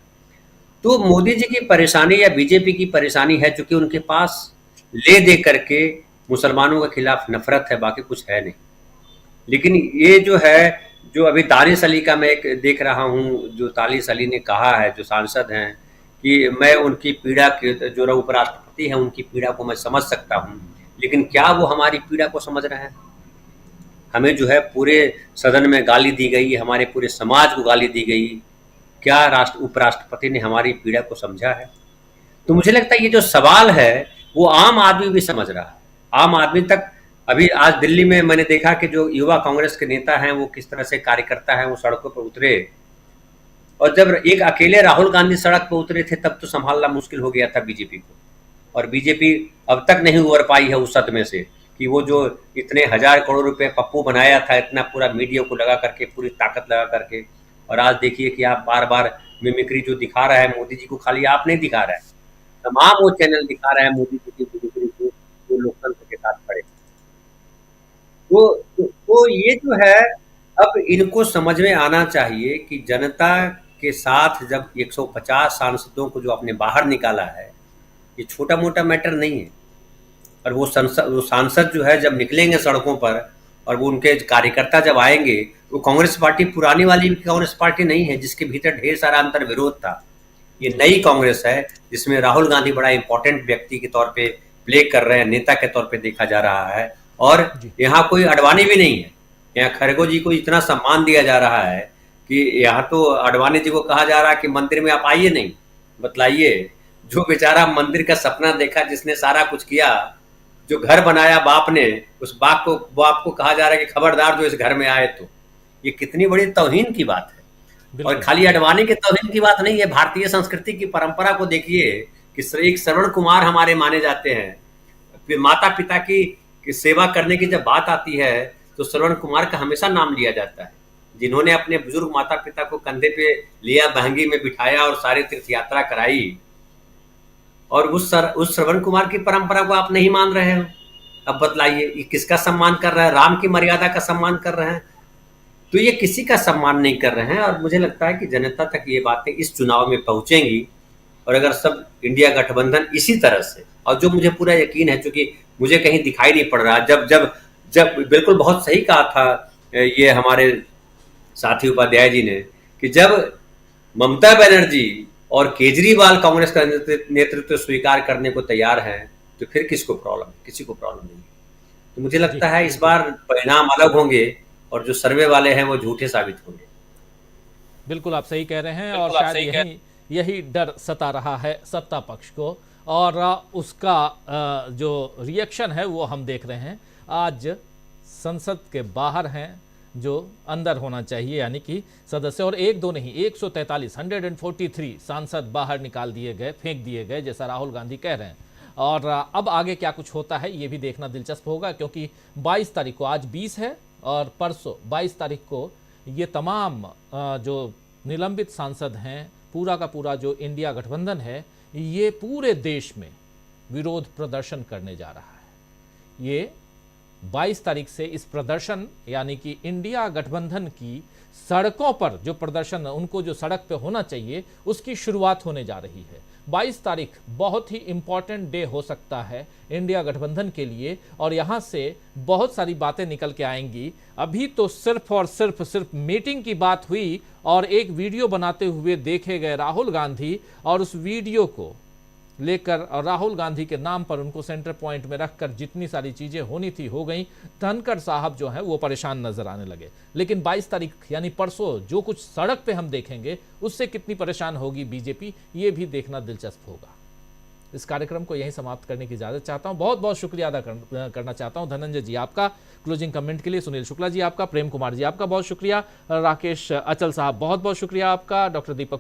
तो मोदी जी की परेशानी या बीजेपी की परेशानी है चूंकि उनके पास ले दे करके मुसलमानों के खिलाफ नफरत है, बाकी कुछ है नहीं। लेकिन ये जो है, जो अभी तारिस अली का मैं एक देख रहा हूँ, जो तारिस अली ने कहा है, जो सांसद हैं, कि मैं उनकी पीड़ा के, जो उपराष्ट्रपति हैं उनकी पीड़ा को मैं समझ सकता हूँ, लेकिन क्या वो हमारी पीड़ा को समझ रहे हैं? हमें जो है पूरे सदन में गाली दी गई, हमारे पूरे समाज को गाली दी गई, क्या उपराष्ट्रपति ने हमारी पीड़ा को समझा है? तो मुझे लगता है ये जो सवाल है वो आम आदमी भी समझ रहा है। आम आदमी तक, अभी आज दिल्ली में मैंने देखा कि जो युवा कांग्रेस के नेता हैं वो किस तरह से कार्यकर्ता हैं, वो सड़कों पर उतरे, और जब एक अकेले राहुल गांधी सड़क पर उतरे थे तब तो संभालना मुश्किल हो गया था बीजेपी को। और बीजेपी अब तक नहीं उबर पाई है उस सदमे से कि वो जो इतने 1000 करोड़ रुपए पप्पू बनाया था, इतना पूरा मीडिया को लगा करके, पूरी ताकत लगा करके, और आज देखिए कि आप बार बार मिमिक्री जो दिखा रहा है मोदी जी को, खाली आप नहीं दिखा रहा है, तमाम वो चैनल दिखा रहा है मोदी जी की मिमिक्री को, जो लोकतंत्र के साथ खड़े। तो ये जो है, अब इनको समझ में आना चाहिए कि जनता के साथ जब 150 सांसदों को जो आपने बाहर निकाला है, ये छोटा मोटा मैटर नहीं है। और वो सांसद जो है जब निकलेंगे सड़कों पर, और वो उनके कार्यकर्ता जब आएंगे, वो कांग्रेस पार्टी पुरानी वाली कांग्रेस पार्टी नहीं है जिसके भीतर ढेर सारा अंतर विरोध था। ये नई कांग्रेस है जिसमें राहुल गांधी बड़ा इंपॉर्टेंट व्यक्ति के तौर पे प्ले कर रहे हैं, नेता के तौर पे देखा जा रहा है। और यहाँ कोई अडवाणी भी नहीं है, यहाँ खरगे जी को इतना सम्मान दिया जा रहा है कि यहाँ तो अडवाणी जी को कहा जा रहा है कि मंदिर में आप आइए नहीं, बतलाइए। जो बेचारा मंदिर का सपना देखा, जिसने सारा कुछ किया, जो घर बनाया बाप ने, उस बाप को कहा जा रहा है कि खबरदार जो इस घर में आए तो। ये कितनी बड़ी तौहीन की बात है। और खाली अडवाणी के तौहीन की बात नहीं है, भारतीय संस्कृति की परंपरा को देखिए कि एक श्रवण कुमार हमारे माने जाते हैं। फिर माता पिता की सेवा करने की जब बात आती है तो श्रवण कुमार का हमेशा नाम लिया जाता है, जिन्होंने अपने बुजुर्ग माता पिता को कंधे पे लिया, बहंगी में बिठाया और सारी तीर्थ यात्रा कराई। और उस श्रवण कुमार की परंपरा को आप नहीं मान रहे हो, अब बतलाइए, ये किसका सम्मान कर रहा है? राम की मर्यादा का सम्मान कर रहे हैं, तो ये किसी का सम्मान नहीं कर रहे हैं। और मुझे लगता है कि जनता तक ये बातें इस चुनाव में पहुंचेंगी, और अगर सब इंडिया गठबंधन इसी तरह से, और जो मुझे पूरा यकीन है, क्योंकि मुझे कहीं दिखाई नहीं पड़ रहा, जब बिल्कुल बहुत सही कहा था ये हमारे साथी उपाध्याय जी ने, कि जब ममता बनर्जी और केजरीवाल कांग्रेस का नेतृत्व स्वीकार करने को तैयार है, तो फिर किसको प्रॉब्लम? किसी को प्रॉब्लम नहीं। तो मुझे लगता है इस बार परिणाम अलग होंगे, और जो सर्वे वाले हैं वो झूठे साबित होंगे। बिल्कुल आप सही कह रहे हैं, और शायद यही डर सता रहा है सत्ता पक्ष को, और उसका जो रिएक्शन है वो हम देख रहे हैं। आज संसद के बाहर हैं जो अंदर होना चाहिए, यानी कि सदस्य, और एक दो नहीं 143 सांसद बाहर निकाल दिए गए, फेंक दिए गए, जैसा राहुल गांधी कह रहे हैं। और अब आगे क्या कुछ होता है ये भी देखना दिलचस्प होगा, क्योंकि 22 तारीख को, आज 20 है और परसों 22 तारीख को ये तमाम जो निलंबित सांसद हैं, पूरा का पूरा जो इंडिया गठबंधन है, ये पूरे देश में विरोध प्रदर्शन करने जा रहा है। ये 22 तारीख से इस प्रदर्शन, यानी कि इंडिया गठबंधन की सड़कों पर जो प्रदर्शन, उनको जो सड़क पे होना चाहिए, उसकी शुरुआत होने जा रही है। 22 तारीख बहुत ही इंपॉर्टेंट डे हो सकता है इंडिया गठबंधन के लिए, और यहाँ से बहुत सारी बातें निकल के आएंगी। अभी तो सिर्फ और सिर्फ मीटिंग की बात हुई, और एक वीडियो बनाते हुए देखे गए राहुल गांधी, और उस वीडियो को लेकर और राहुल गांधी के नाम पर उनको सेंटर पॉइंट में रखकर जितनी सारी चीजें होनी थी हो गई। धनखड़ साहब जो हैं वो परेशान नजर आने लगे। लेकिन 22 तारीख यानी परसों जो कुछ सड़क पे हम देखेंगे, उससे कितनी परेशान होगी बीजेपी, ये भी देखना दिलचस्प होगा। इस कार्यक्रम को यहीं समाप्त करने की इजाजत चाहता हूं। बहुत बहुत शुक्रिया अदा करना चाहता हूं धनंजय जी आपका क्लोजिंग कमेंट के लिए, सुनील शुक्ला जी आपका, प्रेम कुमार जी आपका बहुत शुक्रिया, राकेश अचल साहब बहुत बहुत शुक्रिया आपका, डॉक्टर दीपक